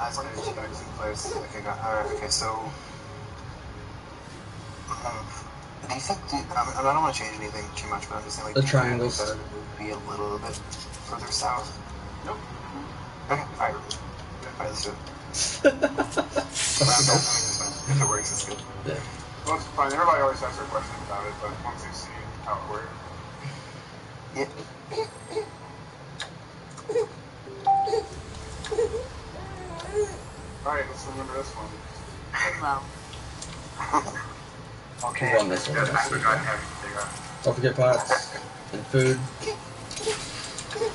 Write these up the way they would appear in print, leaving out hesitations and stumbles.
As an index in place. Okay, okay, so. Do you think? I don't want to change anything too much, but I'm just saying, like, the triangles better to be a little bit further south. Nope. Okay, alright. Alright, let's do it. I mean, it's fine. If it works, it's good. Yeah. Well, it's fine. Everybody always has their questions about it, but once they see how it works. Yep. Alright, let's remember this one. Hello. Okay. On this one. Don't forget pots and food.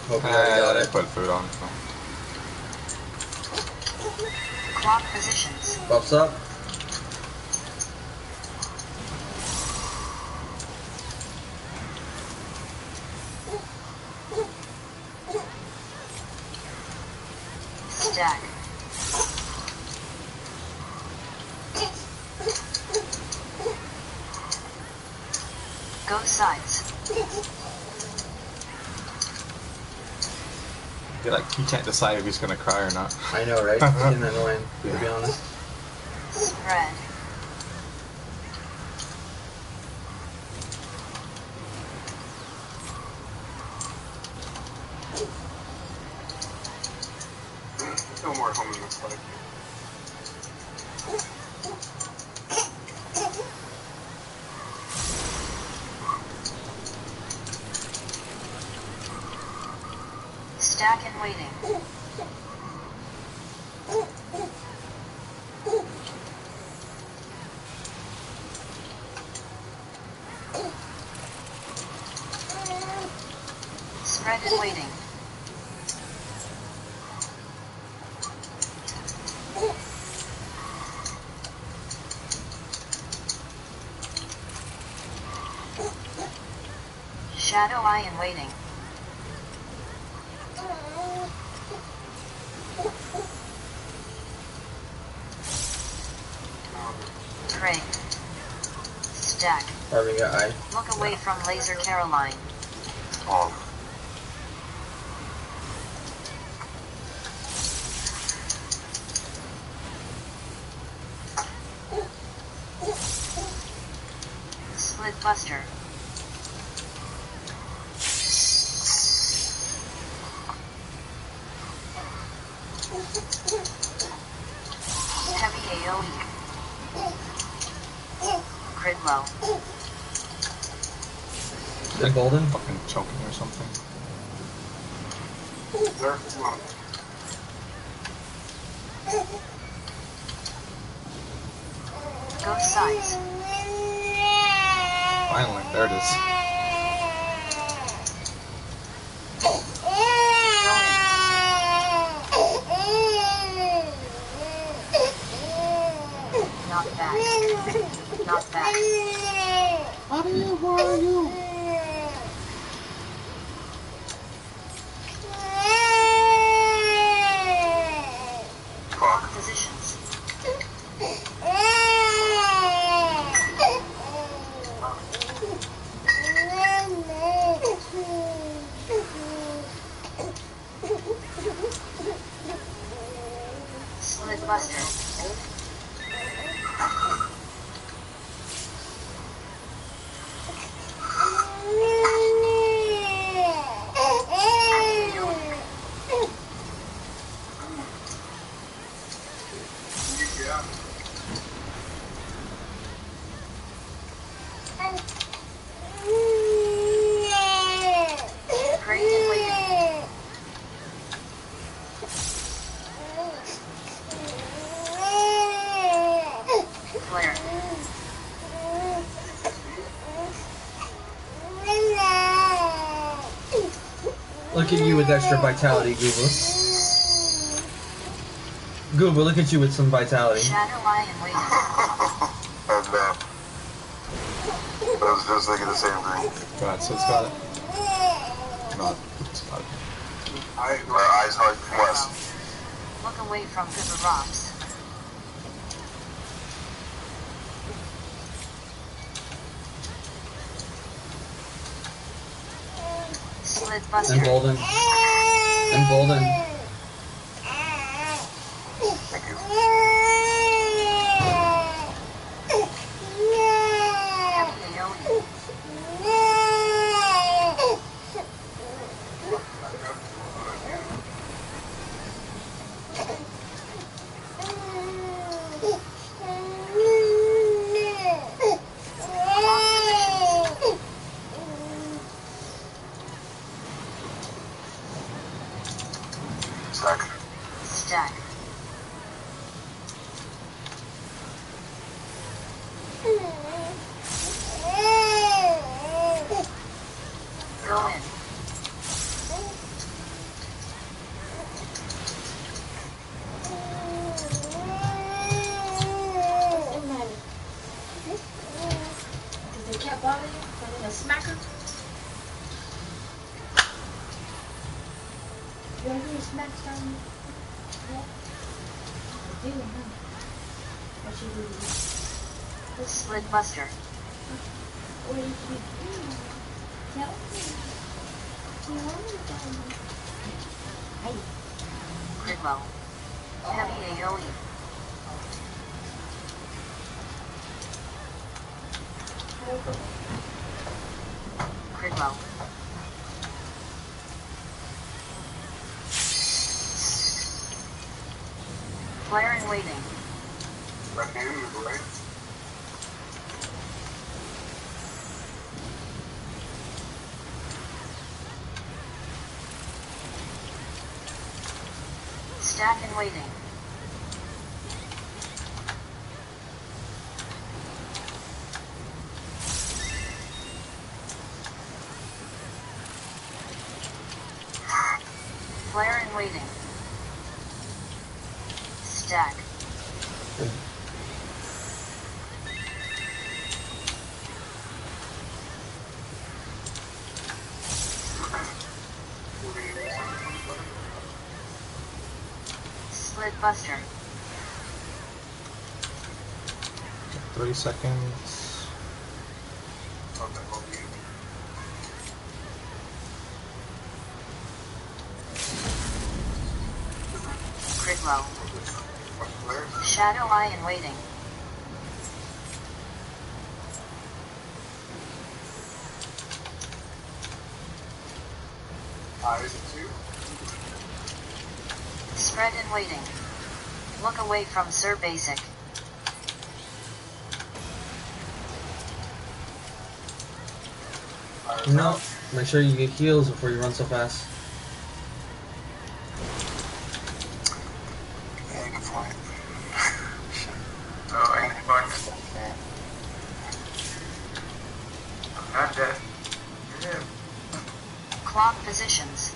Hope you already got it. Put food on. Clock positions. Buffs up. Stack. Go sides. You're like, you can't decide if he's gonna cry or not. I know, right? It's getting annoying, to be honest. Spread. No more home in this fight. Stack and waiting. Spread and waiting. Shadow eye and waiting. Pray. Stack. Carving got eye. Look away from Laser Caroline. Oh. Split Buster. Heavy AoE. Crit low. And golden. Fucking choking or something. There, come on. Go sides. Finally, there it is. Not back. Not back. Where are you? Clock positions. Split Buster. Yeah. Great and waiting. Flare. Look at you with extra vitality, Google. Google, look at you with some vitality. Shadow eye and waiting. And, I was just thinking the same thing. God, so it's got it. No, it's got it. My eyes hard west. Look away from the rocks. Split Buster. And golden. And golden. you. Heavy AoE. Stack. Stack. Go in. Did the cat bother you? Wanting a smacker? You want to do a smack sound? Yeah. I do, huh? What should we do? Split buster. What did you do? Tell me. Do you want to tell me? Hey. Critlow. Heavy AoE. Critlow. Player in waiting. Right hand, move away. Stack in waiting. Player in waiting. Stack. Split buster. 30 seconds. Okay, well, we- Critlow. what player? Shadow Eye in waiting. Eyes at 2. Spread in waiting. Look away from Sir Basic. Eyes No. out. Make sure you get heals before you run so fast. Yeah, good point. Oh, I need mine. I'm not dead. Yeah. Clock positions.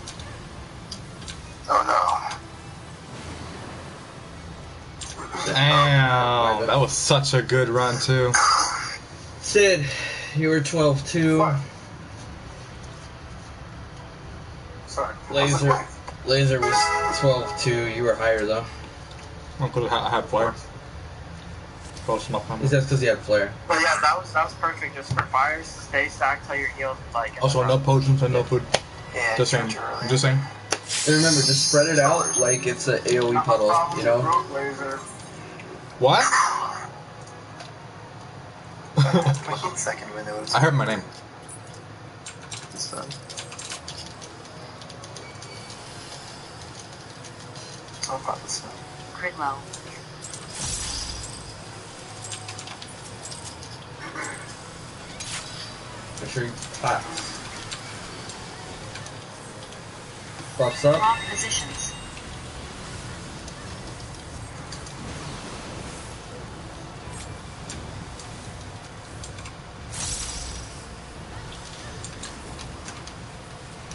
Oh no. Damn, that was such a good run too. Sid, you were 12-2. What? Sorry. Laser was 12-2. You were higher though. Because I had flare. Close enough. Is that because you had flare? But yeah, that was perfect just for fires. Stay stacked till you're healed. Like Also, no potions and no food. Yeah, Just saying. too early. Just saying. And remember, just spread it out like it's an AoE puddle, you know? Broke laser. What? My heat second window is I heard my name. it's done. I'll pop this one. Critlow. Make sure you pots. Buffs up. Clock positions.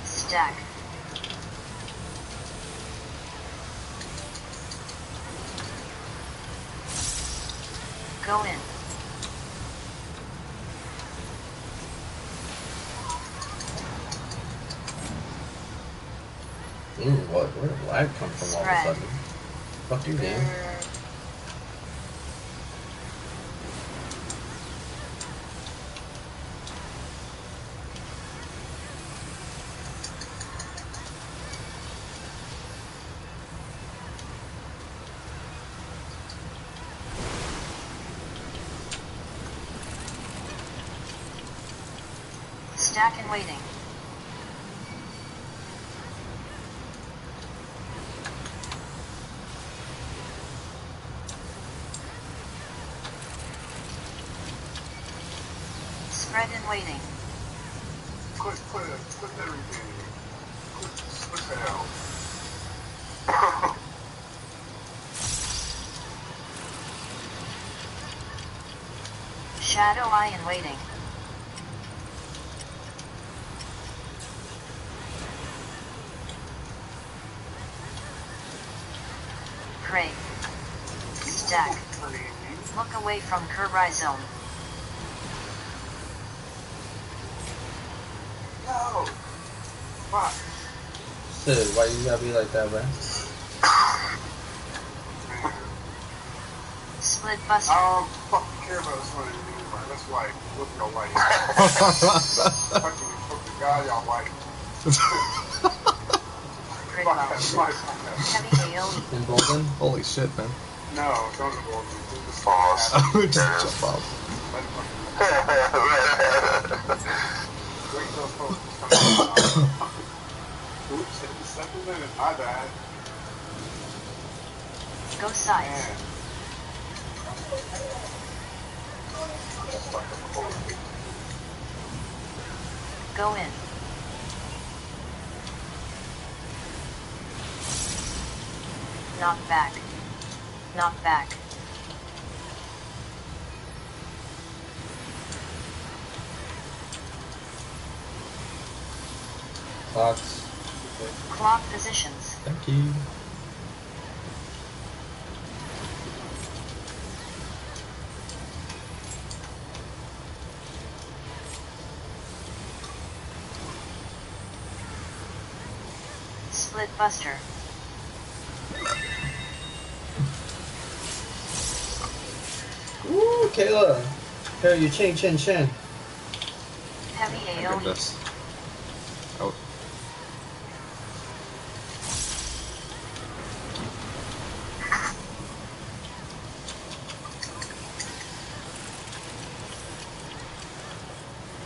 Stack. Go in. Ooh, where did lag come from all of a Spread. sudden? Fuck you, game. Stack and waiting. Spread and waiting. Quit everything. What the hell? Shadow eye and waiting. Pray. Stack. Look away from Kurai zone. No! Fuck. Sid, why you gotta be like that, man? Split buster. I don't fucking care about this one anymore. That's white. Look at your white. Fucking God, y'all white. Crit Fuck, low. that's my fuck. Heavy AoE. Embolden? Holy shit, man. No, don't involve me. Just False. Just jump off. Wait till folks come out. Oops, hit the second minute. My bad. Go sides. Man. Go in. Knock back. Knock back. Clocks. Clock positions. Thank you. Split buster. Ooh, Kayla. Here, you chin. Heavy I get AoE. this. Oh.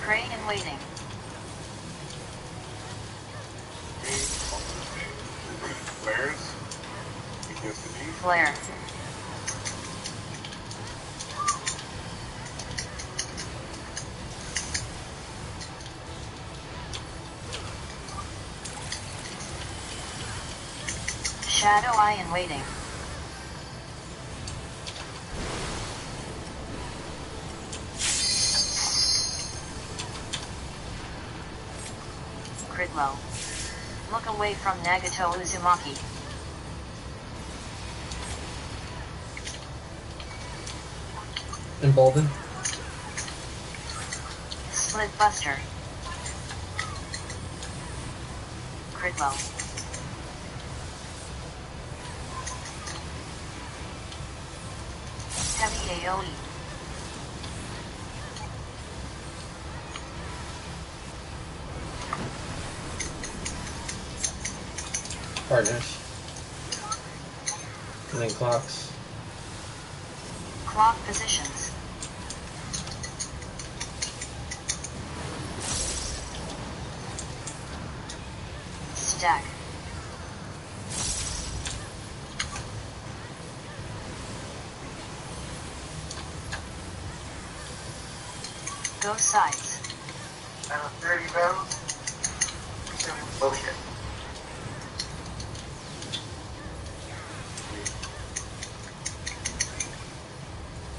Praying and waiting. Flares. Against the knee. Flare. Shadow eye and waiting. Crit low. Look away from Nagato Uzumaki. Embolden. Split buster. Crit low. Heavy AoE. Partners. And then clocks. Clock positions. Stack. Go sides. 30 pounds. Oh shit.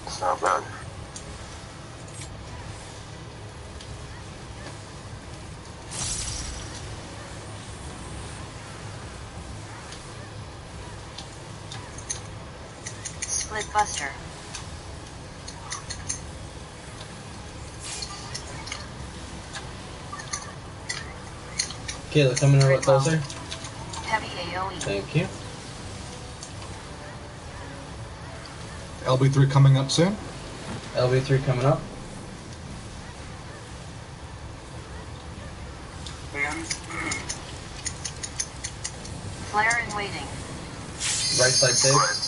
It's not bad. Split buster. Kayla, coming a little Crit low. closer. Heavy AoE. Thank you. LB3 coming up soon. LV3 coming up. Fans. Flare and waiting. Right side safe.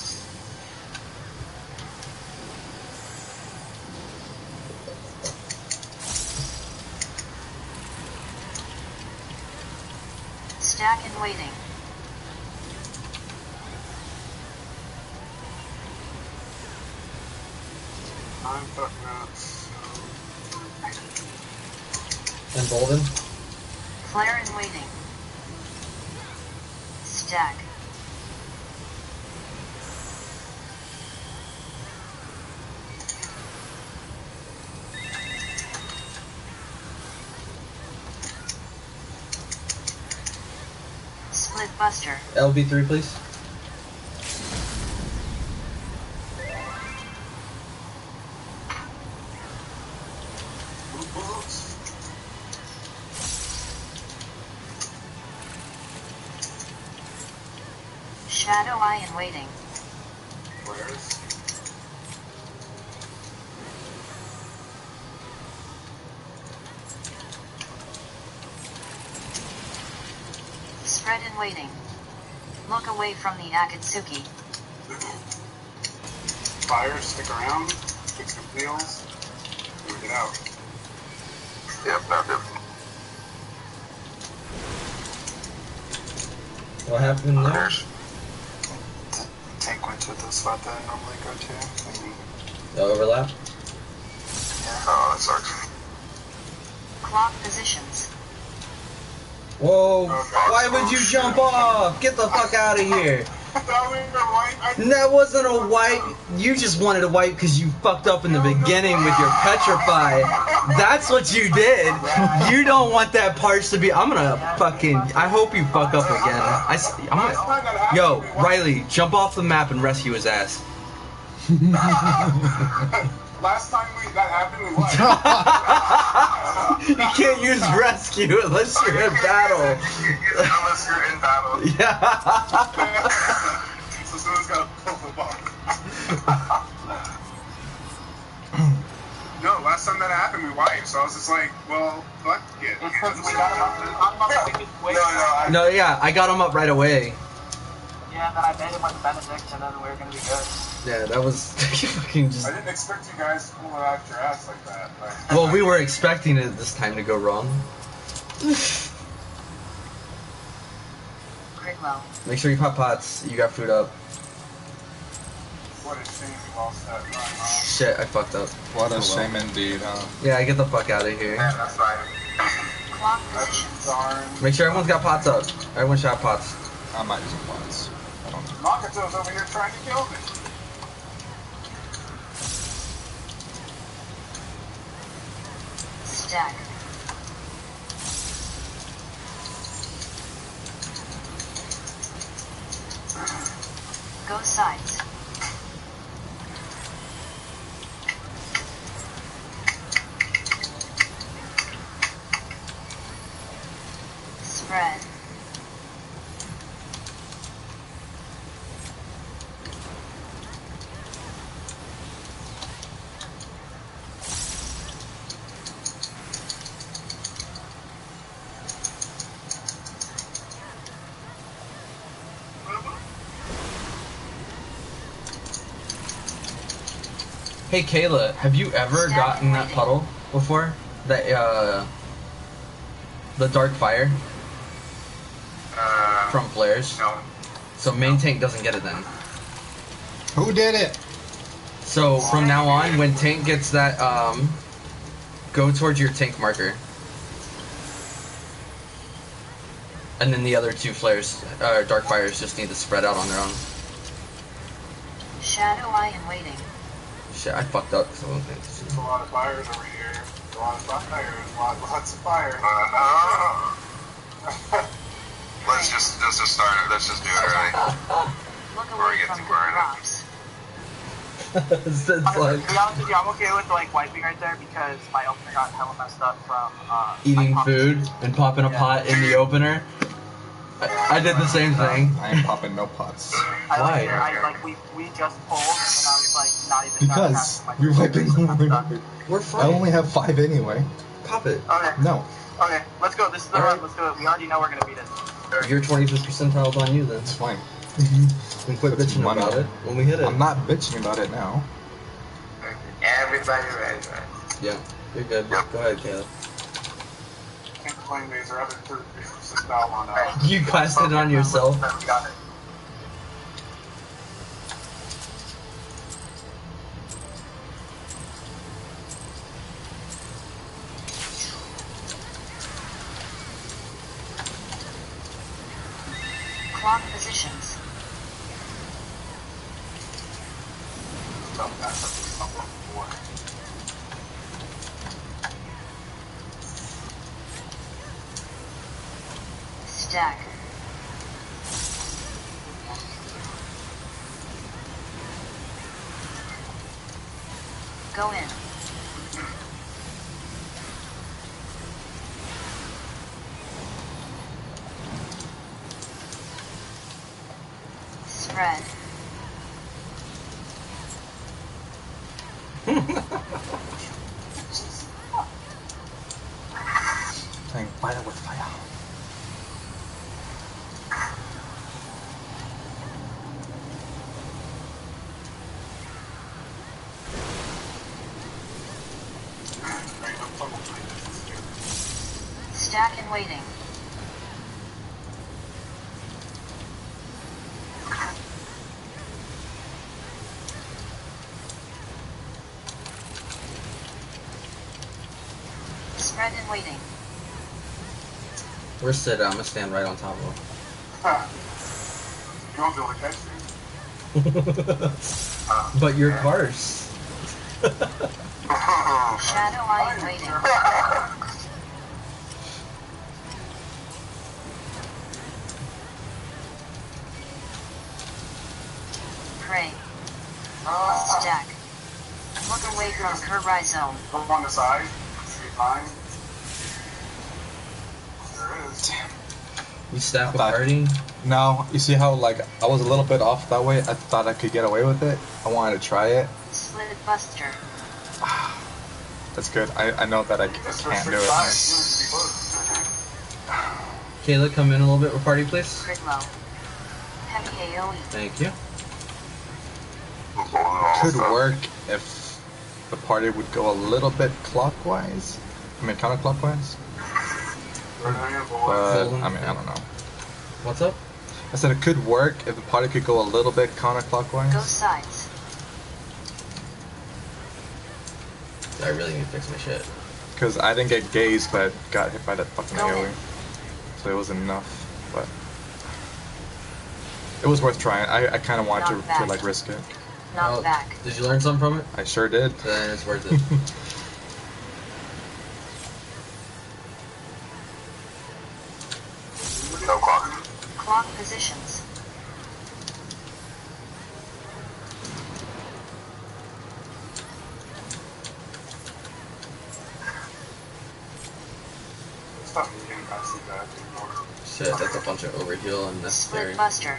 waiting. I'm fucking up. Embolden. Flare in waiting. Stack. Split buster. LB3, please. Shadow eye in waiting. Where's? Spread in waiting. Look away from the Akatsuki. Fire, stick around, fix some wheels, and get out. Yep, found him. What happened there? There's tank went to the spot that I normally go to. Maybe. The overlap? Yeah. Oh, that sucks. Clock positions. Whoa, Okay. why would you jump off? Get the fuck out of here. That That wasn't a wipe. You just wanted to wipe because you fucked up in the beginning with your petrify. That's what you did. You don't want that parts to be. I'm gonna fucking. I hope you fuck up again. I'm gonna. Yo, Riley, jump off the map and rescue his ass. Last time that happened, we won. You can't use rescue unless you're in battle. Unless you're in battle. Yeah. So someone's got to pull the ball. No, last time that happened, we wiped. So I was just like, well, fuck it. It's because we got him up. We could wait. No, yeah, I got him up right away. Yeah, and then I made him with Benedict, and then we were gonna be good. Yeah, that was fucking just. I didn't expect you guys to pull it out your ass like that. Like, Well, we were expecting it this time to go wrong. Crit low. Make sure you pop pots. You got food up. what a shame we lost that run, huh? Shit, I fucked up. What a shame indeed, huh? Yeah, get the fuck out of here. Yeah, that's fine. Clock That's positions. darn. Make sure everyone's got pots up. Everyone should have pots. I might use some pots. I don't know. Nakato's over here trying to kill me. Stack. Go sides. Spread. Hey Kayla, have you ever gotten that puddle before? That the dark fire from flares? No. So main tank doesn't get it then. Who did it? So from now on, when tank gets that, go towards your tank marker. And then the other two flares, dark fires, just need to spread out on their own. Shadow eye in waiting. Shit, I fucked up. So There's a lot of fires over here. A lot of fires. Lots of fire. Let's just start it. Let's just do it early. Look Before we away get from too good far in it. crops. it's To like be honest with you, I'm okay with like wiping right there because my opener got hella messed up from eating my food and popping a Yeah. pot in the opener. I did the same thing. I ain't popping no pots. Why? We just pulled, and I was like not even. Because trying to you're wiping over. We're I fine. only have 5 anyway. Pop it. Okay, No, okay, let's go. This is the Alright. run. Let's do it. We already know we're gonna beat it. Your 25th percentile's on you then. it's fine. And quit It's bitching money. about it when we hit it. I'm not bitching about it now. Everybody ready, right? Yeah, you're good. Go ahead, Caleb. flame laser other third style on You casted it on yourself. Got it. Clock positions. Stack. Go in. Spread. Saying fire with fire. Stack and waiting. Spread and waiting. Where's Sid? I'm gonna stand right on top of him. You won't be able to catch me. But your cars. Shadow eye and waiting. Pray. Stack. Look away from Kurai zone. Look on the side. See mine. There it is. You stack with Fuck. party? No, you see how like I was a little bit off that way? I thought I could get away with it. I wanted to try it. Slit buster. That's good. I know that I can't do it. Kayla, come in a little bit with party, please. Crit low. Heavy AoE. Thank you. Could work if the party would go a little bit clockwise. I mean counterclockwise. But I mean I don't know. What's up? I said it could work if the party could go a little bit Go counterclockwise. sides. I really need to fix my shit. Because I didn't get gazed, but got hit by that fucking Go AoE. in. So it wasn't enough, but it was worth trying. I kind of wanted Knock back. to like risk it. Knock Well, back. Did you learn something from it? I sure did. Then it's worth it. No clock. Clock positions. Stop me getting past that anymore. Shit, that's a bunch of overheal unnecessary. Split buster.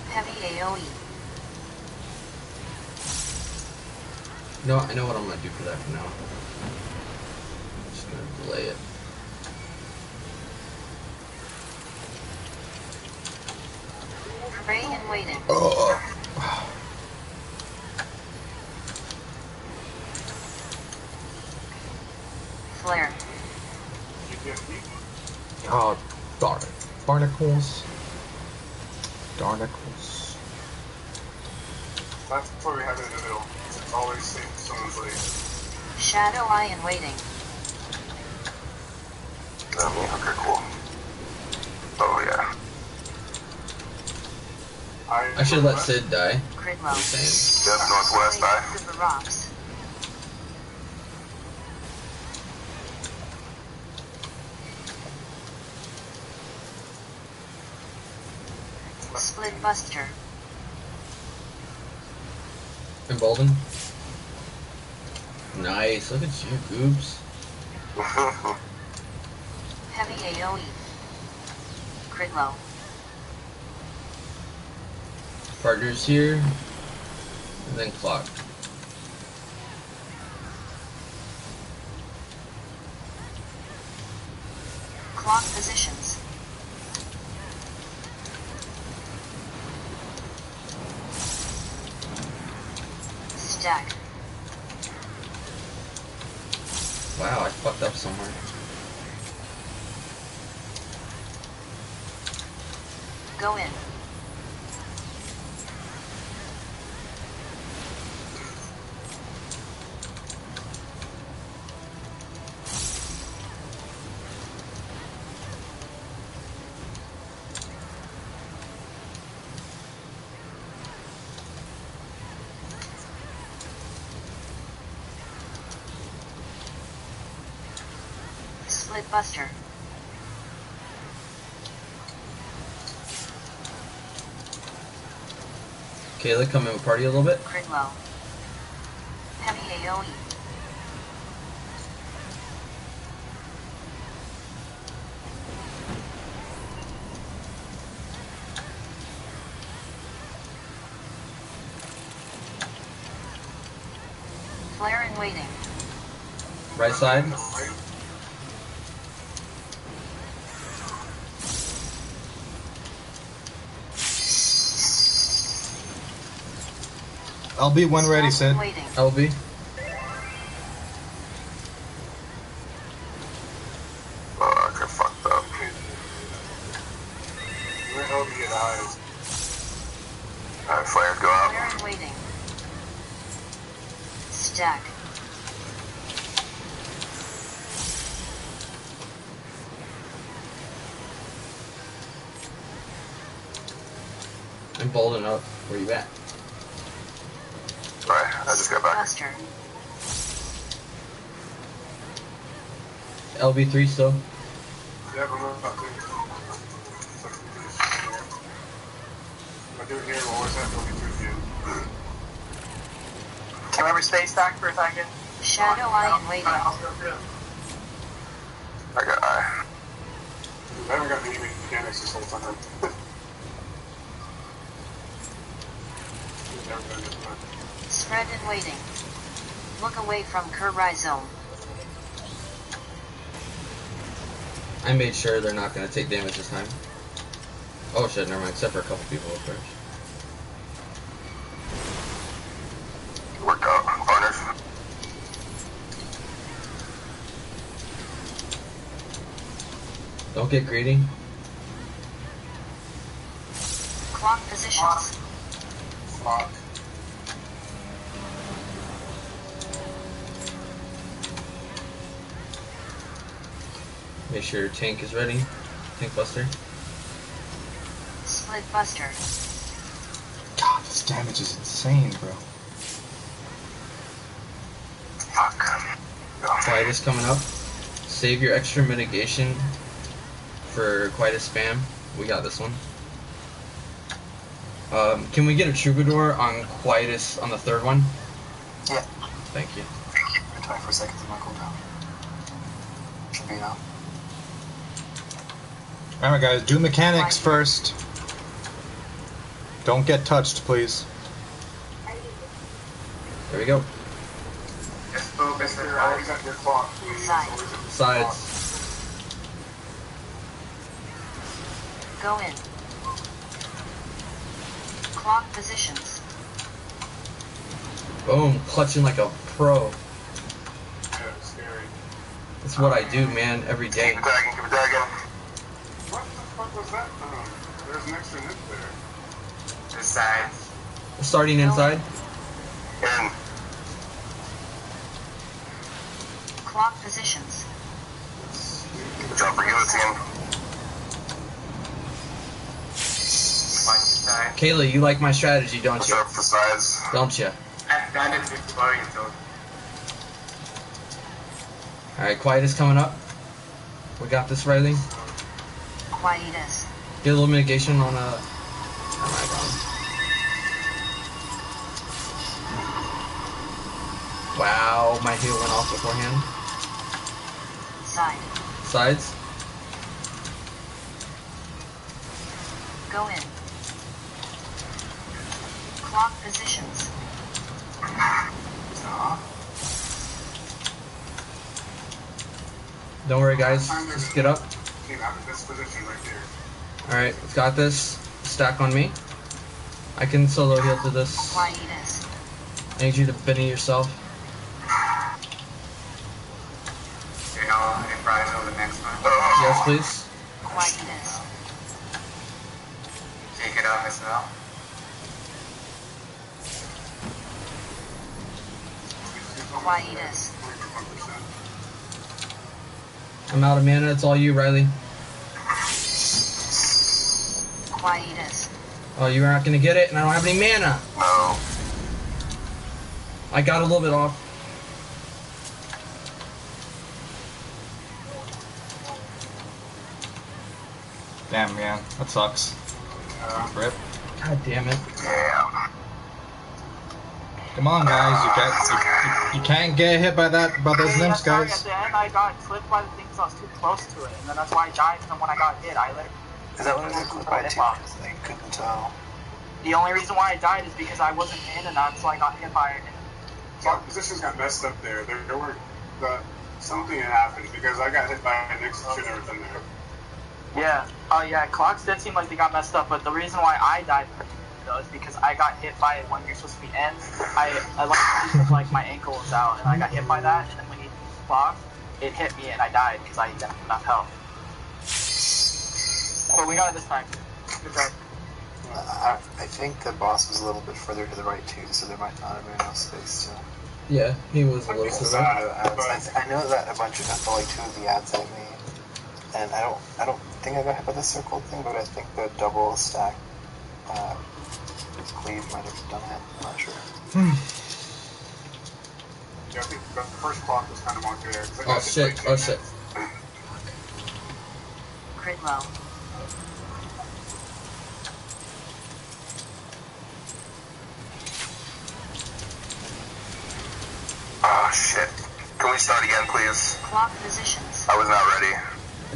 Heavy AoE. No, I know what I'm gonna do for that for now. I'm just gonna delay it. Pray and waiting. Flare. You get heat. Oh, darn it. Barnacles. Darnacles. That's why we have it in the middle. It's always safe if someone's late. Shadow eye and waiting. Okay, cool. Oh, yeah. I should let Sid die. Crit low. Same. Just northwest, Wait for the rocks. Split buster. Embolden. Nice. Look at you, Goobs. Heavy AoE. Crit low. Partners here. And then clock. Clock positions. Wow, I fucked up somewhere. Go in. Split Buster. Kayla, come in with party a little bit. Crit low. Heavy AoE. Flare in waiting. Right side. I'll be when ready, Smoke Sid. waiting. LB. I fucked up. Where hell do you get eyes? Alright, flares go out. Flare in waiting. Stack. I'm bolting up. Where you at? Sorry, I just got back. Buster. LB3 still. Yeah, but we're about to. I do it here, we'll always have to be through you. Can we ever stay stacked for a second? Shadow Eye in waiting. I got eye. I haven't got any mechanics this whole time. Never done this one. Spread in waiting. Look away from Kurai zone. I made sure they're not gonna take damage this time. Oh shit, never mind. Except for a couple people, of course. Work out, partners. Don't get greedy. Clock positions. Fuck. Make sure your tank is ready. Tank buster. Split Buster. God, this damage is insane, bro. Fuck. Quietus coming up. Save your extra mitigation for Quietus spam. We got this one. Can we get a Troubadour on Quietus on the third one? Yeah. Thank you. 24 seconds of my cooldown. Should be now. Alright, guys, do mechanics first. Don't get touched, please. There we go. You're always at your clock, please. Side. Sides. Go in. Clock positions. Boom. Clutching like a pro. Yeah, it's scary. That's what I do, man, every day. Keep attacking, keep attacking. What the fuck was that from? There's an extra nip there. This side. Starting inside. In. Clock positions. Jump for guillotine. Kayla, you like my strategy, don't Push you? up for sides. Don't you? I've done it before, you know. Alright, Quiet is coming up. We got this, Riley. Quietus. Get a little mitigation on Wow, my heal went off beforehand. Side. Sides. Go in. Clock positions. Don't worry, guys. Just get up. Came out of this position right here. Alright, got this. Stack on me. I can solo heal through this. Quietus. I need you to Benny yourself. you know any prize over the next one? Yes, please. Quietus. Take it out as well. Quietus. 21%. I'm out of mana. It's all you, Riley. Quietus. Oh, you're not gonna get it, and I don't have any mana. No. I got a little bit off. Damn, man, that sucks. Rip. God damn it. Yeah. Come on, guys, you can't get hit by those Hey, nymphs, sorry, guys. at the end, I got clipped by the thing because I was too close to it, and then that's why I died. And then when I got hit, I literally. Is that what it was by too? Because I couldn't tell. The only reason why I died is because I wasn't in enough, so I got hit by it. So our positions got messed up there. There were something had happened because I got hit by an next should never been there. Yeah. Oh yeah, clocks did seem like they got messed up, but the reason why I died though is because I got hit by it when you're supposed to be in. Like my ankle was out, and I got hit by that, and then when he clocked, it hit me, and I died because I didn't have enough health. But we got it this time. Good job. I think the boss was a little bit further to the right too, so there might not have been enough space to. Yeah, he was a little It's too sad. I know that a bunch of like 2 of the ads I made, and I don't think I got hit by the circle thing, but I think the double stack cleave might have done it. I'm not sure. Yeah, I think the first clock was kind of on there. Oh shit, oh shit. Crit low. Oh shit. Can we start again, please? Clock positions. I was not ready.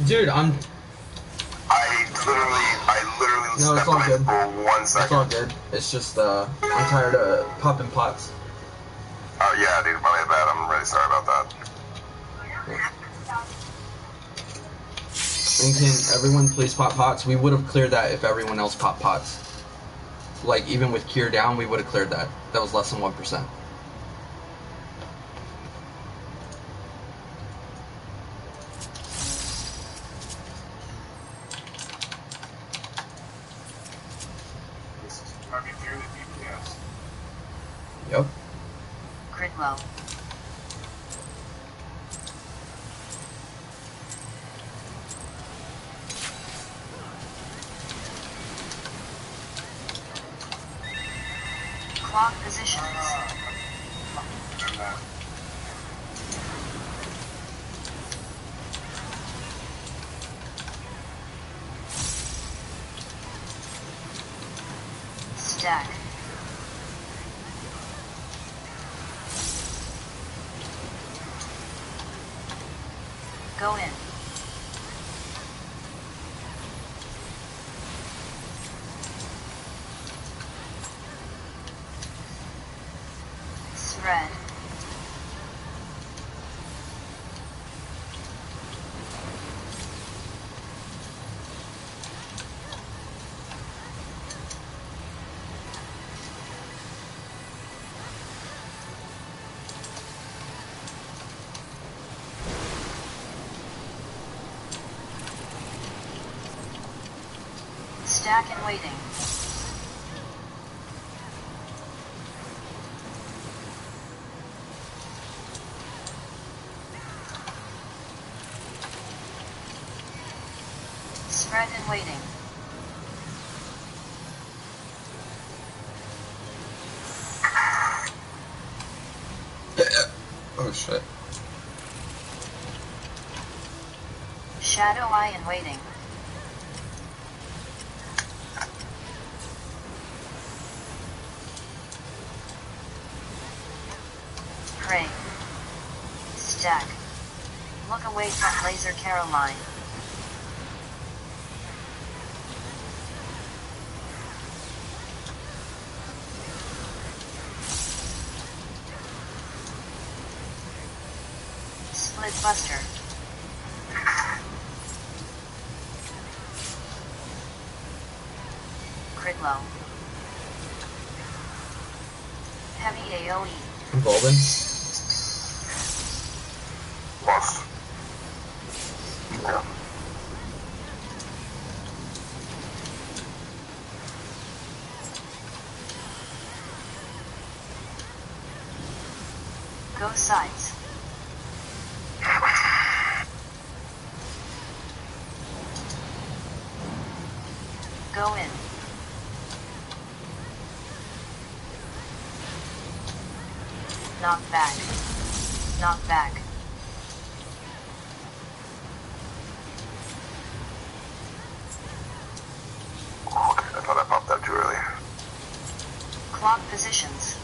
Dude, I literally No, it's stepped all away good. for 1 it's all second. good. It's just, I'm tired of popping pots. Oh yeah, dude, my bad. I'm really sorry about that. And can everyone please pop pots? We would have cleared that if everyone else popped pots. Like, even with cure down, we would have cleared that. That was less than 1%. This is might be purely DPS. Yep. Crit low. Clock positions. And that. Stack. Go in. Spread. Stack and waiting. Spread and waiting. Oh shit. Shadow eye and waiting. Pray. Stack. Look away from Laser Caroline. Split Buster. Crit low. Heavy AoE. Golden. Lost. Go in. Knock back. Knock back. Okay, I thought I popped that too early. Clock positions.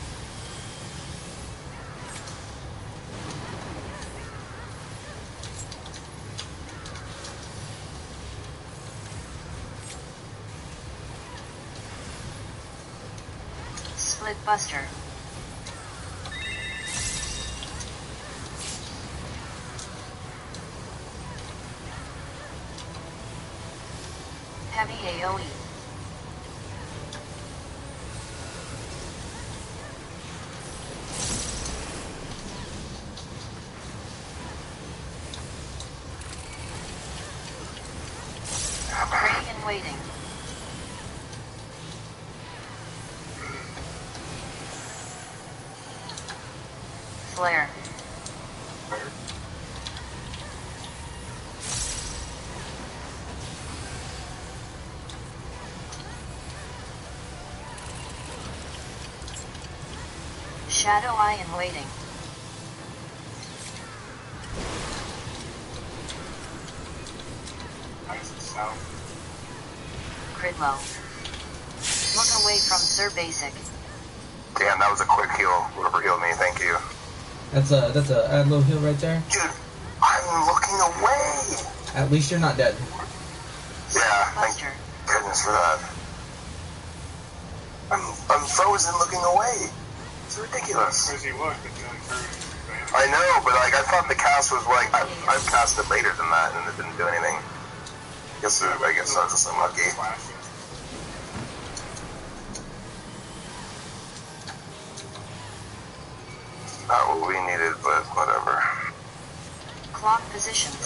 Split buster. Heavy AoE. Prey in waiting. Flare. Shadow Eye in waiting. Nice and south. Crit low. Look away from Sir Basic. Damn, that was a quick heal. Whoever healed me, thank you. That's a add low heal right there. Dude, I'm looking away! At least you're not dead. Yeah, thank Buster. goodness for that. I'm frozen looking away. It's ridiculous. Because you look, but you don't turn. I know, but like I thought the cast was like I've cast it later than that and it didn't do anything. I guess I was just unlucky. Not what we needed, but whatever. Clock positions.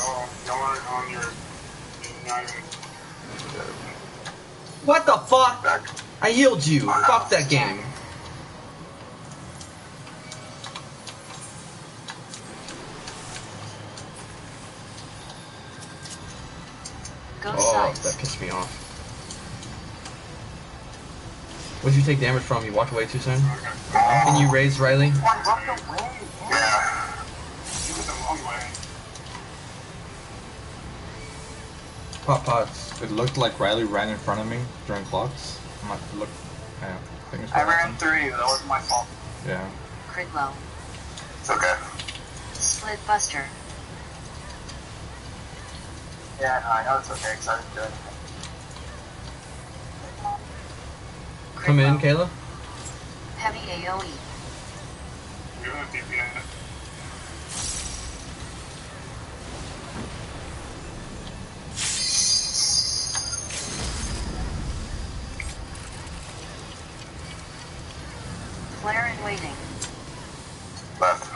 Y'all aren't on your United. What the fuck? Back. I healed you. Fuck that game. Go Oh, sides. that pissed me off. What'd you take damage from? You walked away too soon? Can you raise Riley? Yeah. You went the long way. Pop pots. It looked like Riley ran in front of me during clocks. I might look. Yeah, I think it's I ran through you. That wasn't my fault. Yeah. Crit low. It's okay. Split buster. Yeah, no, I know it's okay because I didn't do anything. Crit Come in, low. Kayla. Heavy AoE. Give him a DPS. Flare in waiting. Left.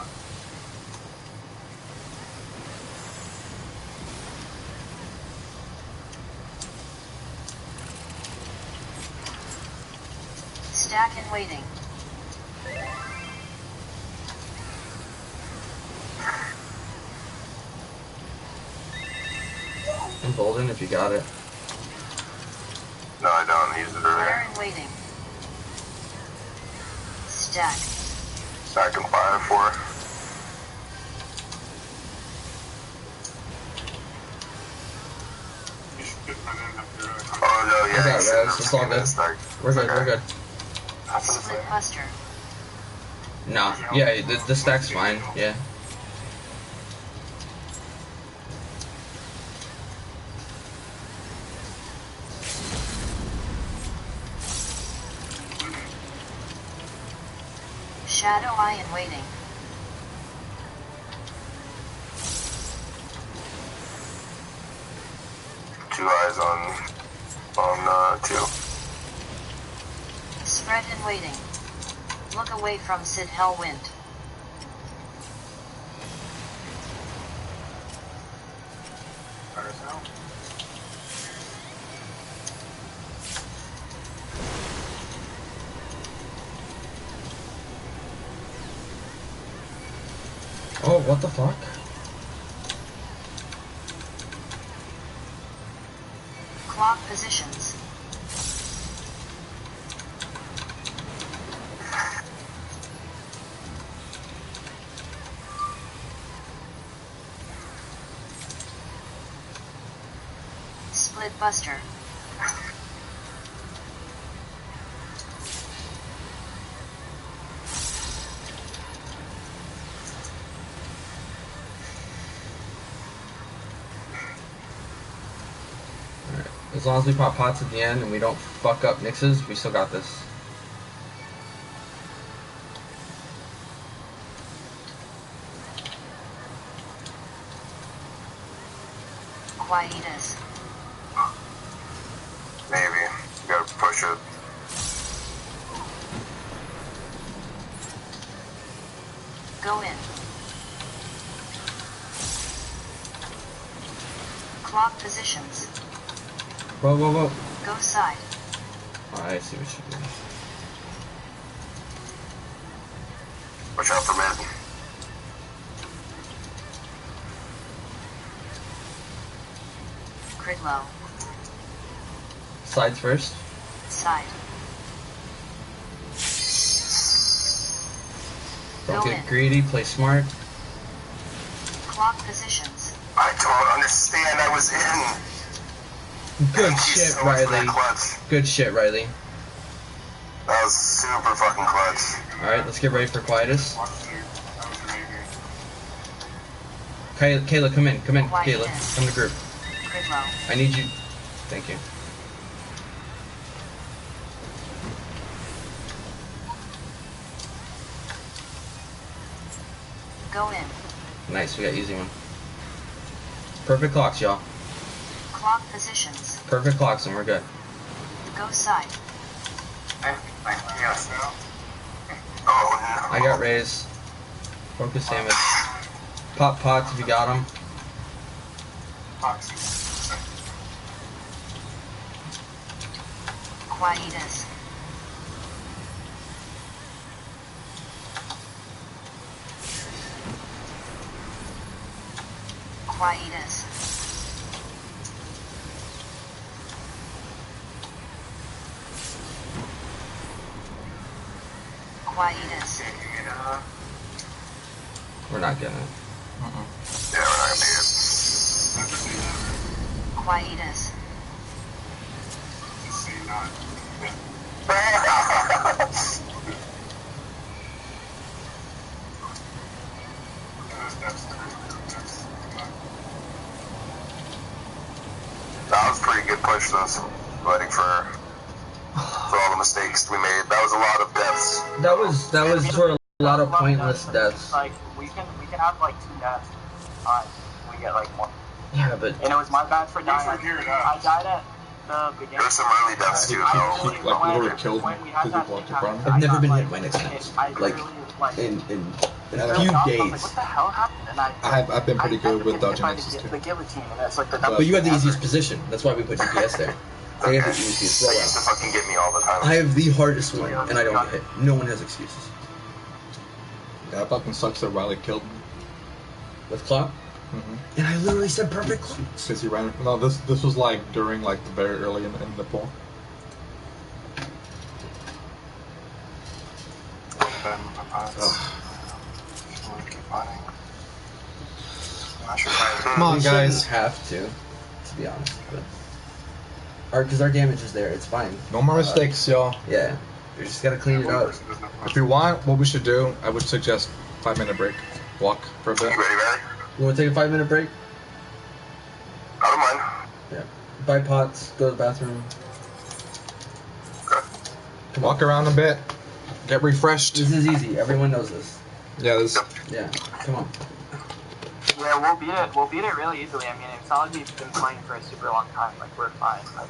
Stack in waiting. Embolden if you got it. No, I don't. Use it Flare earlier. in waiting. Stack. Stack and fire for. You should run in after Oh no, yeah. I got you should res, never it's all seen good. this stack. We're good, Okay. we're good. After the Split flare. buster. No, yeah, the stack's fine, yeah. Shadow Eye in waiting. Two eyes on two. Spread in waiting. Look away from Sid Hellwind. Fire's out. Oh, what the fuck? Clock positions. Split Buster. Alright. As long as we pop pots at the end and we don't fuck up Nixes, we still got this. Quietus. Maybe. You gotta push it. Go in. Clock positions. Whoa, whoa, whoa. Go side. Oh, I see what you're doing. Watch out for mid. Crit low. Sides first. Side. Don't Go get in. greedy, play smart. Clock positions. I don't understand. I was in. Good Thank you shit, so much for that Riley. clutch. Good shit, Riley. That was super fucking clutch. Alright, let's get ready for Quietus. Kayla, come in. Come in, Kayla. Come to group. Crit low. I need you. Thank you. Go in. Nice, we got easy one. Perfect clocks, y'all. Clock positions. Perfect clocks and we're good. Go side. Yes. Oh no. I got raise. Focus damage. Pop pots if you got them. Quietus. Quietus. Quietus. We're not getting it. Yeah, we're not gonna make it. Quietus. That was a pretty good push, though. Fighting for all the mistakes we made. That was a lot of deaths. That was for a lot of pointless deaths. Like we can have like 2 deaths. We get like 1. Yeah, but And it was my bad for dying. I died at the beginning. There's some early deaths too, though. He like literally killed me When we had because he that blocked thing in front of me. I've never been like, hit by Nix times. I Like, literally, like, in a really few I was like, days. what the hell happened? And I've been pretty good with dodging by Nexus too. the guillotine, and that's like the But you have the easiest position. That's why we put GPS there. They have the Okay. easiest They used to rollout. fucking get me all the time. I have the hardest one, and I don't get hit. No one has excuses. Yeah, it fucking sucks that Riley killed me. With clock? Mm-hmm. And I literally said perfect clock. Because he ran. No, this was like during like the very early in the pool. Come on, guys. Have to be honest. But because our damage is there, it's fine. No more mistakes, y'all. Yeah, we just gotta clean it up. If you want, what we should do, I would suggest 5-minute break. Walk for a bit. You ready, ready? You want to take a 5-minute break? I don't mind. Yeah. Buy pots. Go to the bathroom. Okay. Walk around a bit. Get refreshed. This is easy. Everyone knows this. Yeah, this. Yeah. Come on. Yeah, we'll beat it. We'll beat it really easily. I mean, it's not like we've been playing for a super long time. Like we're fine. Like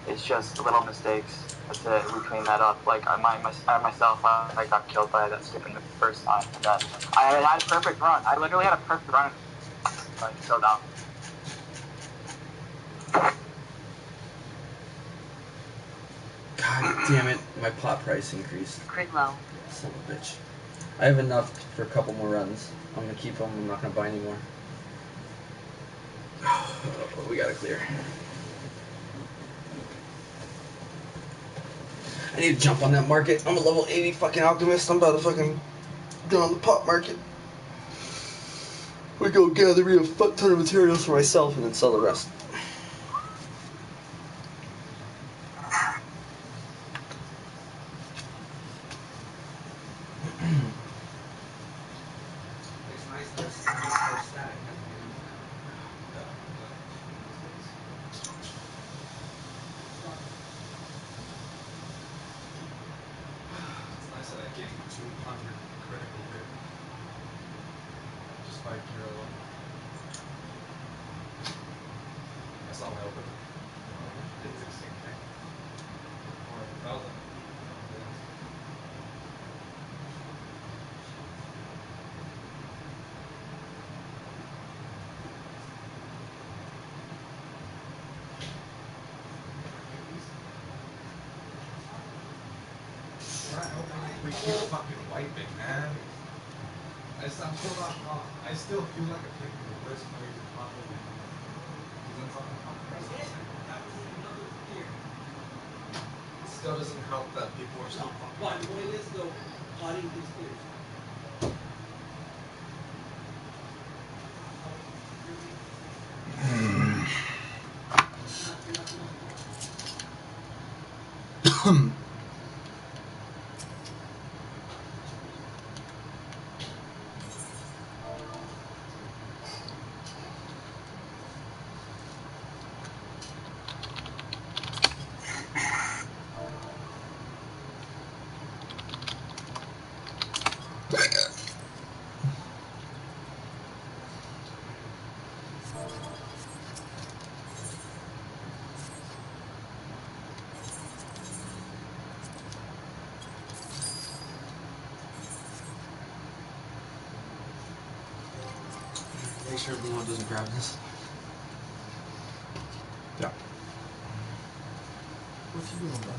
it's just little mistakes. That's it. We clean that up. Like I myself, I got killed by that stupid the first time. And then I had a perfect run. I literally had a perfect run. Like so dumb. God damn it! My pot price increased. Crit low. Son of a bitch. I have enough for a couple more runs. I'm gonna keep them. I'm not gonna buy any more. We gotta clear. I need to jump on that market. I'm a level 80 fucking alchemist. I'm about to fucking get on the pot market. We go gather me a fuck ton of materials for myself and then sell the rest. We keep fucking wiping, man. I still feel like I'm taking the worst players in possible. Because that's all the fucking rest of it still doesn't help that people are still fucking. But the point is though, potting is clear. Make sure everyone doesn't grab this. Yeah. What you doing, bro?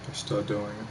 They're still doing it.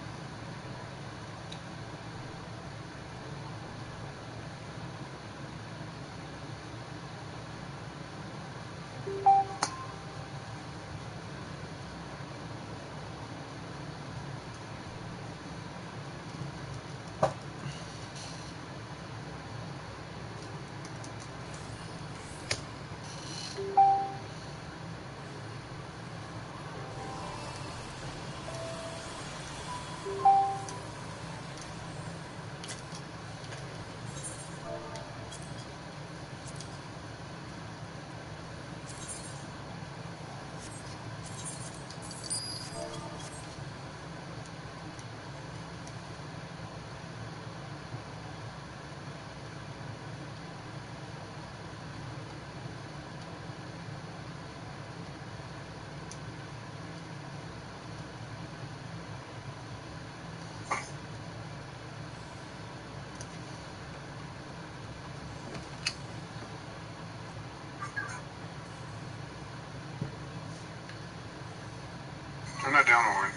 I'm not down on one.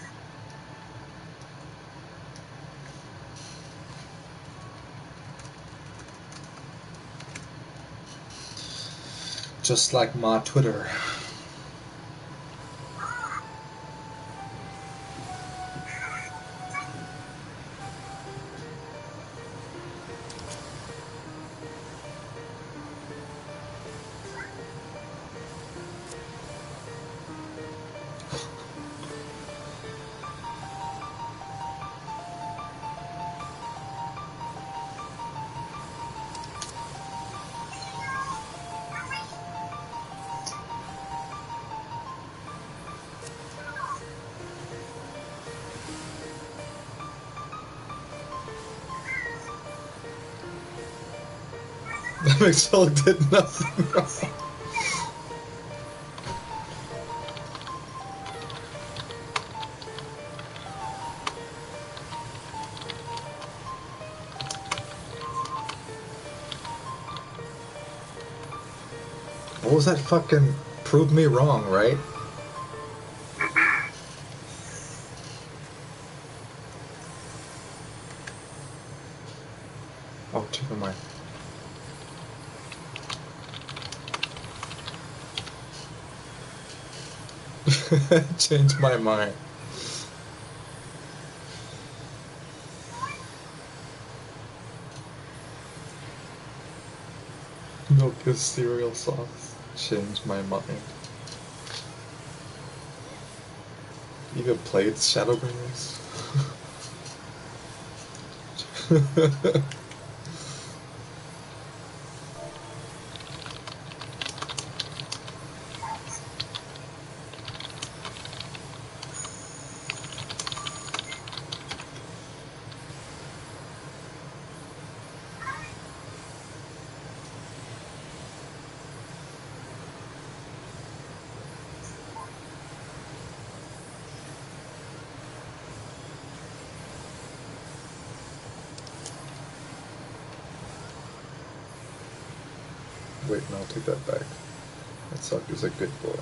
Just like my Twitter. That Excel did nothing wrong. What was that fucking prove me wrong, right? Oh, never mind. Changed my mind. Milk is cereal sauce. Changed my mind. You even played Shadowbringers? Wait, no, take that back. That sucker is a good boy.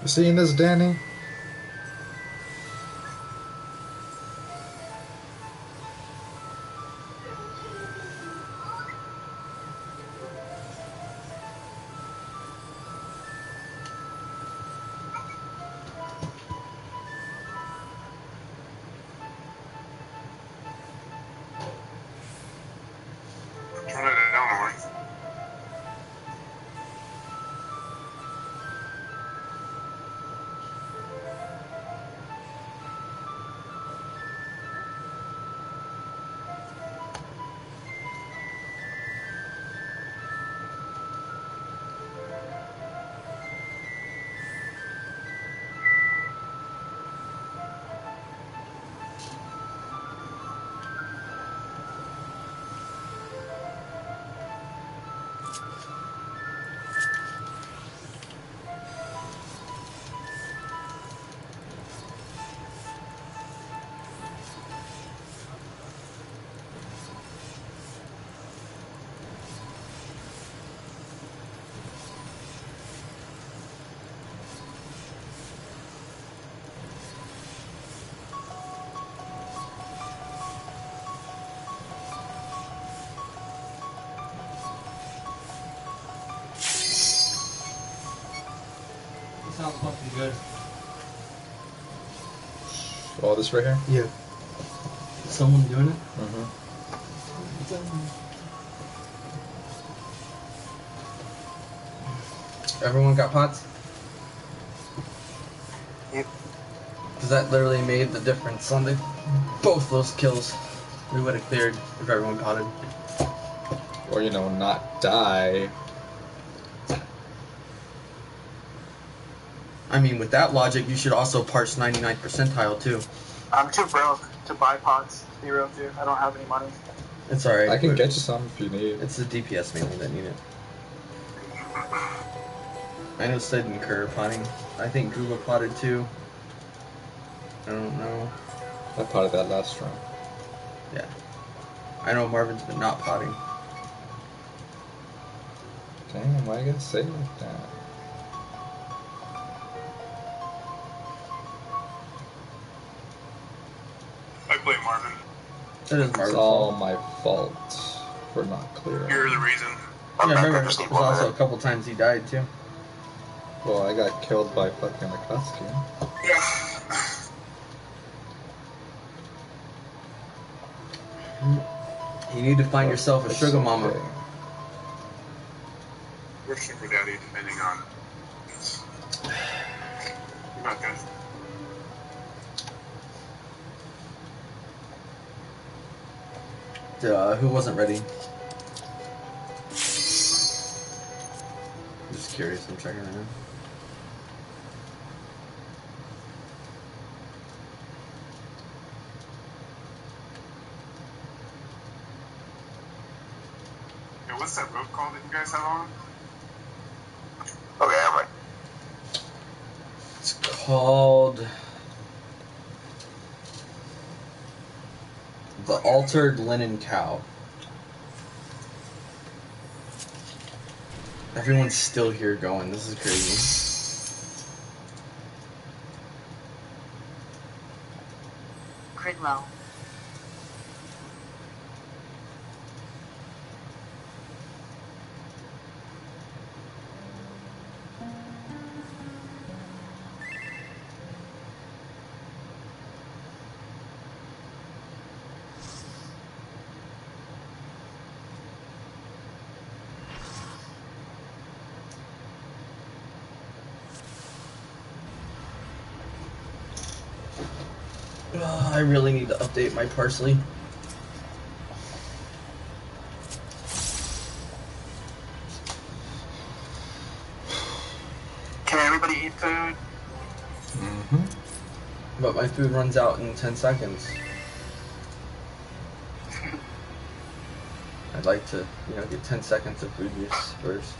You seeing this, Danny? Turn it down, Mark. Sounds fucking good. All this right here? Yeah. Someone doing it? Mm-hmm. Everyone got pots? Yep. Because that literally made the difference on the both those kills. We would have cleared if everyone potted. Or, you know, not die. I mean, with that logic, you should also parse 99th percentile too. I'm too broke to buy pots, to be real with you. I don't have any money. It's alright. I can get you some if you need. It's the DPS mainly that need it. I know Sid and Kerr potting. I think Google potted too. I don't know. I potted that last round. Yeah. I know Marvin's been not potting. Damn, why you gotta say it like that? I blame Marvin. It is It's Marvin's all fault. my fault for not clearing. You're the reason. I'm Yeah, back. remember, I just there's need 1 also a minute. couple times he died too. Well, I got killed by fucking Akatsuki. Yeah. You need to find yourself a It's sugar mama. okay. Or sugar daddy, depending on. You're not good. Who wasn't ready? I'm just curious, I'm checking right now. Yeah, what's that rope called that you guys have on? Okay, I'm ready. It's called the Altered Linen Cow. Everyone's still here going. This is crazy. Crit low. I really need to update my parsley. Can everybody eat food? Mm-hmm. But my food runs out in 10 seconds. I'd like to, get 10 seconds of food use first.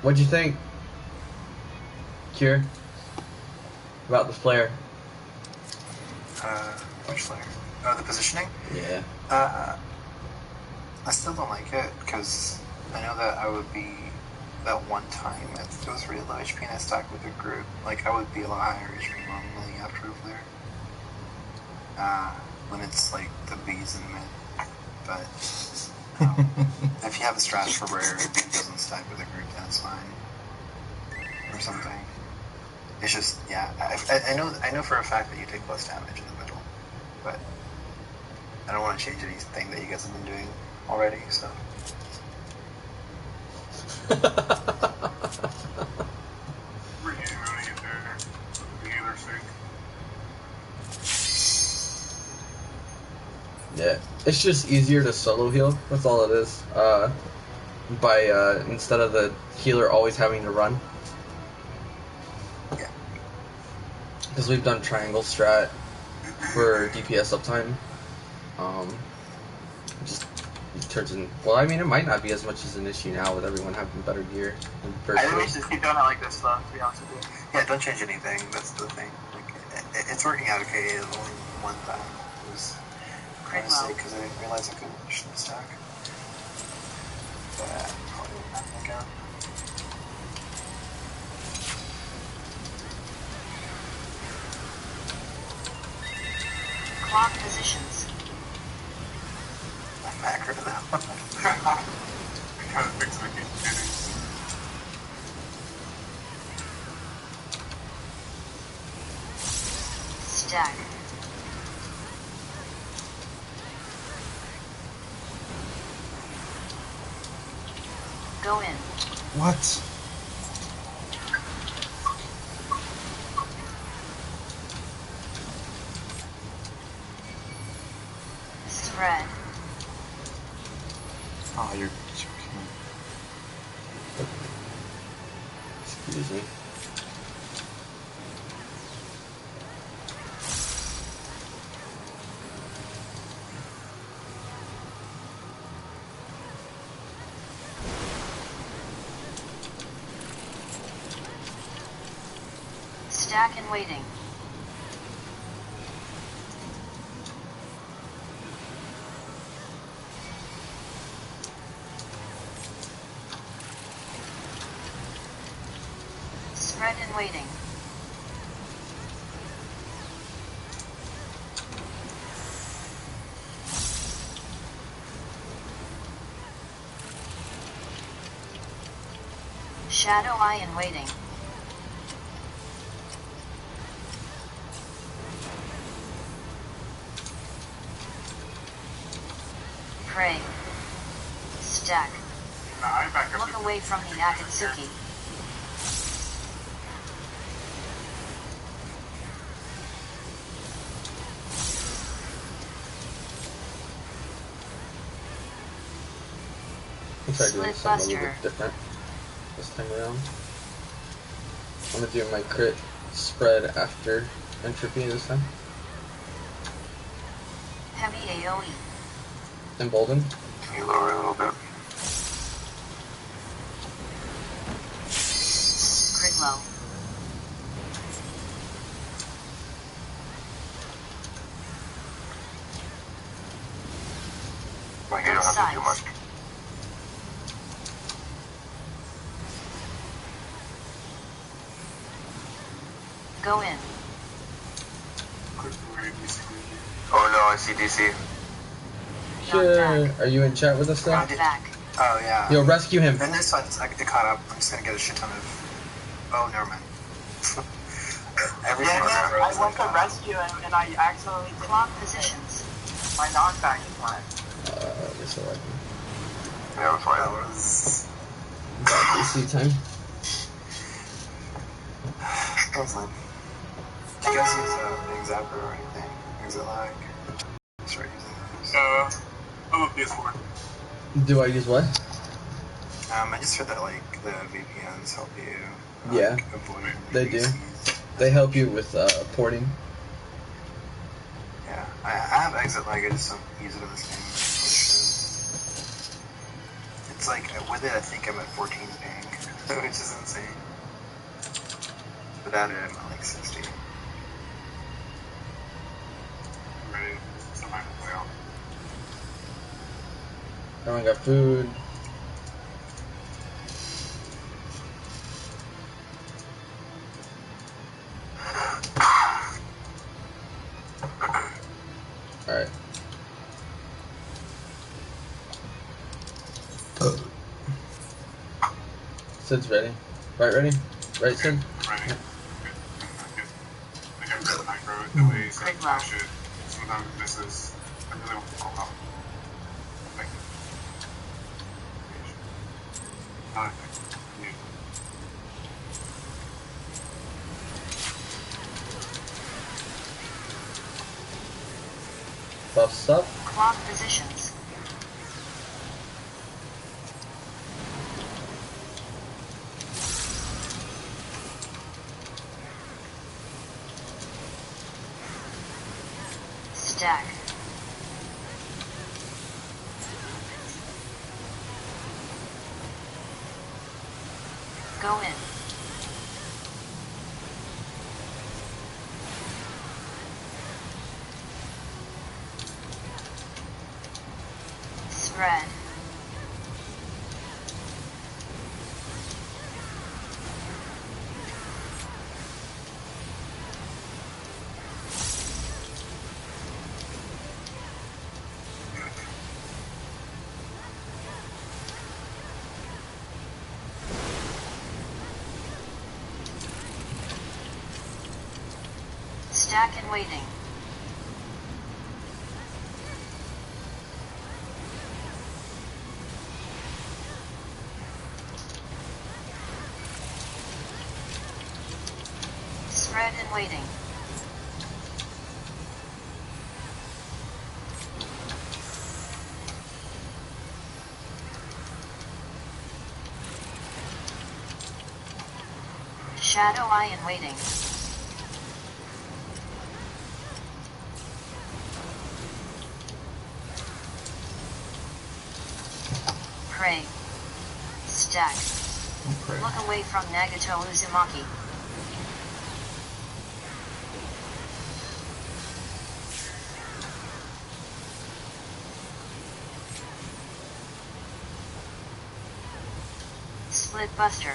What'd you think, Kier, about the flare? Which layer? Oh, the positioning? Yeah. I still don't like it, because I know that I would be, that one time, if it was really low HP and I stacked with a group, like, I would be a lot higher HP normally after a flare. When it's, like, the B's in mid. But, if you have a strat for rare, it doesn't stack with a group, then it's fine. Or something. It's just, yeah, I know for a fact that you take less damage in the middle, but I don't want to change anything that you guys have been doing already, so. Yeah, it's just easier to solo heal. That's all it is. Instead of the healer always having to run. Yeah. Because we've done triangle strat for DPS uptime. It turns in. Well, I mean, it might not be as much as an issue now with everyone having better gear. I think we should just keep doing it like this, though, to be honest with you. Yeah, don't change anything, that's the thing. Like, it's working out okay, the only one time was honestly because I didn't realize I couldn't push the stack. But probably won't happen again. Clock positions. I'm macro though. Kind of fix the Stack. Go in. What? Spread. Oh, you're joking. Excuse me. Stack and waiting. Spread and waiting. Shadow eye and waiting. Pray. Stack. Look away from the Akatsuki. I'll try doing Split something a little buster. bit different this time around. I'm gonna do my crit spread after entropy this time. Heavy AoE. Emboldened. Can you lower it a little bit? Crit low. didn't do much. sides. Go in. Oh no, I see DC. Sure. Are you in chat with us Not still? back. Oh yeah. Yo, rescue him. And this one, I get caught up. I'm just gonna get a shit ton of. Oh, never mind. Every Yeah, single man, row I is went to like, rescue him and I accidentally did Clock positions. my knockback went. This one. Yeah, that's that right. was. Got DC time. That was fun. Do you guys use Big Zapper or anything? Or is it like? Start using those. I'm a PS4. Do I use what? I just heard that like the VPNs help you. Yeah, avoid they do. VPCs. They help you with porting. Yeah, I have Exit Lag. I just don't use it in this game. It's like with it, I think I'm at 14 ping, which is insane. Without it, I'm at like 60. Ready? So I can play out. Everyone got food. Alright. Sid's ready. Right, ready? Right, Sid? Ready. I got the micro, the way you said that shit. Sometimes it misses. I really want to call out. Thank you. Not you. Buffs up. Clock positions. Stack. Go in. Spread. Stack and waiting. Spread and waiting. Shadow eye and waiting. Pray. Stack. Pray. Look away from Nagato Uzumaki. Split Buster.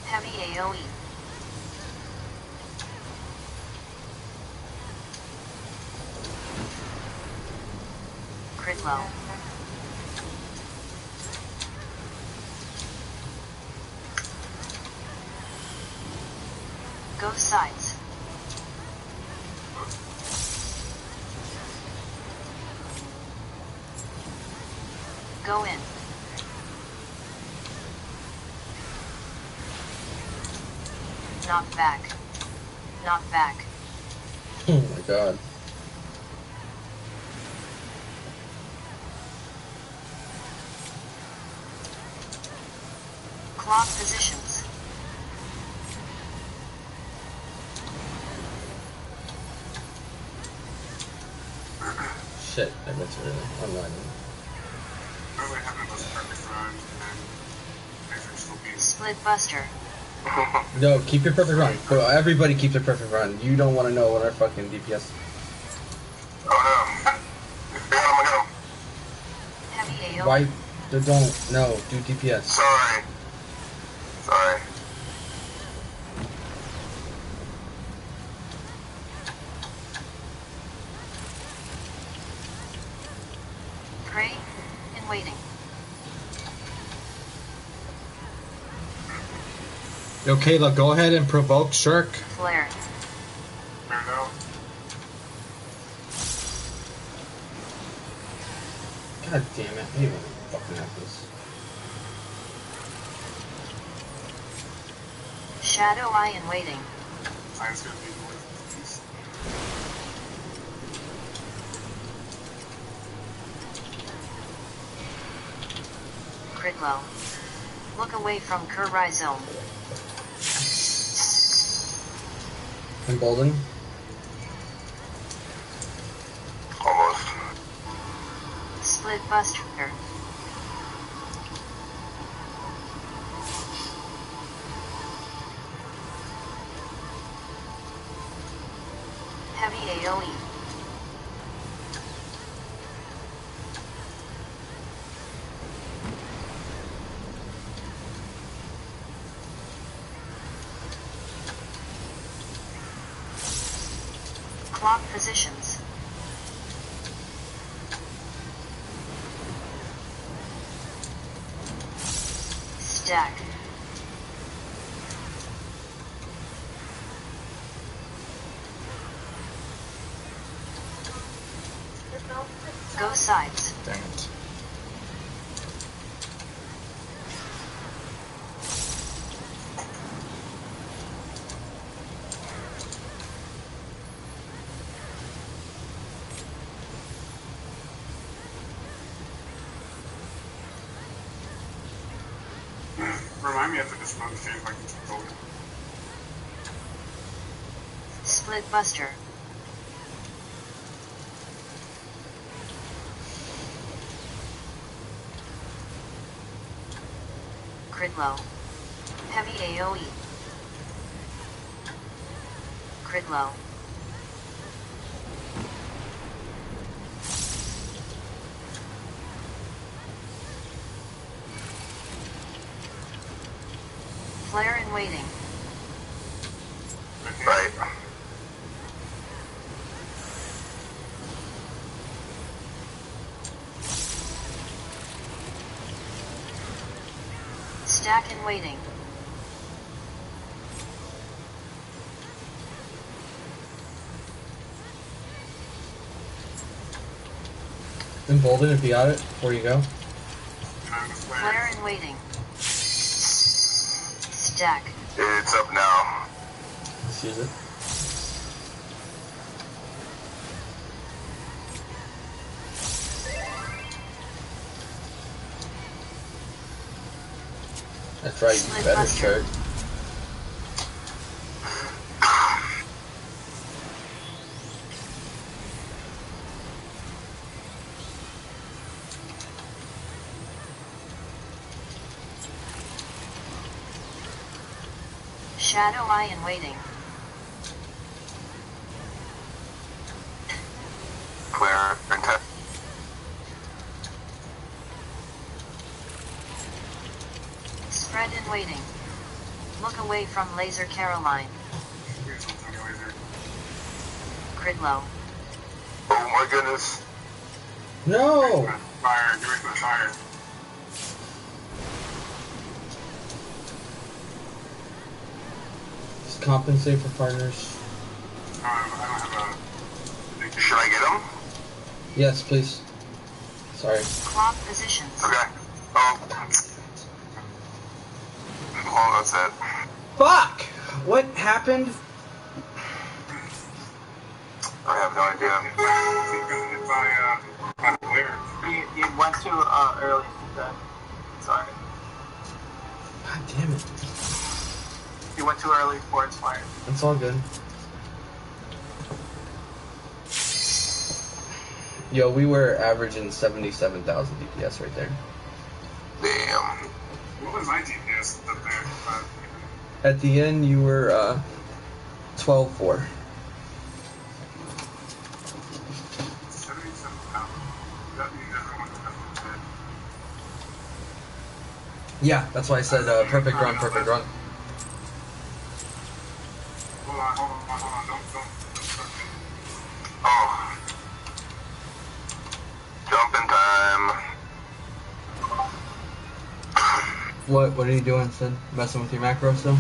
Heavy AoE. Crit low. Go sides. Go in. Knock back. Knock back. Oh my god. Clock positions. Shit, I meant to really. I'm not even. Really having a perfect run and actually still being Split Buster. No, keep your perfect run. Bro, everybody keeps their perfect run. You don't want to know what our fucking DPS. Oh no. I got him. Heavy AO. Why? Don't. No, do DPS. Sorry. Pray in waiting. Yo, Kayla, go ahead and provoke Shirk. Flare. There we go. God damn it. I hate when it fucking happens. Shadow Eye in waiting. Mine's gonna be more than these. Crit low. Look away from Kurai zone. Embolden. Almost. Split buster. Heavy AoE. Clock positions. Stack. Go sides. Dang it. Remind me after this run to change my controller. Split buster. Crit low. Heavy AoE. Crit low. Flare in waiting. Right. Stack in waiting. Embolden if you got it before you go. Flare in waiting. Stack. It's up now. Let's use it. That's right, you better shirt. Shadow Eye in waiting. Clear. Intent. Spread in waiting. Look away from Laser Caroline. Crit low. Oh my goodness. No! Fire. Give me the fire. Just compensate for partners. I don't have a... Should I get him? Yes, please. Sorry. Clock positions. Okay. Oh. Oh, that's it. Fuck! What happened? I have no idea. You went too early then. Sorry. God damn it. You went too early for Inspired. It's all good. Yo, we were averaging 77,000 DPS right there. Damn. What was my DPS up there? At the end, you were 12-4. 77 pounds. That means everyone has been Yeah, that's why I said perfect run, perfect run. Hold on. Don't start. Oh. Jumping time. What are you doing, Sid? Messing with your macro still?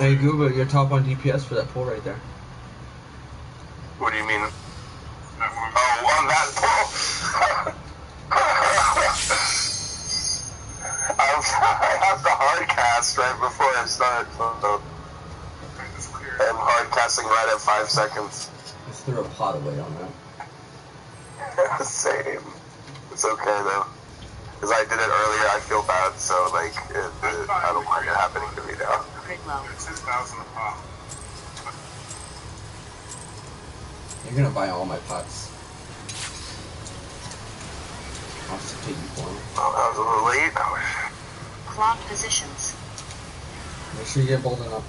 Hey Gooba, you're top on DPS for that pull right there. What do you mean? Oh, on that pull. I have the hard cast right before I start, so I'm hard casting right at 5 seconds. Just threw a pot away on that. Same. It's okay though. Because I did it earlier, I feel bad, so like, I don't mind it happening to me now. Crit 10,000 a pop. You're gonna buy all my pots. I'll just take you for them. Oh, that was a little late. Clock positions. Make sure you get bolted up.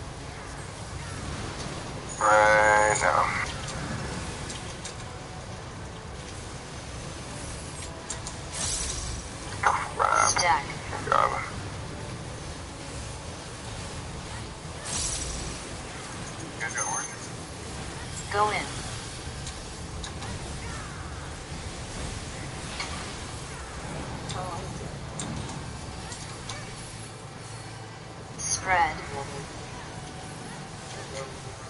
Right now. Crap. Stack. Good job. You guys got oranges? Go in. Spread.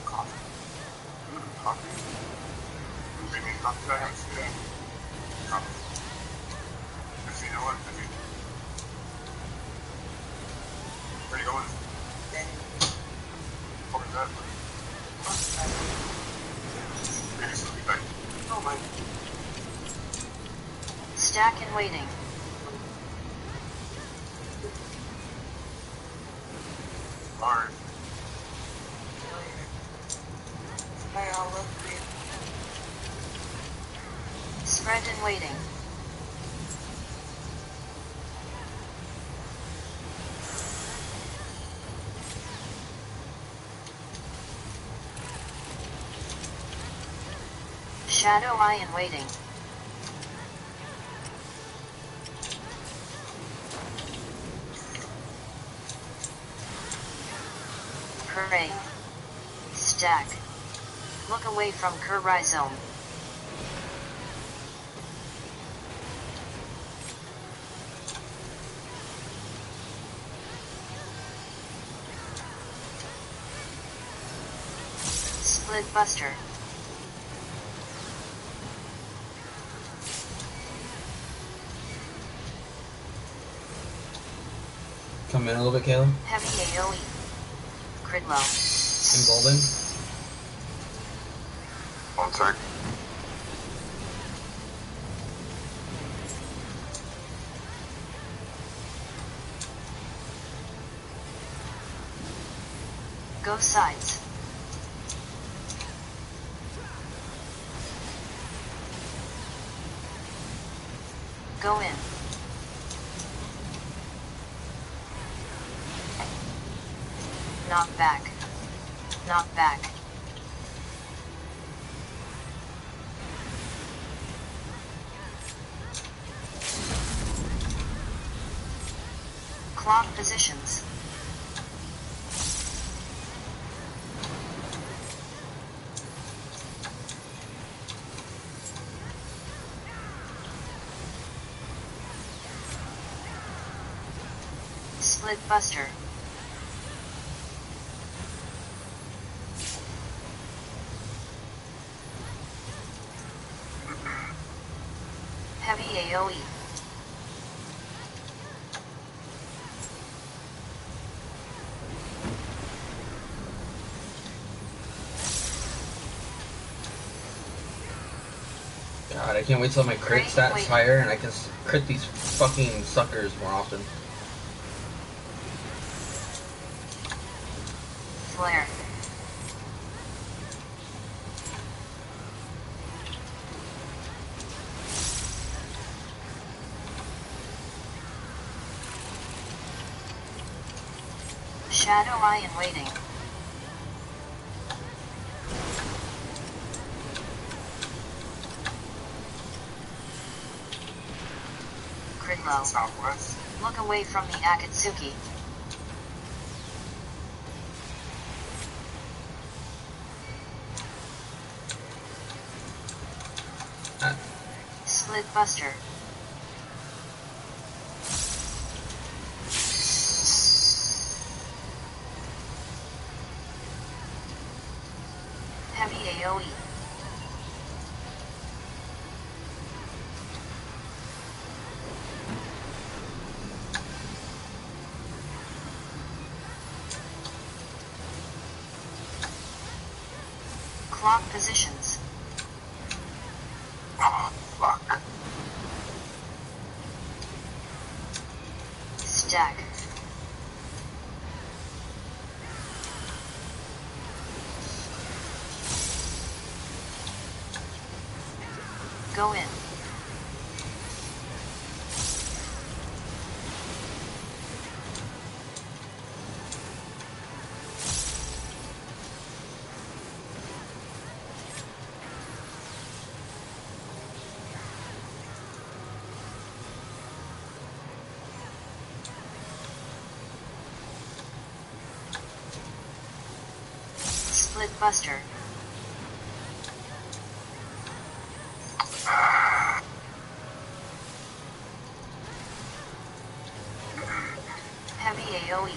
Coffee. Coffee? You bring me coffee? I haven't seen that. Coffee. Actually, you know what? Where are you going? Where's that? Maybe something back. Oh my. Stack and waiting. Hard. Spread and waiting. Shadow eye and waiting. Pray. Stack. Look away from Rhizome. Split Buster. Come in a little bit, Caleb. Heavy AoE. Crit low. Embolden. One sec. Go sides. Go in. Knock back. Knock back. Clock positions. Split Buster. Heavy AoE. God, I can't wait till my crit stats higher and I can crit these fucking suckers more often. Flare. Shadow Eye in waiting. Gridlow. Southwest. Look away from the Akatsuki. Split Buster. Heavy AoE. Clock positions. Oh, fuck. Stack. Go in. Split Buster. Heavy AoE.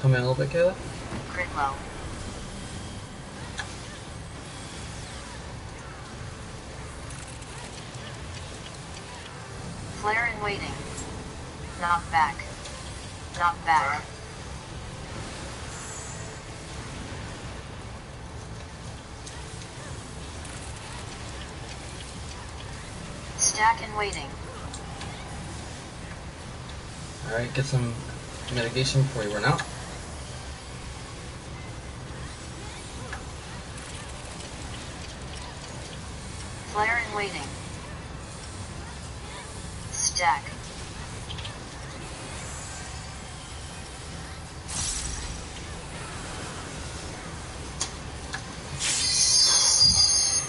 Come in a little bit, Kayla. Gridlow. Flare in waiting. Knock back. Knock back. Stack in waiting. Alright, get some mitigation before you run out. Flare in waiting. Stack.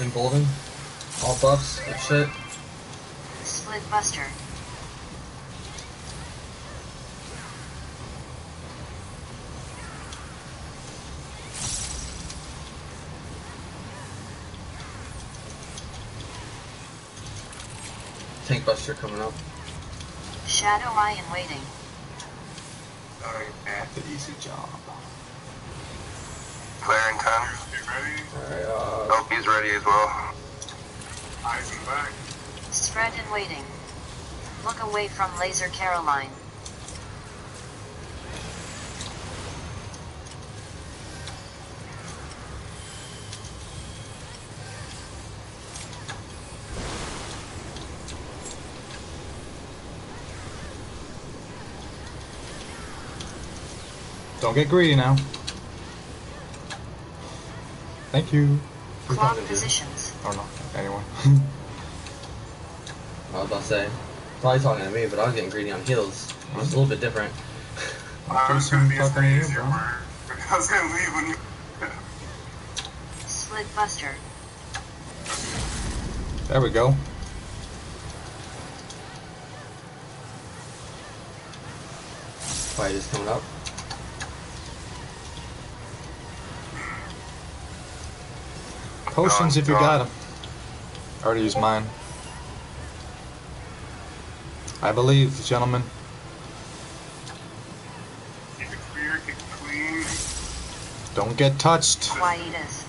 Embolden. All buffs, good shit. Split Buster. Tank Buster coming up. Shadow Eye in waiting. Okay. The easy job. Flare in 10. Get ready. Alright, Oh, he's ready as well. Eyes in the back. Spread in waiting. Look away from Laser Caroline. Don't get greedy now. Thank you. Clock positions. Or not, anyone. I was about to say, probably talking to me, but I was getting greedy on heals. It was a little bit different. I was some gonna be a fucking you, easier bro. word. I was gonna leave when you. Split Buster. There we go. Fight is coming up. Potions if you got them. I already used mine. I believe, gentlemen. Keep it clear, keep it clean. Don't get touched. Quietus.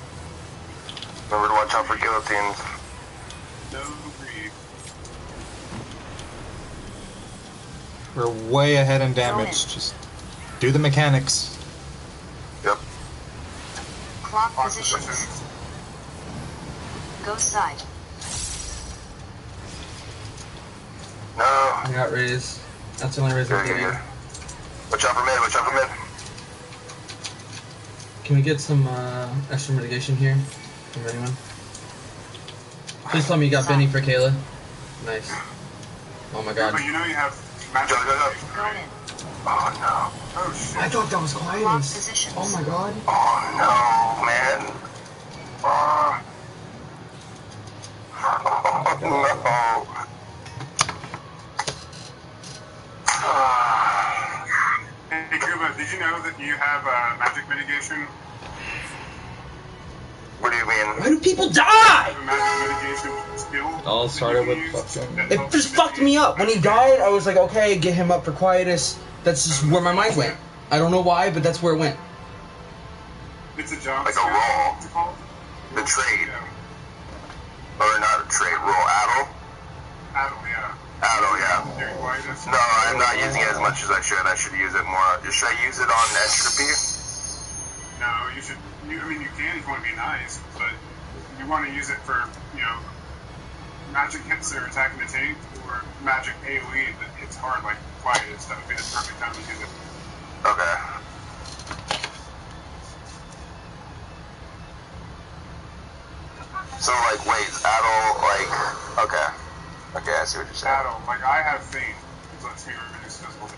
Remember to watch out for guillotines. No breathe. We're way ahead in damage. Just do the mechanics. Yep. Clock Clock positions. positions. Go side. No. I got raise. That's the only raise I'm Good, good, getting. good. Watch out for mid, watch out for mid. Can we get some extra mitigation here from anyone? Please tell me you got Benny for Kayla. Nice. Oh my god. But you know you have Go, go, go. Go in. Oh no. Oh shit. I thought that was Lock Quietus. positions. Oh my god. Oh no, man. Oh no. Hey Kuba, did you know that you have magic mitigation? What do you mean? Why do people die? You have a magic mitigation skill. All that started you with can use fucking- that It helps just fucked me up. When he died, I was like, okay, get him up for Quietus. That's just where my mind went. I don't know why, but that's where it went. It's a job Like a skill. roll. What's it called? The trade. Yeah. Or not a trade, roll. Addle? Addle, yeah. Addle, yeah. During Quietus. No, I'm not using it as much as I should. I should use it more. Should I use it on entropy? No, you should. I mean, you can if you want to be nice, but you want to use it for, magic hits that are attacking the tank, or magic AoE that hits hard like Quietus. That would be the perfect time to use it. Okay. So, like, wait, Addle, like, okay. Okay, I see what you're saying. Addle, like I have Fate, it lets me reduce physical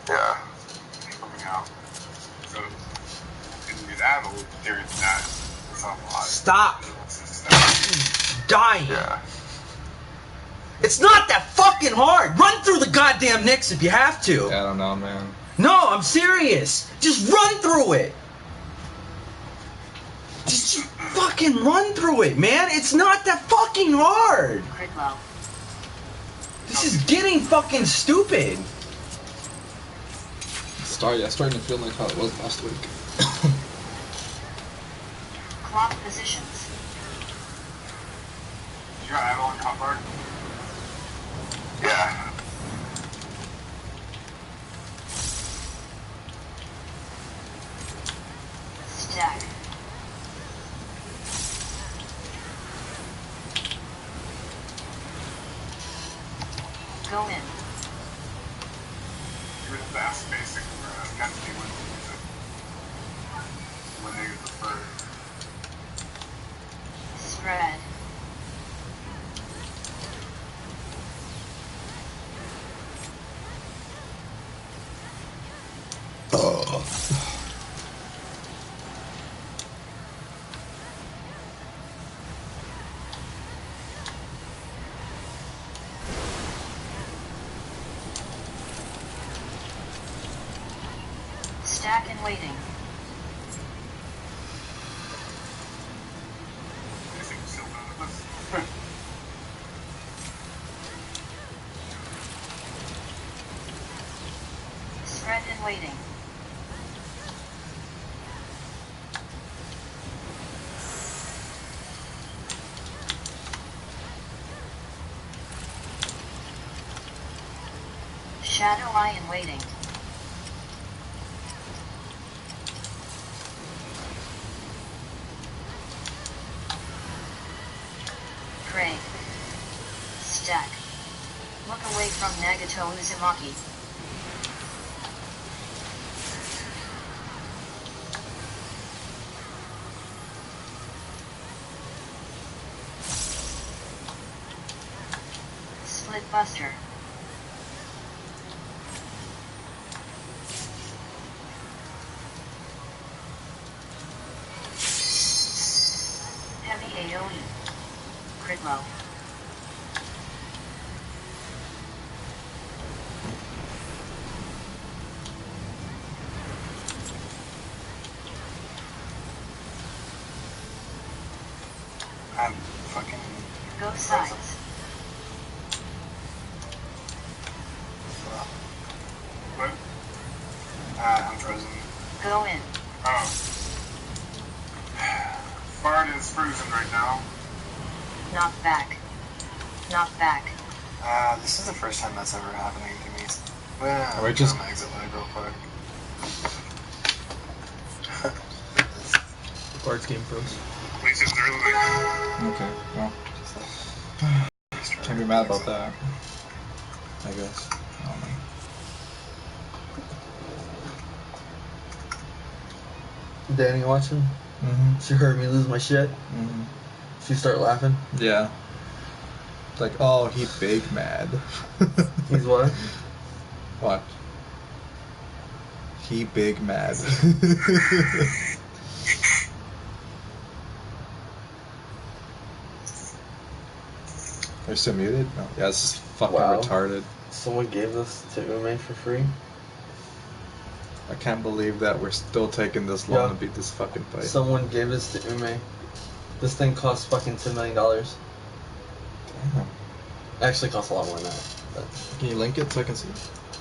Yeah. coming out. So, you can use Addle during that. It's a lot. Stop It's just, dying. Yeah. It's not that fucking hard. Run through the goddamn Nyx if you have to. I don't know, man. No, I'm serious. Just run through it. Just fucking run through it, man. It's not that fucking hard. Crit low. This is getting fucking stupid. Starting to feel like how it was last week. Clock positions. you got Addle on your hotbar? Yeah. Stack. Go in. You're the best basic density when you use it. When they prefer. Spread. Stack and waiting. Basic still does. Spread and waiting. Shadow eye and waiting. Pray. Stack. Look away from Nagato Uzumaki. Split Buster. Heavy AoE. Crit low. I'm fucking. Go sides. What? I'm frozen. Go in. Oh. Bard is frozen right now. Knock back. Knock back. This is the first time that's ever happening to me. Well, Alright, just- I'm gonna exit lag real quick. Bard's game froze. At least it's early. Okay, well, can't be mad about that. I guess. I don't know. Dani watching? Mm-hmm. She heard me lose my shit. Mm-hmm. She start laughing. Yeah. It's like, oh, he big mad. He's what? What? He big mad. Are you still muted? No. Yeah, this is fucking retarded. Someone gave this to Ume for free? I can't believe that we're still taking this long to beat this fucking fight. Someone gave this to Ume. This thing costs fucking $10 million. Damn. Actually costs a lot more than that. But. Can you link it so I can see?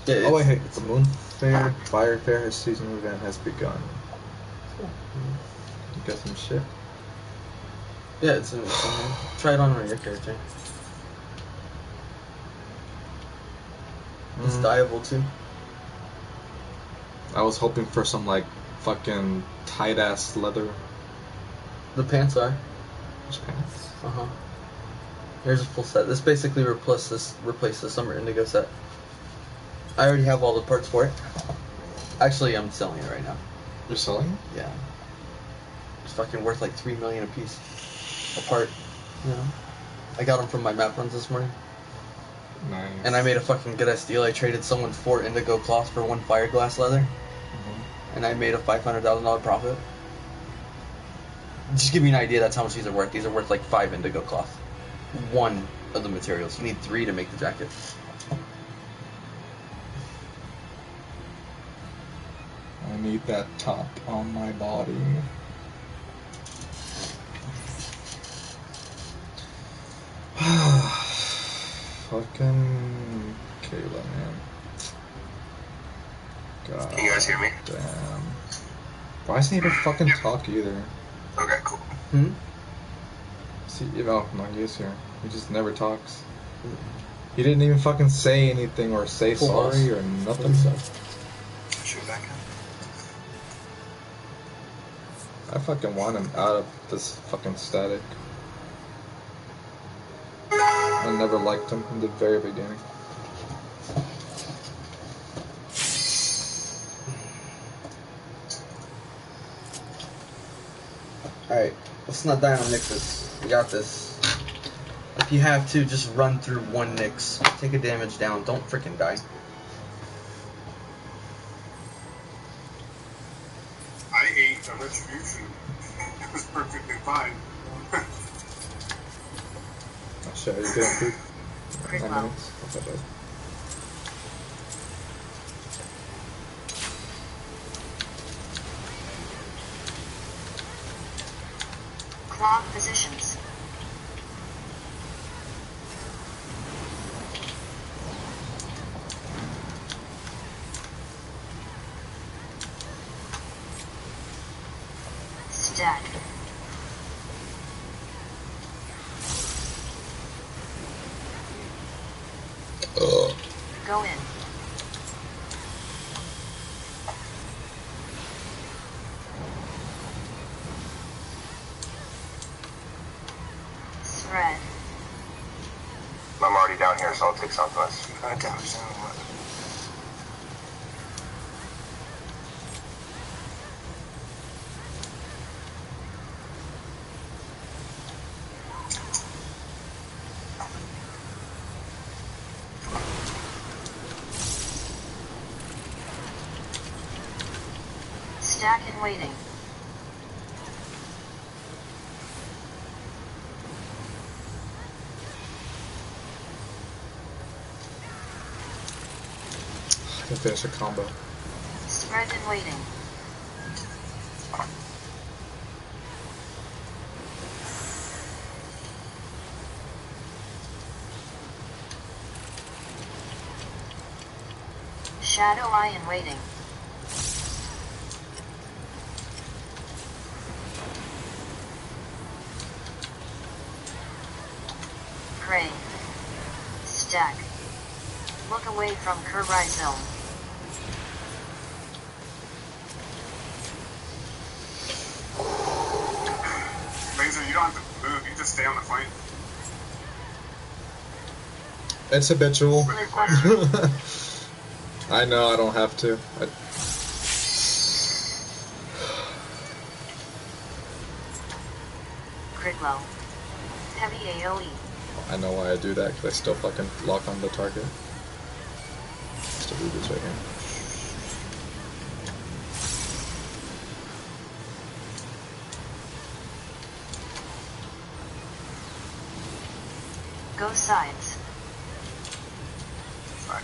Yeah, oh wait, hey, the Moon Fair Fire Fair season event has begun. Cool. You got some shit? Yeah, it's in here. Try it on your character. It's dyeable too. I was hoping for some like fucking tight ass leather. The pants are. There's pants. Here's a full set. This basically replaced the Summer Indigo set. I already have all the parts for it. Actually, I'm selling it right now. You're selling it? Yeah. It's fucking worth like $3 million a piece. A part. You know. I got them from my map runs this morning. Nice. And I made a fucking good ass deal. I traded someone 4 indigo cloth for 1 fiberglass leather. And I made a $500,000 profit. Just give me an idea, that's how much these are worth. These are worth like 5 indigo cloth. 1 of the materials. You need 3 to make the jacket. I need that top on my body. Fucking Kayla, man. God. Can you guys hear me? Damn. Why doesn't he ever fucking talk either? Okay, cool. See, you know, no, he is here. He just never talks. He didn't even fucking say anything or say sorry or nothing. Shoot back up. I fucking want him out of this fucking static. I never liked him from the very beginning. Alright, let's not die on Nixes. We got this. If you have to, just run through 1 Nix. Take a damage down. Don't freaking die. I ate a retribution. It was perfectly fine. Oh shit, are you getting food? Crit 9 well. minutes? What's that, bud? Clock positions. Stack. Go in. Thread. I'm already down here, so I'll take Southwest. Damage down what? Stack and waiting. I can finish a combo. Spread and waiting. Shadow Eye and waiting. Pray. Stack. Look away from Kerbai Zone. Laser, you don't have to move, you just stay on the flank. It's habitual. Split cluster. I know I don't have to. Crit low. Heavy AoE. I know why I do that, because I still fucking lock on the target. Stupid do this right here. Go sides. Fine.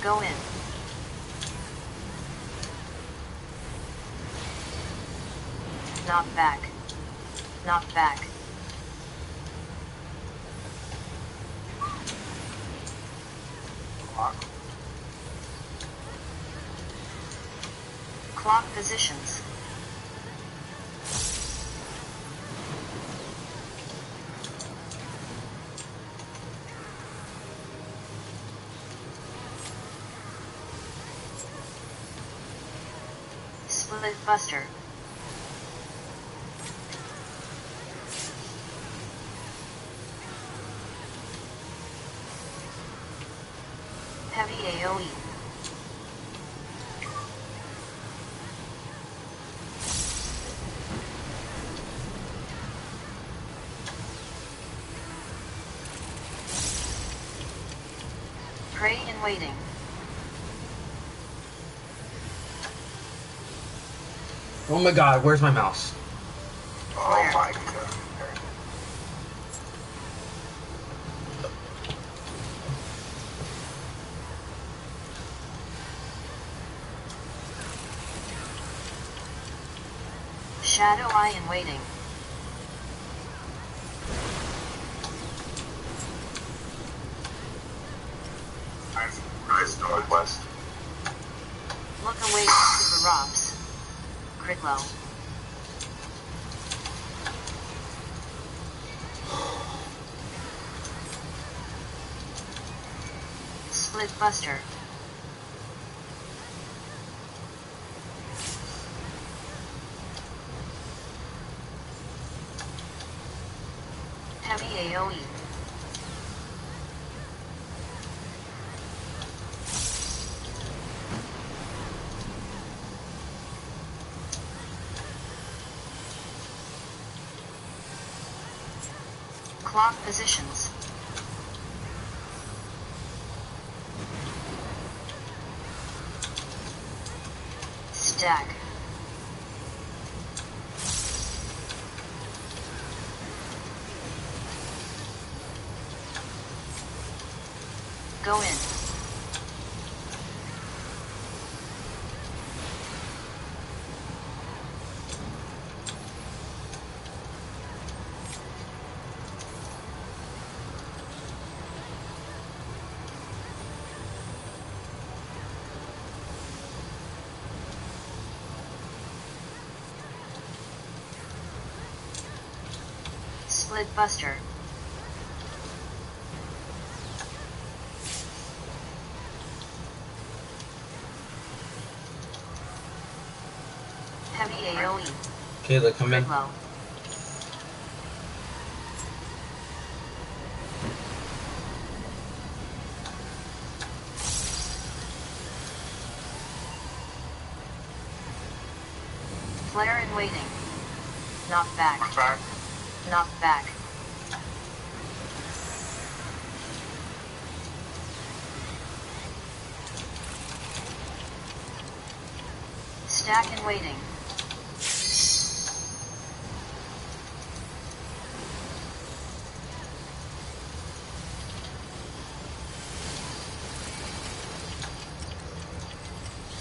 Go in. Knock back. Knock back. Clock. Clock positions. Split buster. Heavy AoE. Prey in waiting. Oh my god, where's my mouse? Oh my god. Shadow Eye in waiting. Nice northwest. Look away from Super Robs. Crit low. Split buster. Heavy AoE. Clock positions. Stack. Go in. Split buster. Heavy AoE. Kayla, come in. Crit low. Flare in waiting. Knock back. Back. Knock back. Stack in waiting.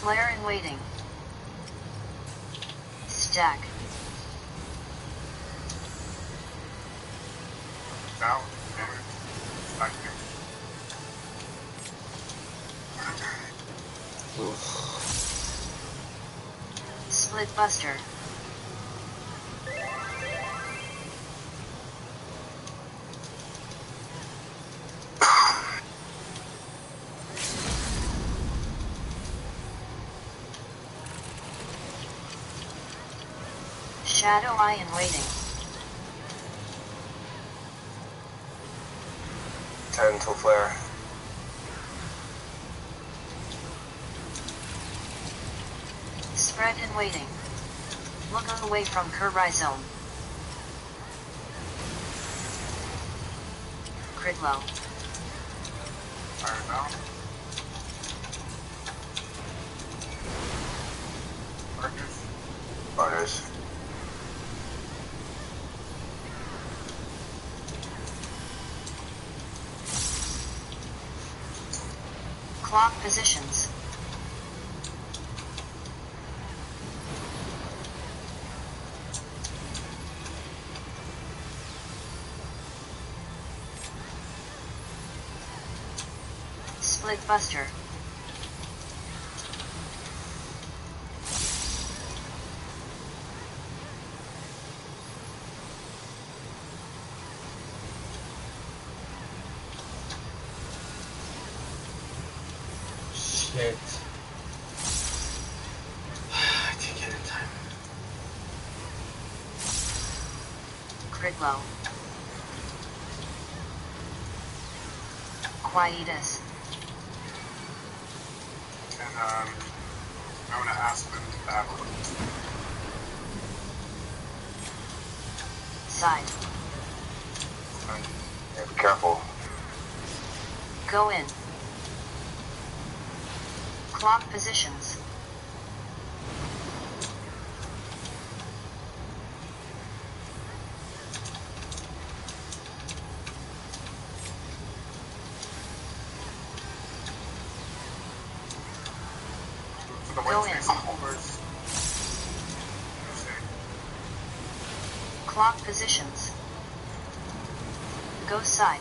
Flare in waiting. Stack. Down. Back here. Split buster. Shadow Eye in waiting. 10 till flare. Spread in waiting. Look away from Kurai zone. Crit low. Fire now. Partners. Partners. Clock positions. Split buster. Shit. I didn't get it in time. Crit low. Quietus. And I'm gonna ask them that one. Side. Yeah, be careful. Go in. Clock positions. For the Go white in. space overs. Clock positions. Go side.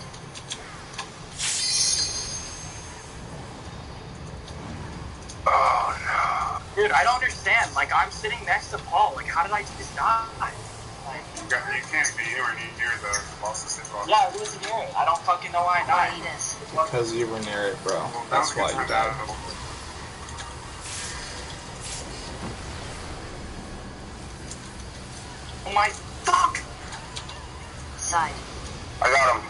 Oh Dude, I don't understand. Like, I'm sitting next to Paul. Like, how did I just die? Like, You can't be anywhere near the bosses as well. yeah, I wasn't near it. I don't fucking know why I died. Quietus. Because you were near it, bro. Well, That's that was why a you good time died. to Oh my fuck! Side. I got him.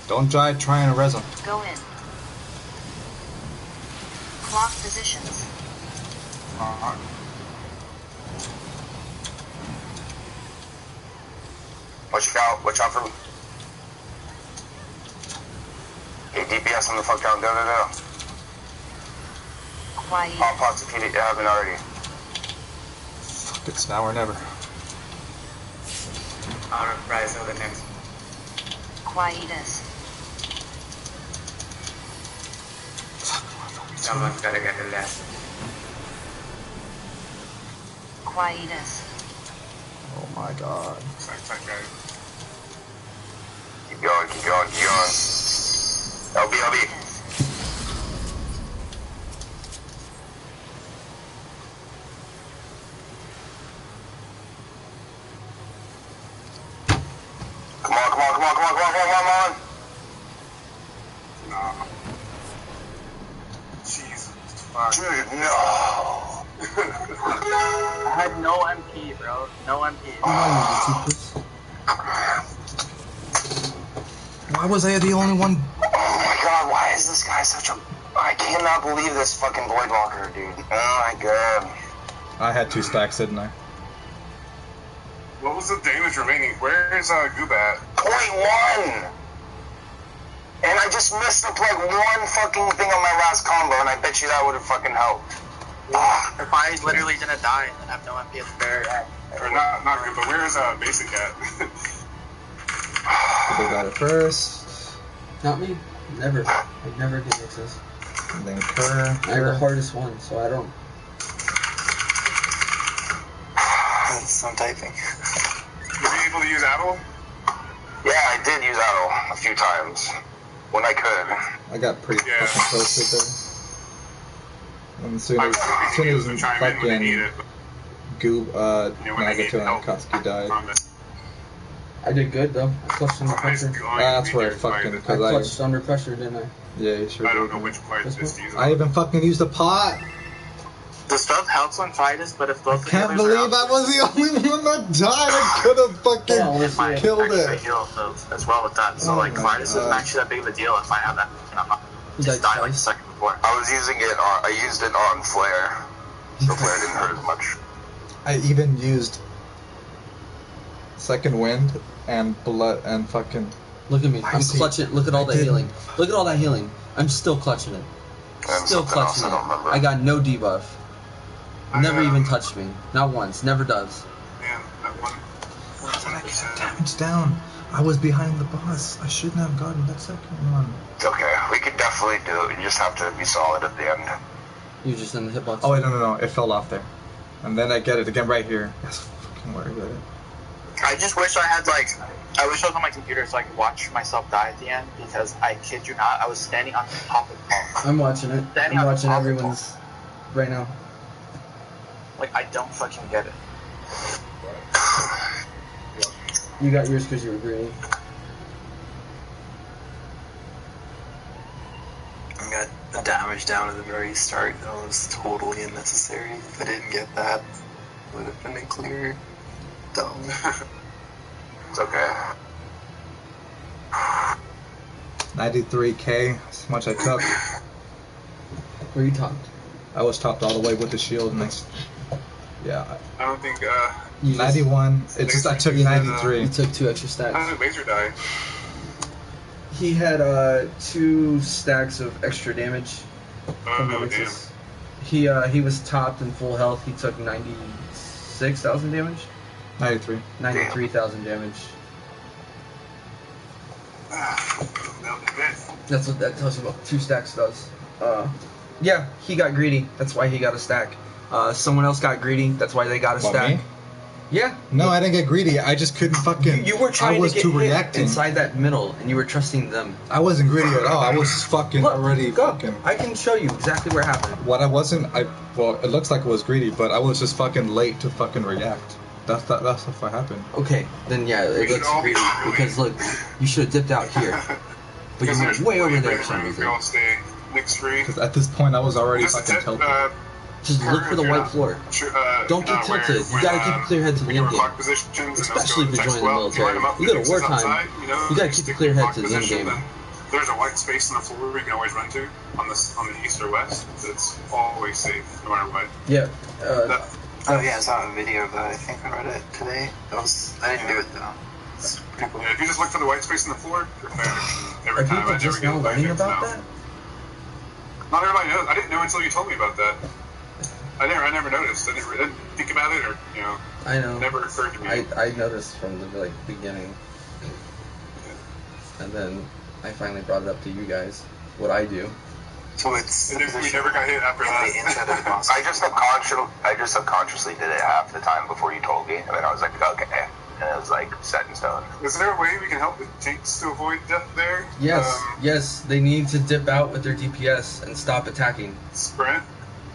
Don't try and res him. Go in. Clock positions. Watch out for me. Hey, DPS on the fuck down. Go. Quietus. Pop pots if you haven't already. Fuck, it's now or never. Out of price of the next. Quietus. Someone's gotta get the last. Quietus. Oh my god. Side guy. Keep going. LB. Come on. Nah. Jesus. Fuck. Dude, no. I had no MP, bro. No MP. Why was I the only one? Oh my god, why is this guy such a... I cannot believe this fucking Voidwalker, dude. Oh my god. I had 2 stacks, didn't I? What was the damage remaining? Where is Goobat? 0.1! And I just messed up like one fucking thing on my last combo, and I bet you that would have fucking helped. If I literally didn't die and have no MP at the very end. Or not good, but where is Basic at? They got it first. Not me. Never. I never get mixes. And then Kerr. I have the hardest one, so I don't. I'm typing. Were you able to use Adel? Yeah, I did use Adel a few times. When I could. I got pretty Yeah. fucking close with there. And as soon I as, was hoping he was to chime in when they need it. Goob, When they need Nagato help. and Kotsky died. On this. I did good though. I clutched under pressure. That's where I fucking, I cause clutched under pressure, didn't I? yeah, you sure I don't did. know which part This this uses. I even fucking used a pot. The stuff helps on fighters, but if both Can't of the believe I was the only one that died. I could have fucking Yeah, let's my killed extra it. heal as well with that. So Oh like my fighters isn't God. actually that big of a deal if I have that. And I'm not You just died die like a twice? second before. I was using it on... I used it on Flare. So Flare didn't hurt as much. I even used Second Wind and blood and fucking Look at me. I I'm see. clutching. Look at all I that didn't. healing. Look at all that healing. I'm still clutching it. And Still something else clutching I don't it. remember. I got no debuff. Never I, even touched me. Not once. Never does. Man, that one. I thought I kept 100%. damage down. I was behind the boss. I shouldn't have gotten that second one. It's okay. We can definitely do it. You just have to be solid at the end. You're just in the hitbox. Oh wait, no. It fell off there. And then I get it again right here. That's fucking where I get it. I just wish I had I wish I was on my computer so I could watch myself die at the end, because I kid you not, I was standing on top of the wall. I'm watching it. Standing I'm on watching top of the everyone's right now. Like, I don't fucking get it. You got yours because you were greedy. I got the damage down at the very start. That was totally unnecessary. If I didn't get that, it would have been a clear dumb. It's okay. 93k, as much I took. Were you topped? I was topped all the way with the shield. Yeah, I don't think, You just- 91. It's just I took You 93. took 2 extra how stacks. did Laser die? He had 2 stacks of extra damage from the Oh, damn. Nexus. He was topped in full health. He took 96,000 damage. 93. 93,000 damage. That'll be good. That's what that tells you what 2 stacks does. Yeah, he got greedy. That's why he got a stack. Someone else got greedy. That's why they got a What, stack. me? Yeah. No, I didn't get greedy. I just couldn't fucking. You were trying I was to get too hit reacting. inside that middle, and you were trusting them. I wasn't greedy at all. I was just fucking Look, already go. fucking. I can show you exactly where it happened. What I wasn't, well, it looks like it was greedy, but I was just fucking late to fucking react. That's what happened. Okay, then yeah, it We should looks all be greedy really- because look, you should have dipped out here, but you went way over there for some We reason. all stay mixed free. Because at this point, I was already Just fucking tilted. Just look for the white floor. Don't get tilted. You gotta keep a clear head to the end game. Especially if you're joining the military. You go to wartime, you gotta keep a clear head to the end game. There's a white space in the floor we can always run to on the east or west. It's always safe, no matter what. Yeah. Oh yeah, I saw a video of that. I think I read it today. I didn't do it though. It's pretty cool. Yeah, if you just look for the white space in the floor, you're fine. Every Are time people I just never now get learning black about now. that? Not everybody knows. I didn't know until you told me about that. I never noticed. I didn't think about it, or I know. it never occurred to me. I noticed from the beginning, and then I finally brought it up to you guys. What I do. So it's. We never got hit after that. The inside of the boss. I just subconsciously did it half the time before you told me, and then I was like, okay. And it was like set in stone. Is there a way we can help the tanks to avoid death there? Yes, yes, they need to dip out with their DPS and stop attacking. Sprint.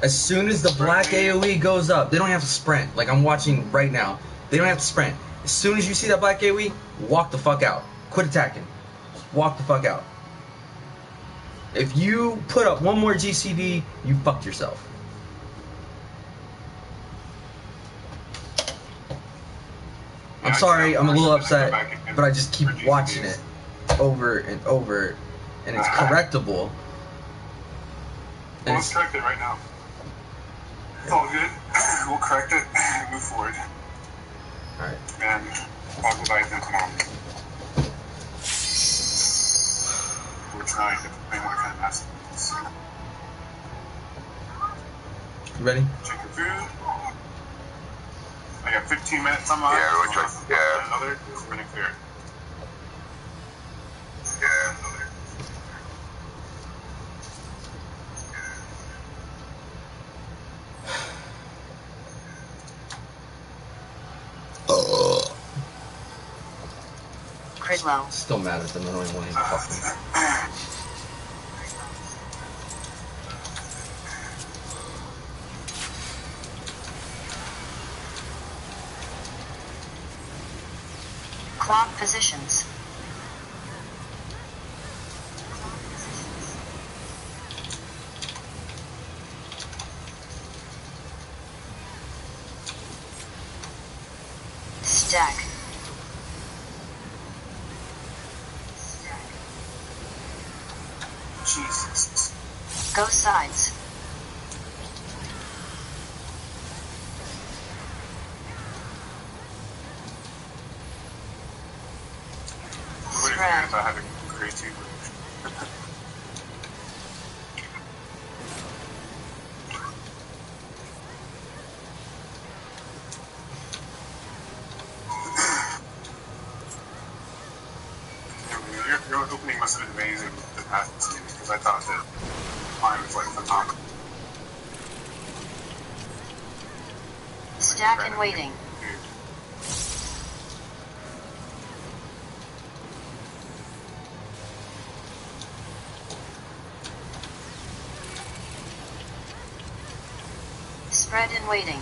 As soon as the black AoE goes up, they don't have to sprint. Like I'm watching right now. They don't have to sprint. As soon as you see that black AoE, walk the fuck out. Quit attacking. Just walk the fuck out. If you put up one more GCD, you fucked yourself. I'm sorry, I'm a little upset, but I just keep watching it over and over, and it's correctable. Well, And let's it's, correct it right now. It's all good. We'll correct it and move forward. alright. And I'll go back then tomorrow. We're trying to make what kind of mess. You ready? Check your food. I got 15 minutes on mine. Yeah, we'll check. Yeah. Another, we're gonna clear it. Yeah. Cridwell. Still mad at them. I don't even want to fuck them. Clock positions. Stack. Jesus. Go sides. Nobody cares about how too much. Your opening must have been amazing the past game because I thought that mine was like phenomenal. Stack and waiting. Spread and waiting.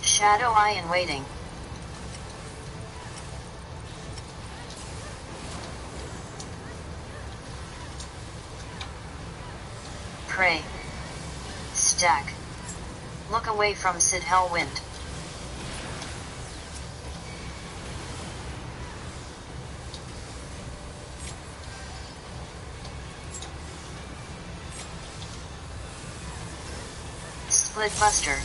Shadow Eye and waiting. Pray. Stack. Look away from Sid Hellwind. Split Buster.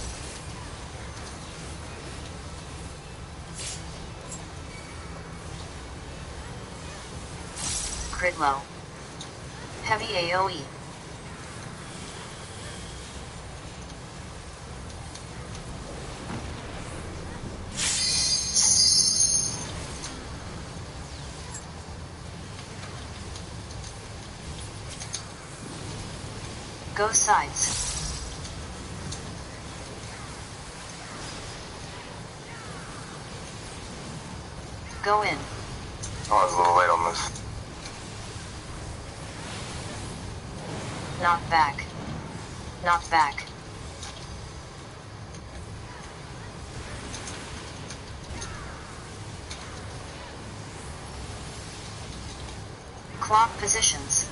Crit low. Heavy AoE. Go sides. Go in. Oh, I was a little late on this. Knock back. Knock back. Clock positions.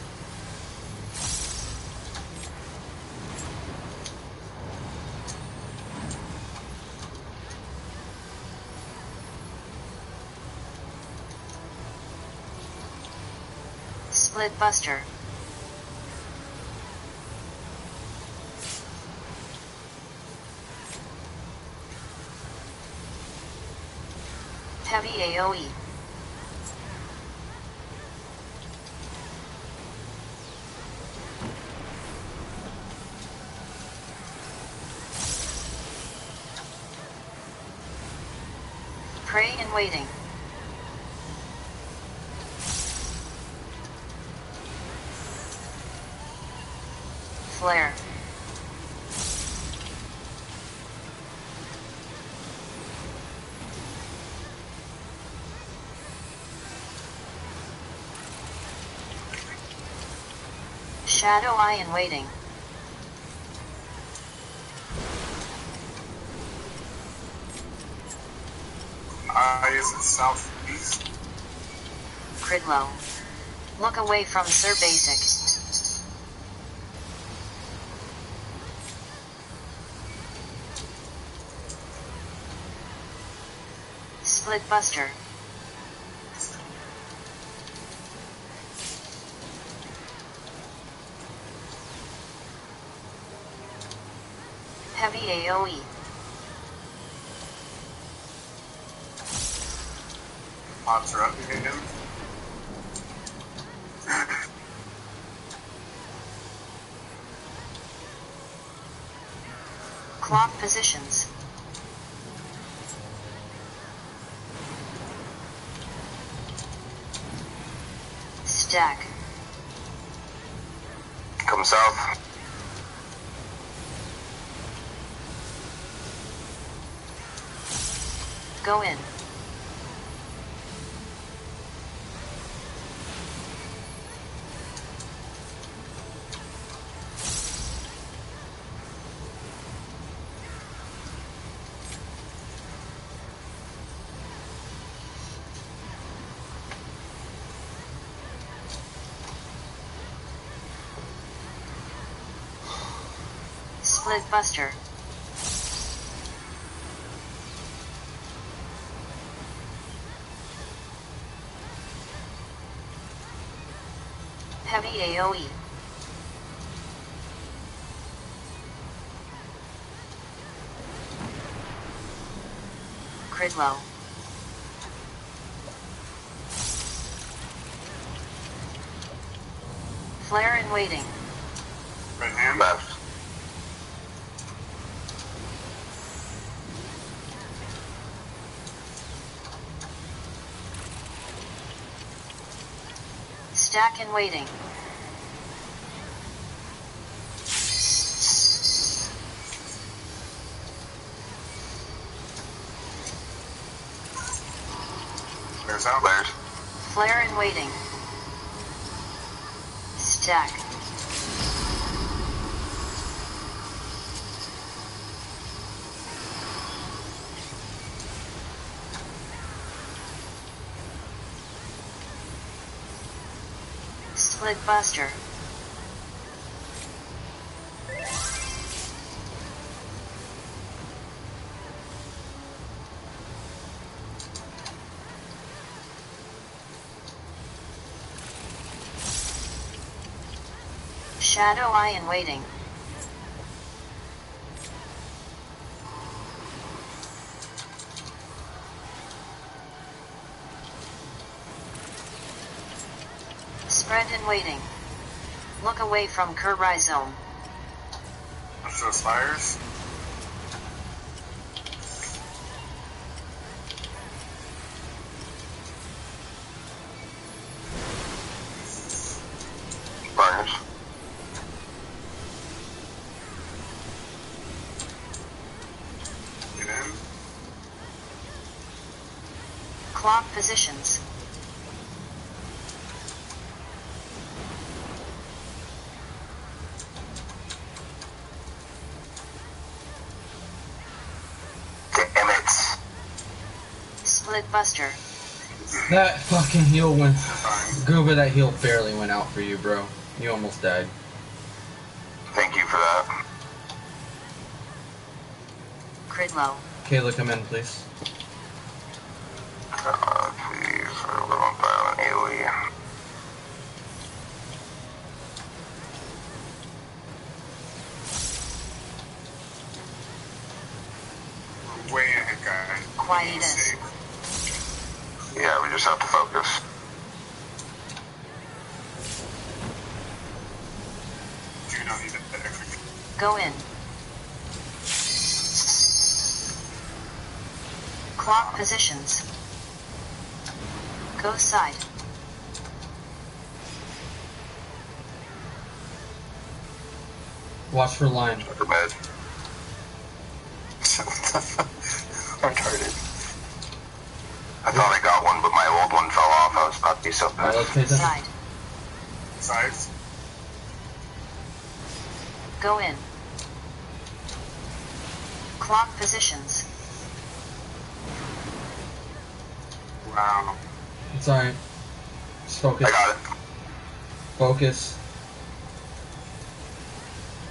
Split Buster. Heavy AoE. Pray and waiting. Flare. Shadow Eye and waiting. Is it southeast? Crit low. Look away from Sir Basic. Split Buster. Heavy AoE. Pops are up again. Clock positions. Stack. Come south. Go in. Split Buster. Heavy AoE. Crit low. Flare in waiting. Right hand. Left. Stack in waiting. Flares out. Flares. Flare in waiting. Stack. Split buster. Shadow eye in waiting. Spread in waiting. Look away from rhizome. Watch those fires. Burners. Get in. Clock positions. Damn it. Split buster. That fucking heal went. Fine. Goober, that heal barely went out for you, bro. You almost died. Thank you for that. Crit low. Kayla, come in, please. Let's see. So we're on file in AoE. We're way ahead, guy. Quietus. Yeah, we just have to focus. You don't need that extra. Go in. Clock positions. Go side. Watch for line. Check her med. Retarded. I thought I got one, but my old one fell off. I was about to be so Alright, let's pissed. take that. Side. Sides. Go in. Clock positions. Wow. It's alright. Just focus. I got it. Focus.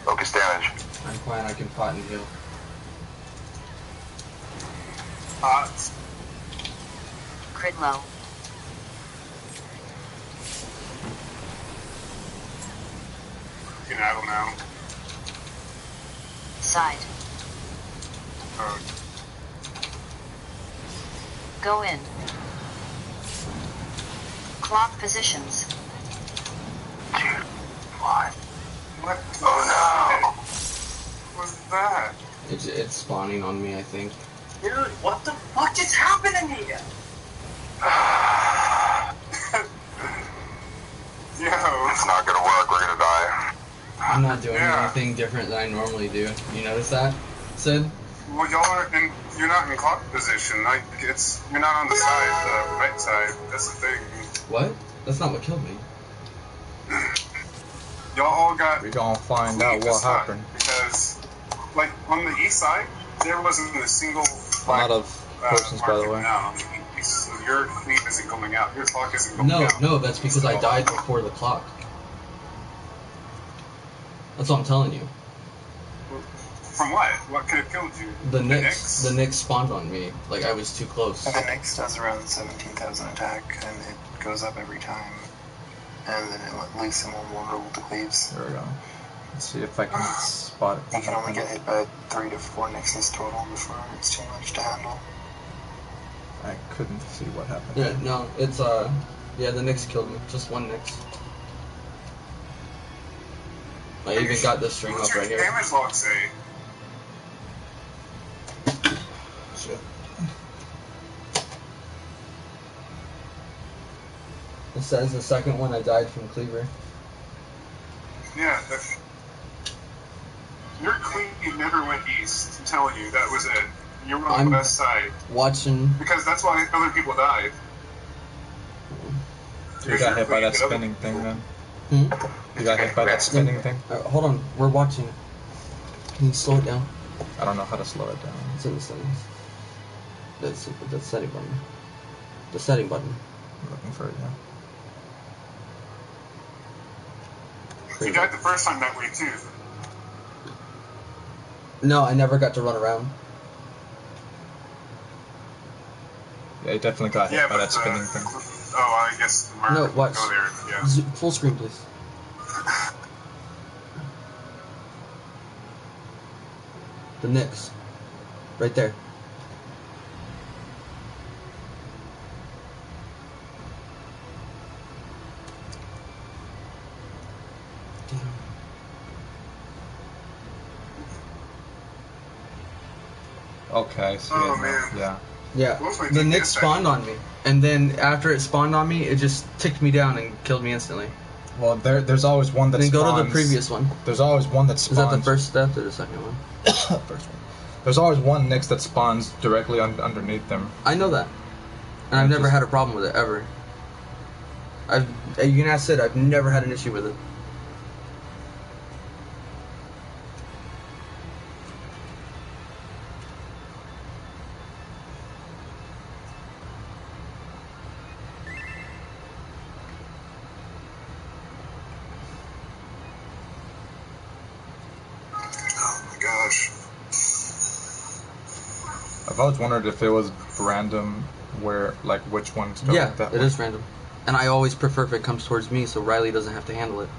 Focus damage. I'm fine, I can pot and heal. Pots. Crit low. Skedaddle now. Side. Oh, Go in. Clock positions. Dude, what? what? Oh What was that? It's spawning on me, I think. Dude, what the fuck just happened to me? Yo. It's not gonna work. We're gonna die. I'm not doing Yeah. anything different than I normally do. You notice that, Sid? Well, y'all are in. You're not in clock position. Like it's. You're not on the side, the right side. That's the thing. What? That's not what killed me. Y'all all got. We gonna find clean out this what time, happened. Because, like on the east side, there wasn't a single. A lot of persons, by the market way. now on the east, so your clean isn't going out. Your clock isn't going No, out. no, that's because I died before the clock. That's what I'm telling you. From what? What could have killed you? The Nyx spawned on me. Like I was too close. The Nyx does around 17,000 attack, and it goes up every time. And then it leaves him vulnerable to cleaves. There we go. Let's see if I can spot it. You can only get hit by 3 to 4 Nyxes total before it's too much to handle. I couldn't see what happened. Yeah, no, it's yeah, the Nyx killed me. Just one Nyx. I even got the string What's up your right here. damage log say? Shit. It says the second one I died from Cleaver. Yeah, your queen never went east. I'm telling you, that was it. You were on the west side. Watching. Because that's why other people died. You got hit by that spinning thing then? Hmm? You got hit by that spinning thing? Hold on, we're watching. Can you slow it down? I don't know how to slow it down. It's in the settings. That's the setting button. The setting button. I'm looking for it now. You died the first time that way too. No, I never got to run around. Yeah, you definitely got hit by that spinning thing. Oh, I guess the marker No, watch. go there. Yeah. Full screen, please. The Nyx. Right there. Okay, I see Oh, it now. man. Yeah. Yeah, the Nyx spawned on me, and then after it spawned on me, it just ticked me down and killed me instantly. Well, there's always one that then spawns. Then go to the previous one. There's always one that spawns. Is that the first death or the second one? First one. There's always one Nyx that spawns directly underneath them. I know that, and I've never had a problem with it ever. You can ask Sid, I've never had an issue with it. I've always wondered if it was random, where like which ones go Yeah, that it way. is random, and I always prefer if it comes towards me, so Riley doesn't have to handle it.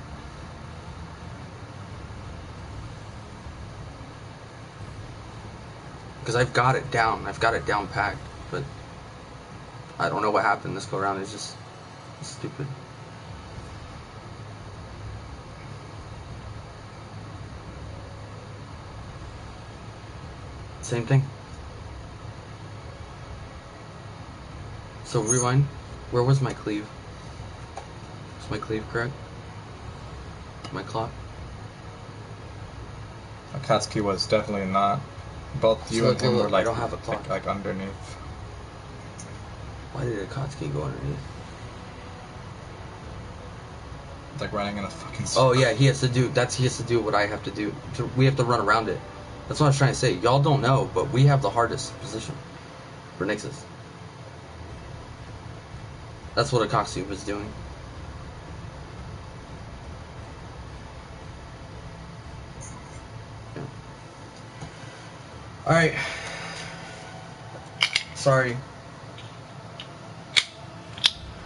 Because I've got it down packed, but I don't know what happened this go around. It's just stupid. Same thing. So rewind. Where was my cleave? Was my cleave correct? My clock? Akatsuki was definitely not. Both you So and him look, were like, I don't have a clock. like underneath. Why did Akatsuki go underneath? It's like running in a fucking circle. Oh yeah, he has to do what I have to do. We have to run around it. That's what I was trying to say. Y'all don't know, but we have the hardest position for Nyxes. That's what Akatsuki was doing. Yeah. Alright. Sorry.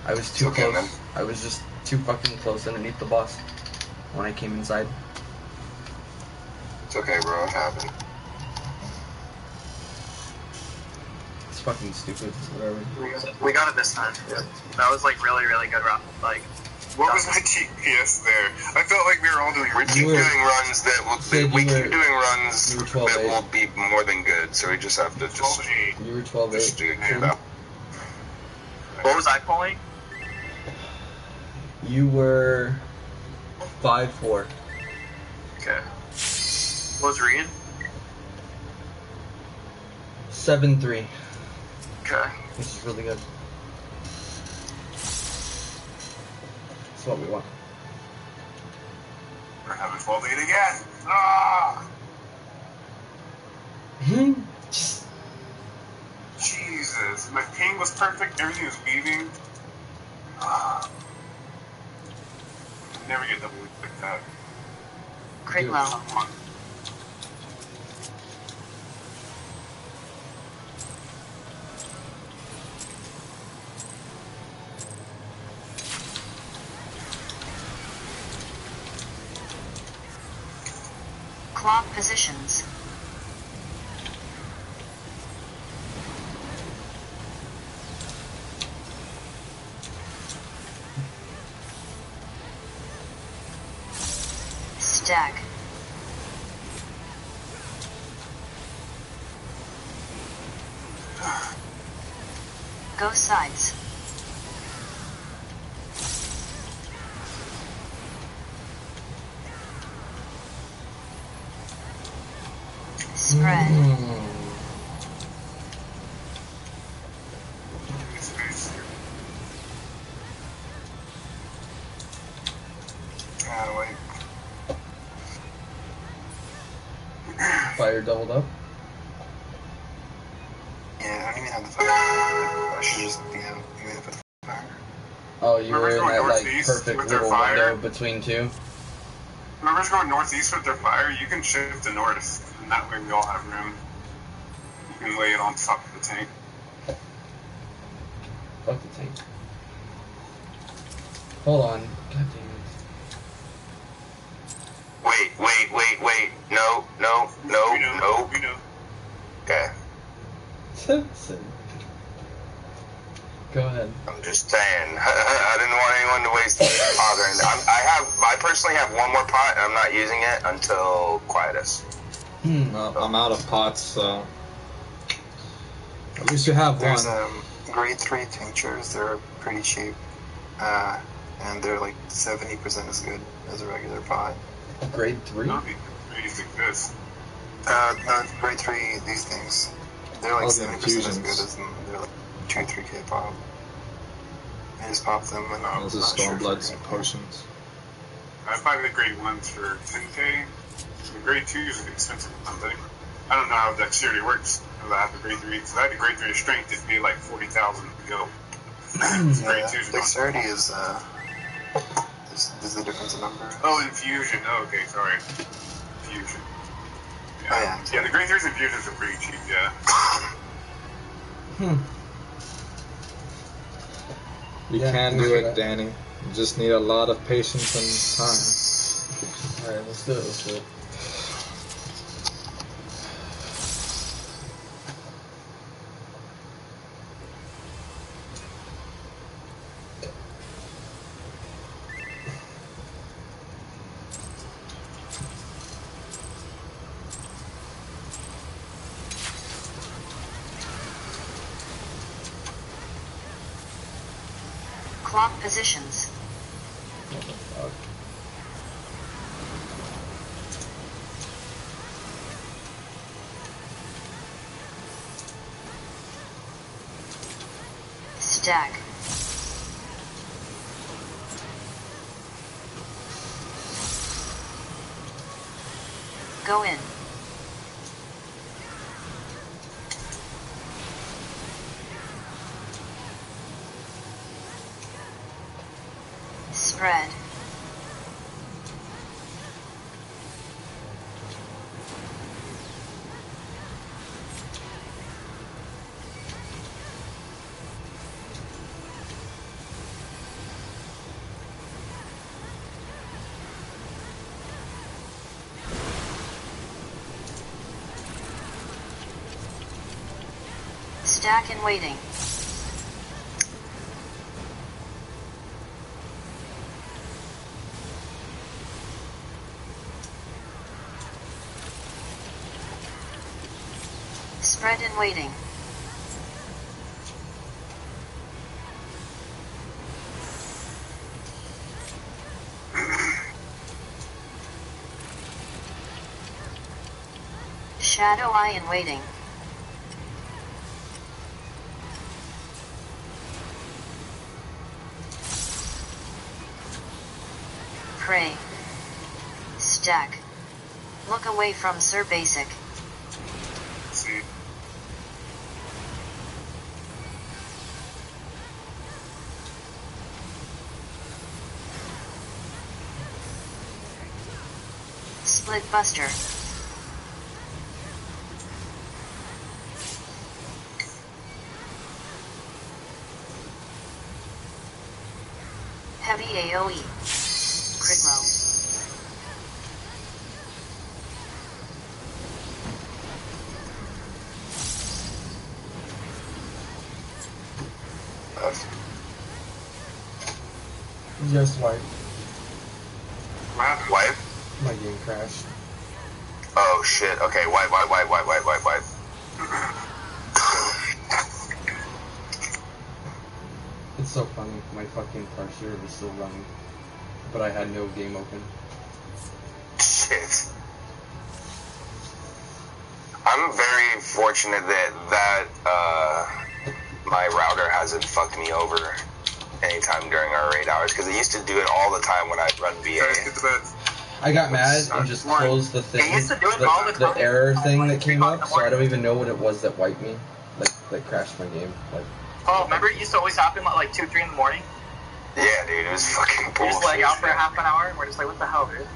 I was too close. Man. I was just too fucking close underneath the boss when I came inside. It's okay, bro. It happened. It's fucking stupid. Whatever. We got it this time. Yeah. That was like really, really good round. Like, What was my GPS there? I felt like we were all doing. We keep doing runs that Sid, we you keep were- doing runs you were that 12-8. will be more than good. So we just have to just 12-8. You were 12-8. do that. what was I pulling? You were 5-4. Okay. What was Reed? 7-3. Okay. Which is really good. That's what we want. We're having 12-8 again. Ah! Jesus. My ping was perfect. Everything was weaving. Ah. Never get double like that. Crit low. Clock positions. Stack. Go sides. Spread. Wait. Fire doubled up. Yeah, I don't even have the fire. I should just, even put the fire. Oh, you were Remember in going that like northeast perfect with their little fire? window between two. Whoever's going northeast with their fire, you can shift to north, and that way we all have room. You can lay it on top of the tank. Fuck the tank. Hold on. God damn it. Wait. No. We know. Okay. Go ahead. I'm just saying. I didn't want anyone to waste pother. I personally have one more pot, and I'm not using it until Quietus. I'm out of pots, so at least you have one. There's grade 3 tinctures. They're pretty cheap, and they're like 70% as good as a regular pot. Grade 3? No, you think this. No, grade 3. These things, they're like Oh, the 70% as infusions. good as them. They're like 2-3K pop. I just pop them, and I'm This is not sure Stormbloods if potions. I buy the grade 1s for 10k. The grade 2s are the expensive ones. I don't know how dexterity works, because I have the grade 3. Because I had the grade 3 strength, it'd be like 40,000 to go. Grade 2s are dexterity is the difference in number. Oh, infusion. Oh, okay, sorry. Infusion. Yeah. Oh, Yeah, the grade 3s infusions are pretty cheap, yeah. You can do it, Danny. You just need a lot of patience and time. Alright, let's do it. Clock positions. Stack. Go in. Spread. Stack and waiting. Spread and waiting. Shadow Eye and waiting. Pray. Stack. Look away from Sir Basic. See. Split Buster. Heavy AoE. Crit low. Yes, wipe. What happened? Wipe? My game crashed. Oh shit. Okay, wipe. It's so funny. My fucking parser was still running, but I had no game open. Shit. I'm very fortunate that my router hasn't fucked me over anytime during our raid hours, because it used to do it all the time when I'd run BA. Guys, get to bed. I got mad and just closed the thing, It used to do it all the the time. error thing that came Like, up, so I don't even know what it was that wiped me, that crashed my game. Like, Oh, remember it used to always happen at like 2, 3 in the morning? Yeah, dude, it was fucking We're just like bullshit. out for half an hour and we're just like, what the hell, dude?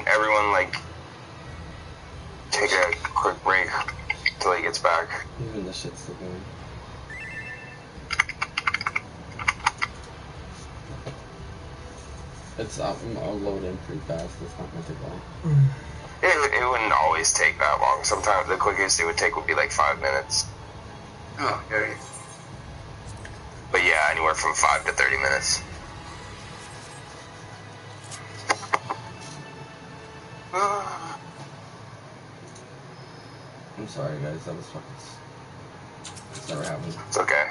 Everyone, like, take a quick break till he gets back. even the shit's still going. It's I'll load in pretty fast. It's not gonna take long. It wouldn't always take that long. Sometimes the quickest it would take would be like 5 minutes. Oh, okay. But yeah, anywhere from 5 to 30 minutes. I'm sorry, guys. That was fucking. It's never happened. It's okay.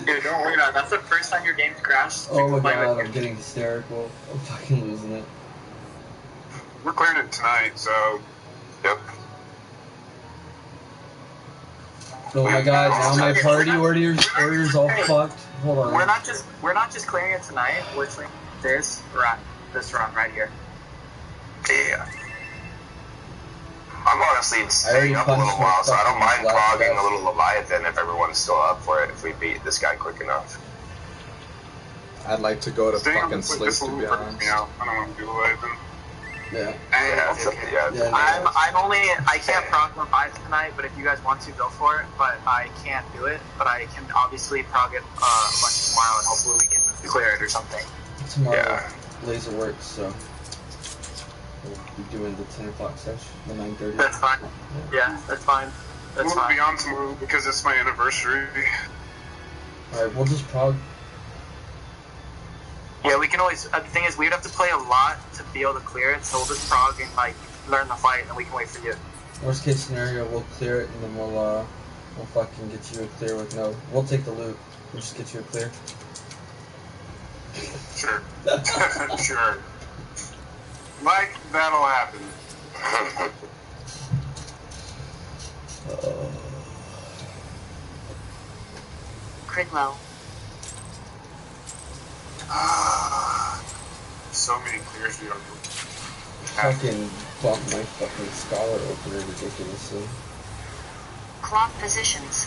Dude, don't worry about it. That's the first time your game's crashed. Oh my Play god, with I'm getting hysterical. I'm fucking losing it. We're clearing it tonight, so Yep. Oh my god, now my party order's all fucked. Hold on. We're not just clearing it tonight. We're clearing this run right here. Yeah. I'm honestly already staying up a little punched my while, so I don't fucking mind last clogging best. a little Leviathan if everyone's still up for it, if we beat this guy quick enough. I'd like to go to staying on fucking this sleep, to be freaks honest. me out. I don't want to do Leviathan. Yeah. Yeah, it's Yeah, no. I can't prog Leviathan tonight, but if you guys want to, go for it. But I can't do it. But I can obviously prog it a bunch tomorrow, and hopefully we can clear it or something. Tomorrow, Yeah. laser works, so we'll be doing the 10 o'clock session, the 9:30. That's fine. Yeah, that's fine. That's We'll be fine. on tomorrow because it's my anniversary. Alright, we'll just prog. Yeah, we can always. The thing is, we'd have to play a lot to be able to clear it. So we'll just prog and like learn the fight, and then we can wait for you. Worst case scenario, we'll clear it and then we'll fucking get you a clear with no. We'll take the loot. We'll just get you a clear. Sure. Sure. Like, that'll happen. Crit low. So many clears we don't do. Fucking bump my fucking scholar opener ridiculously. Clock positions.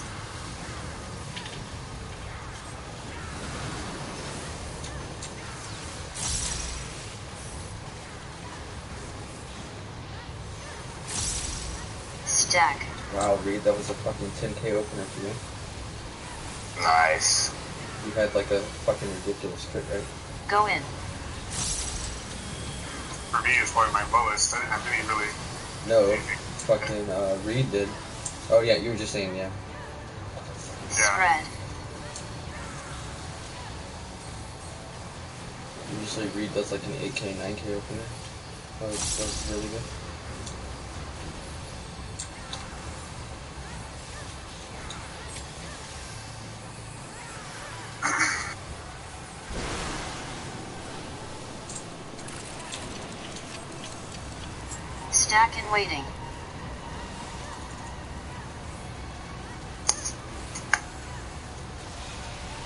Stack. Wow, Reed, that was a fucking 10k opener for you. Nice. You had like a fucking ridiculous crit, right? Go in. For me, it's probably my lowest. I didn't have any really. No, fucking Reed did. Oh yeah, you were just saying yeah. Yeah. Spread. Usually Reed does like an 8k, 9k opener. That was really good. Stack and waiting.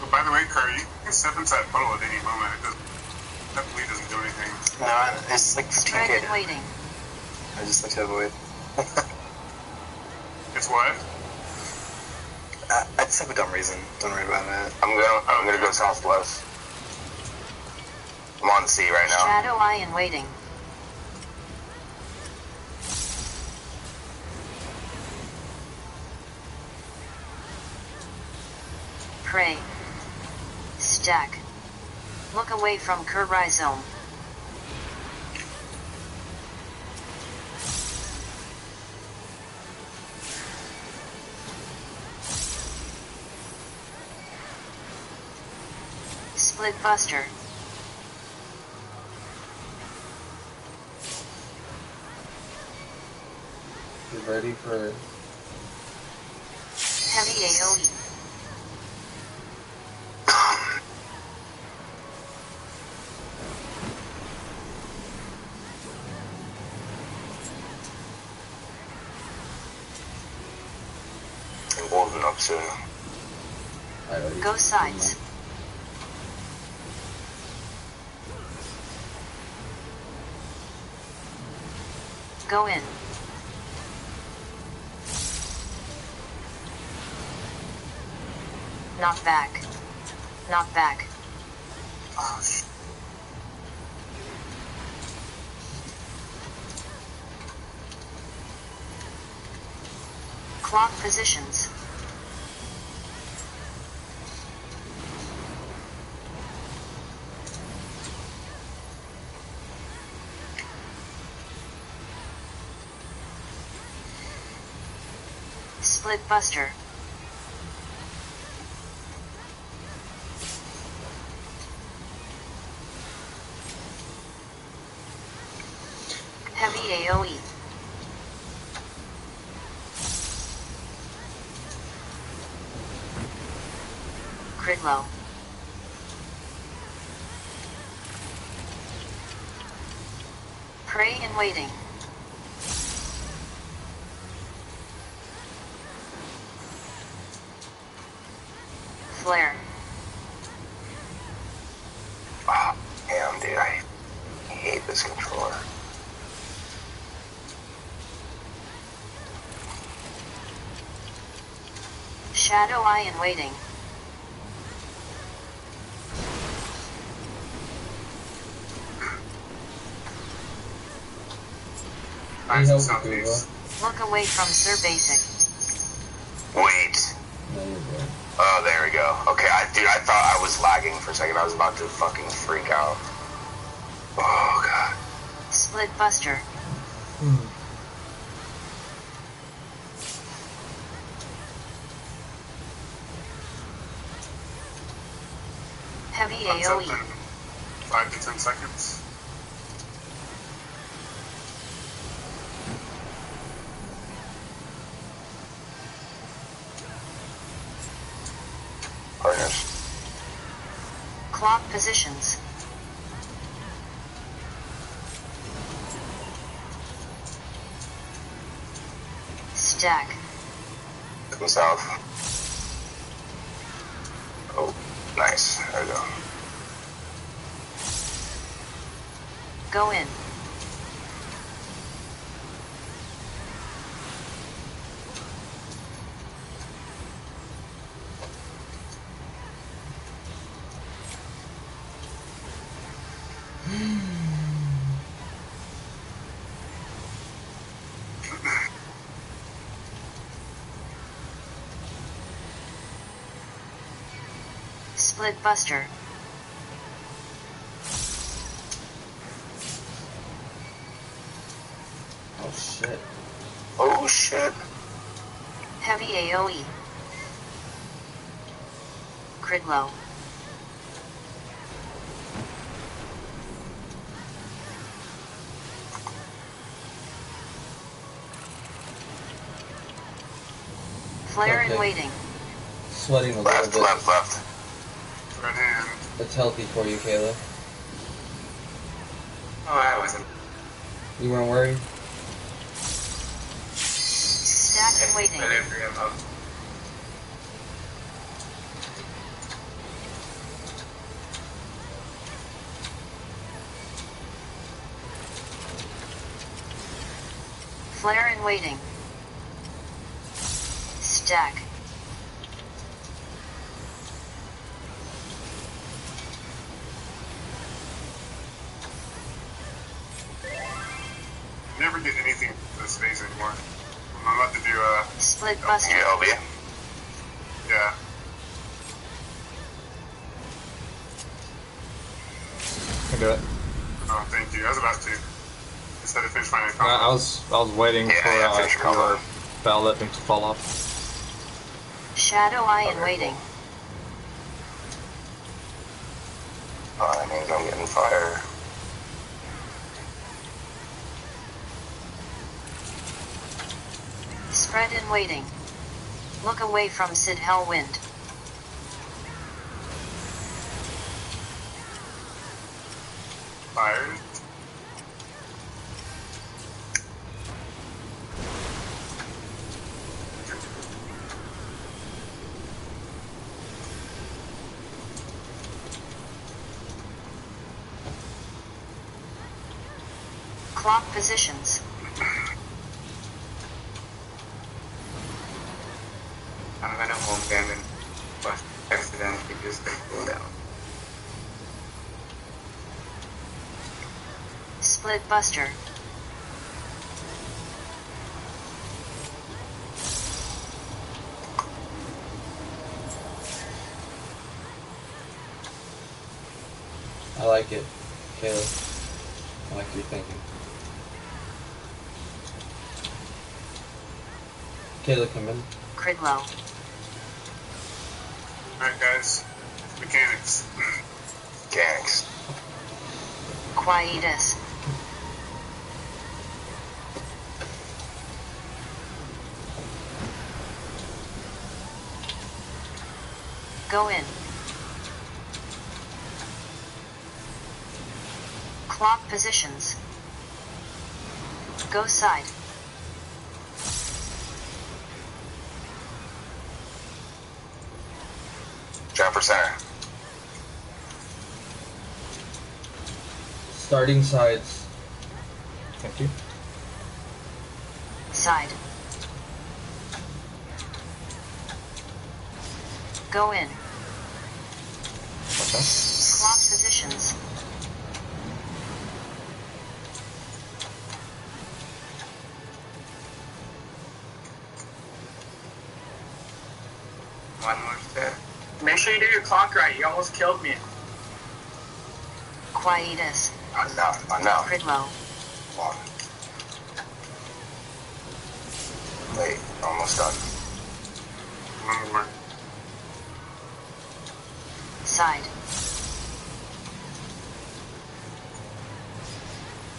But by the way, Curry, you can step into that puddle at any moment. That bleed doesn't do anything. No, it's like Spread 15k. and waiting. I just like to avoid. It's what? I just have a dumb reason. Don't worry about it. I'm gonna go southwest. I'm on C right now. Shadow eye and waiting. Pray. Stack. Look away from rhizome. Split Buster. You ready for Heavy AoE. I'm bolting up soon. Go sides. Go in. Knock back. Knock back. Oh, shit. Clock positions. Split Buster. Heavy AoE. Crit low. Prey in waiting. Flare. Oh, damn, dude, I hate this controller. Shadow Eye in waiting. Any help with Google? Look away from Sir Basic. Wait. No, you're good. Oh, there we go. Okay, dude, I thought I was lagging for a second. I was about to fucking freak out. Oh, God. Split Buster. Heavy Thumbs up AoE. in 5 to 10 seconds. Partners. Clock positions. Stack. Come south. Oh, nice. There we go. Go in. Split Buster. Oh shit. Oh, shit. Heavy AoE. Crit low. Flare in Okay. waiting. Sweating a little Left, bit. left. Red hand. It's healthy for you, Kayla. Oh, I wasn't. You weren't worried? Stack in waiting. I didn't forget about. Flare in waiting. Stack. Never get anything for this phase anymore. I'm about to do Split Buster. ULB. yeah. Can do it. Oh, thank you. I was about to. Instead of finish my combo. I was waiting Yeah, for yeah, finish your combo. your ballot to fall off. Shadow Eye in waiting. Oh, that means I'm getting fire. Spread in waiting. Look away from Sid Hellwind. Fired. Clock positions. I'm gonna home them and first accidentally use the cooldown. Split Buster. I like it. Caleb. I like your thinking. Caleb, come in. Cridlow. Alright, guys. Mechanics. Mechanics. Quietus. Go in. Clock positions. Go side. Jump for center. Starting sides. Thank you. Side. Go in. What's that? Clock positions. One more step. Make sure you do your clock right. You almost killed me. Quietus. Enough, enough. Cridlow. One. Wait, almost done. One more. Side.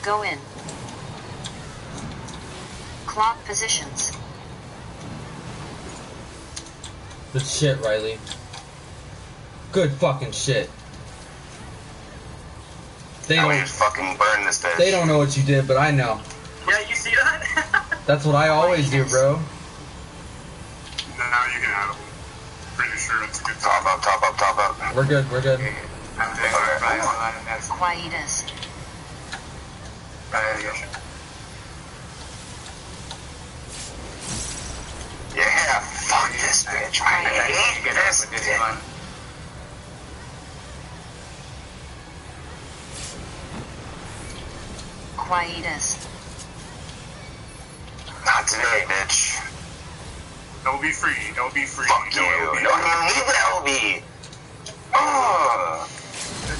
Go in. Clock positions. Good shit, Riley. Good fucking shit. They Now we don't. just fucking burn this bitch. They don't know what you did, but I know. Yeah, you see that? That's what I always do, bro. Now you can have them. Pretty sure it's a good Top time. up, top up, top up. We're good. We're good. I'm doing Alright, right hold on. on and that's Quietus. right. Yeah, fuck this bitch. I hate Get this up with this bitch. one. Quietus. Not today, bitch. LB free. LB free. Fuck you. LB. Don't even need the LB. Oh.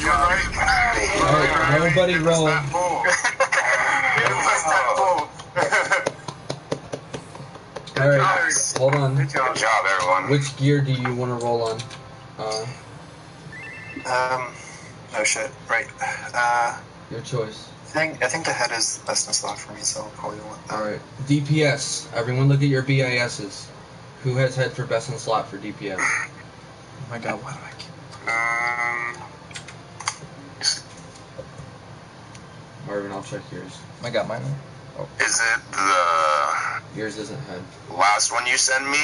You're right. Get out of here. Alright, nobody roll. That bull. That bull. Alright, hold on. Good job. Good job, everyone. Which gear do you want to roll on? Oh shit. Right. Your choice. I think the head is the best in slot for me, so I'll probably want that. Alright. DPS. Everyone look at your BISs. Who has head for best in slot for DPS? Oh my god, why do I keep... Marvin, I'll check yours. I got mine. Oh. Is it the Yours isn't head. last one you send me,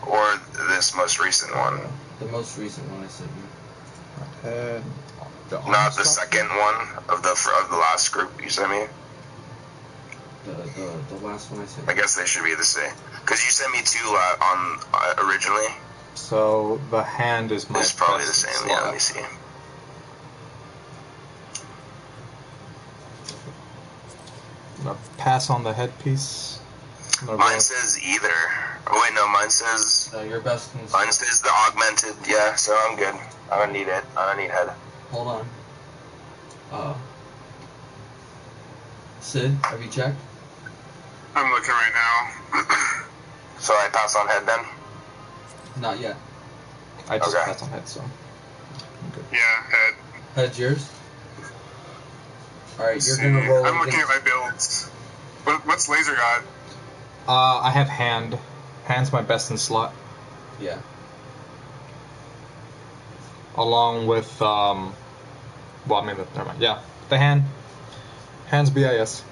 or this most recent one? The most recent one I sent you. Head. The Not the stuff? second one of the last group you sent me. The last one I sent I you. guess they should be the same. Because you sent me two on originally. So the hand is my It's probably the best same. slot. Yeah, let me see. I'm gonna pass on the headpiece. I'm gonna Mine roll- says either. Oh wait, no, mine says Your best in slot. mine says the augmented. Yeah, so I'm good. I don't need it. I don't need head. Hold on. Sid, have you checked? I'm looking right now. So I pass on head then. Not yet. I just Okay. passed on head, so I'm good. Yeah, head. Head's yours. All right, you're See, gonna roll. I'm looking at against- my builds. What's Laser got? I have hand. Hand's my best in slot. Yeah. Along with well, maybe never mind. Yeah, the hand. Hand's BIS.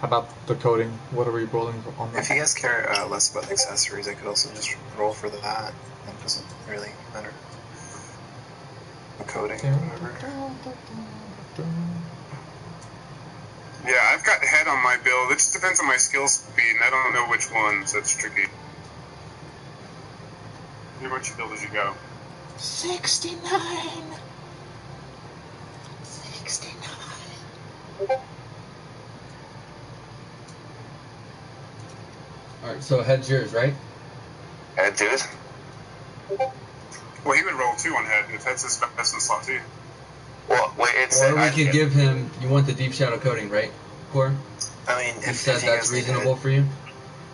How about the coding? What are we rolling on that? If you guys care less about the accessories, I could also just roll for that. It doesn't really matter. The coding or whatever. Yeah, I've got head on my build. It just depends on my skill speed, and I don't know which one, so it's tricky. How much build as you go? 69. 69. All right, so head's yours, right? Head dude. Well, he would roll 2 on head if head's his best in slot 2. Well, wait, it's Or we could give him. You want the deep shadow coating, right, Core? I mean, You if said you that's guys need reasonable it, for you.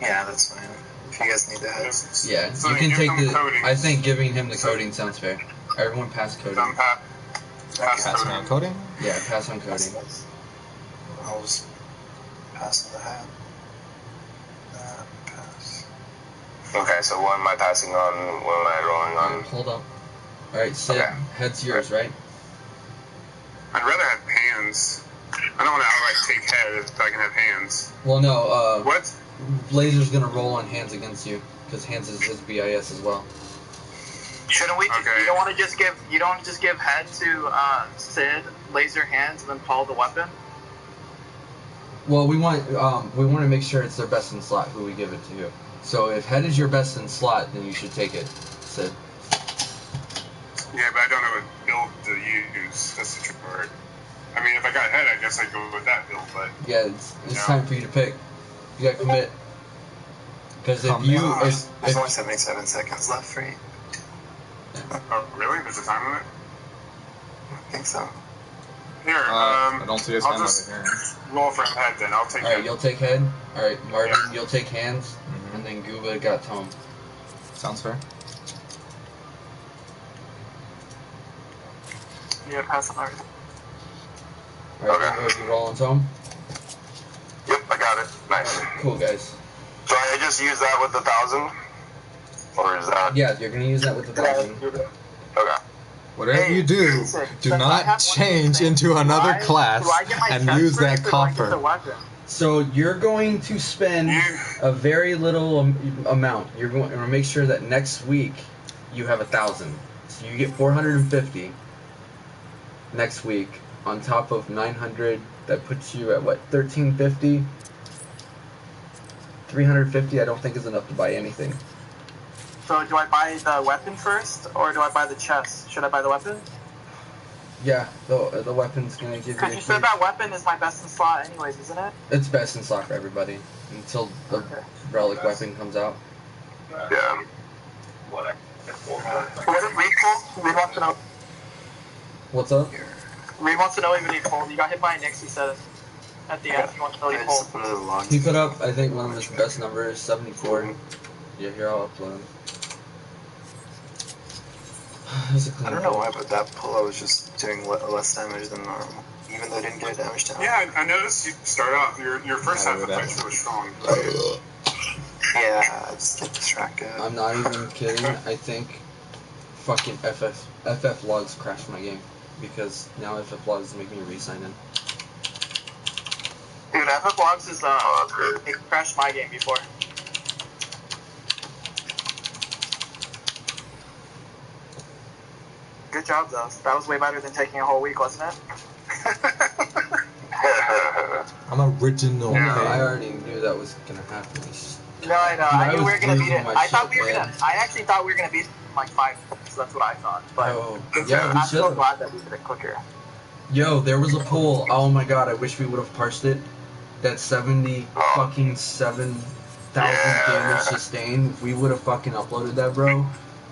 yeah, that's fine. If you guys need the head, Yeah, So you can give take him the. coating. I think giving him the coding sounds fair. Everyone pass coding. I'm pass Passing on coding. Yeah, pass on coding. I'll just pass on the hat. Pass. Okay, so what am I passing on? What am I rolling on? Hold up. All right, Sid, Okay. head's yours, right? I'd rather have hands. I don't want to outright take head if I can have hands. Well, no. What? Laser's gonna roll on hands against you because hands is his BIS as well. Shouldn't we? Okay. You don't want to just give. You don't just give head to Sid, Laser hands, and then Paul the weapon. Well, we want to make sure it's their best in slot who we give it to. So if head is your best in slot, then you should take it, Sid. Yeah, but I don't know what build to use. That's the trick part. I mean, if I got head, I guess I'd go with that build, but... Yeah, it's Yeah. time for you to pick. You gotta commit. Because if Commit. you There's if only 77 seconds left for you. Oh, really? There's a time limit? I think so. Here, I don't see his I'll hand just over here. roll for head then. I'll take all right, head. you'll take head. All right, Marvin, Yeah. you'll take hands, Mhm. and then Gooba got Tom. Sounds fair. Yeah, pass on everything. All right, Okay. Gooba, you roll on Tom. Yep, I got it. Nice. Cool, guys. So I just use that with 1,000? Or is that... Yeah, you're gonna use that with the 1,000. Okay. Whatever Hey, you do, listen, do since I not have one change thing, into another do I class get my and chest use first, that or do I get the coffer. weapon? So you're going to spend a very little amount. You're going to make sure that next week you have 1,000. So you get 450 next week on top of 900. That puts you at what? 1,350. 350. I don't think is enough to buy anything. So do I buy the weapon first, or do I buy the chest? Should I buy the weapon? Yeah, the weapon's gonna give you. Because you said that weapon is my best in slot, anyways, isn't it? It's best in slot for everybody until the relic weapon comes out. Yeah. What did Reed pull? Reed wants to know. What's up? Reed wants to know if he pulled. You got hit by a Nix, he said. At the end, he wants to know I if he just pulled. put it in the log. He put up, I think, one of his best numbers, 74. Yeah, here, I'll upload him. I don't know why, but that pull I was just doing less damage than normal, even though I didn't get a damage down. Yeah, I noticed you start out, your first half of the fight's really strong. Yeah, I just get distracted. I'm not even kidding. I think fucking FF logs crashed my game because now FF logs is making me re-sign in. Dude, FF Logs is, it crashed my game before. Good job, though. That was way better than taking a whole week, wasn't it? I'm original. No, man. I already knew that was gonna happen. It's- No, I know. I knew we were gonna beat it. losing my I thought we shit, were gonna. man. I actually thought we were gonna beat it in like 5 minutes. That's what I thought. But Oh, good yeah, job. we I'm so should've. glad that we did it quicker. Yo, there was a poll. Oh my god, I wish we would have parsed it. That 70 fucking 7,000 damage sustained. If we would have fucking uploaded that, bro,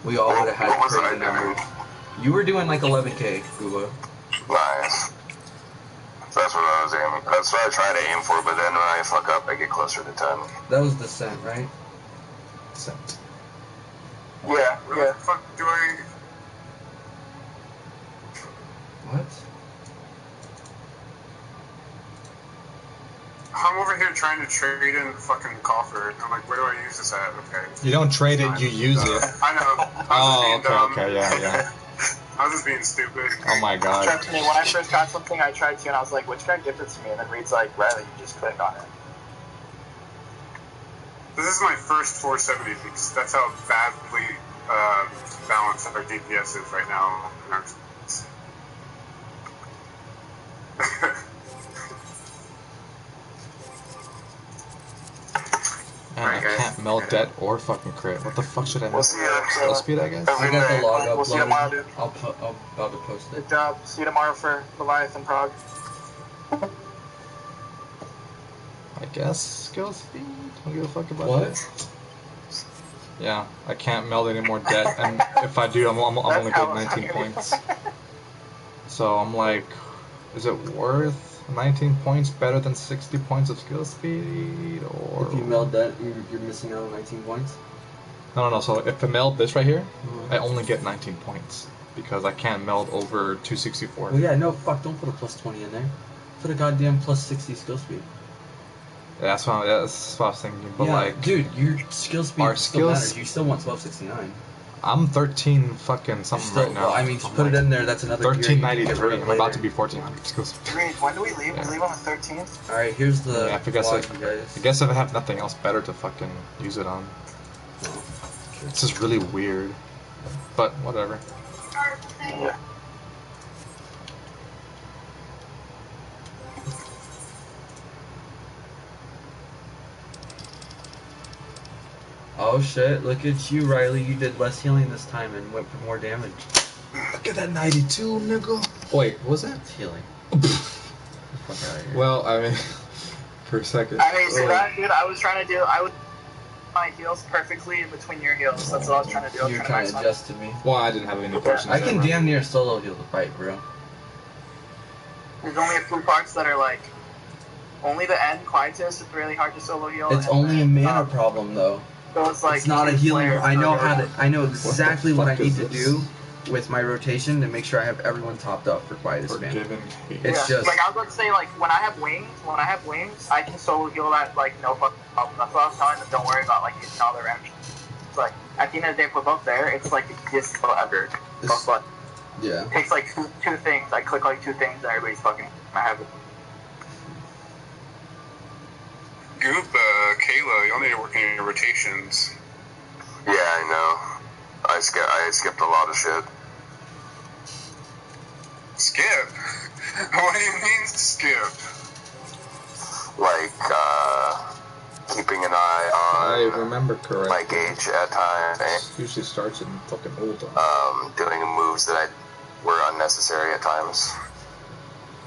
we all would have had What was I crazy numbers. You were doing like 11k, Gooba. Nice. So that's what I was aiming. That's what I try to aim for, but then when I fuck up, I get closer to 10. That was Descent, right? Descent. Yeah, Where the fuck do I... What? I'm over here trying to trade in fucking coffer. I'm like, where do I use this at? Okay. You don't trade it, you use it. I know. Oh, I was okay, yeah. I was just being stupid. Oh my god. Trust me, when I first got something, I tried to, and I was like, which guy gives it to me? And then Reed's like, Riley, you just click on it. This is my first 470 because that's how badly balanced our DPS is right now. Man, I can't meld det or fucking crit. What the fuck should I We'll meld? see you. Skill speed, I guess? I got the log We'll see you tomorrow, uploaded. dude. I'll about to post it. Good job. See you tomorrow for Leviathan Prague. I guess skill speed? Don't give a fuck about What? that. Yeah, I can't meld any more debt, and if I do, I'm only getting 19 points. So I'm like, is it worth 19 points better than 60 points of skill speed, or... If you meld that, you're missing out on 19 points? No, so if I meld this right here, I only get 19 points, because I can't meld over 264. Well, yeah, no, fuck, don't put a plus 20 in there. Put a goddamn plus 60 skill speed. Yeah, that's what I was thinking, but yeah, like... dude, your skill speed our still skills- matters. You still want 1269. I'm 13 fucking something Still, right now. well, I mean, I'm put it in there, that's another gear you can get rid 1393. of I'm about later. to be 1400 skill speed. Reed, when do we leave? Yeah. We leave on the 13th? Alright, here's the Yeah, I guess vlog, you guys. I guess if I have nothing else better to fucking use it on. It's just really weird. But whatever. Yeah. Oh shit, look at you, Riley. You did less healing this time and went for more damage. Look at that 92, nigga. Wait, what was that? It's healing. Fuck out of here. Well, I mean, for a second. I mean, see that, dude? I was trying to do, I would my heals perfectly in between your heals. That's what I was trying to do. I was You're trying trying to maximize. adjust to me. Well, I didn't have any potions. I can ever. damn near solo heal the fight, bro. There's only a few parts that are like, only the end, Quietus, is really hard to solo heal. It's and only a then, mana problem, though. So it's like, It's not a healing. players I know are how to. I know exactly what I fuck need is to this? do with my rotation to make sure I have everyone topped up for Quietus spam. Forgiven. It's yeah. just- like I was about to say, like when I have wings, I can solo heal that like no fucking problem. That's what I was telling them. Don't worry about like using all their energy. It's like at the end of the day, if we're both there, it's like the easiest skill ever. It's- But Yeah. it takes like two things. I click like two things, and everybody's fucking. I have it. Goop, Kayla, y'all need to work in your rotations. Yeah, I know. I skipped a lot of shit. Skip? What do you mean skip? Like, keeping an eye I on remember correctly. my gauge at times, It usually starts in fucking old time. doing moves that were unnecessary at times.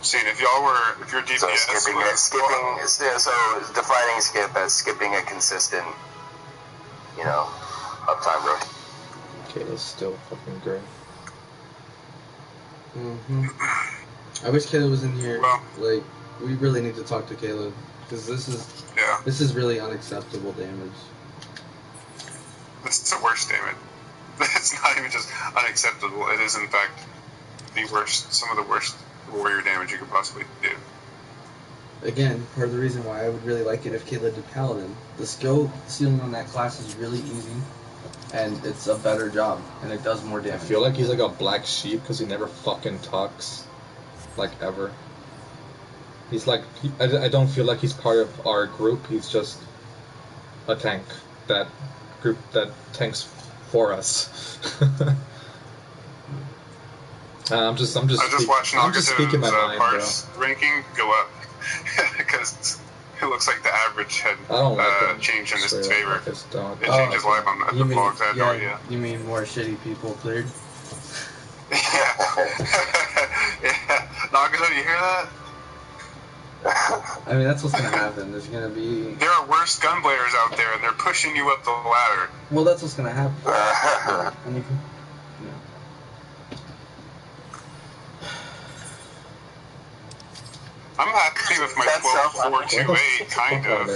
See, if your DPS So so defining skip as skipping a consistent, uptime rotation. Kayla's still fucking great. I wish Kayla was in here. Well- Like, we really need to talk to Kayla because this is really unacceptable damage. It's the worst damage. It's not even just unacceptable. It is, in fact, the worst, some of the worst warrior damage you could possibly do. Again, part of the reason why I would really like it if Kayla did Paladin. The skill ceiling on that class is really easy, and it's a better job, and it does more I damage. feel like he's like a black sheep because he never fucking talks, like ever. He's like, I don't feel like he's part of our group. He's just a tank that tanks for us. I'm just I just watched I'm just speaking my mind, bro. parts ranking go up because it looks like the average had I don't like them. changed in his Straight up, favor. I just don't. It changes live on the You mean, vlogs. I had no idea. you mean more shitty people cleared? Yeah. Yeah. Nagato, you hear that? I mean, that's what's gonna happen. There's gonna be. There are worse gun players out there, and they're pushing you up the ladder. Well, that's what's gonna happen. And you can, I'm happy with my That's 12.428, kind of.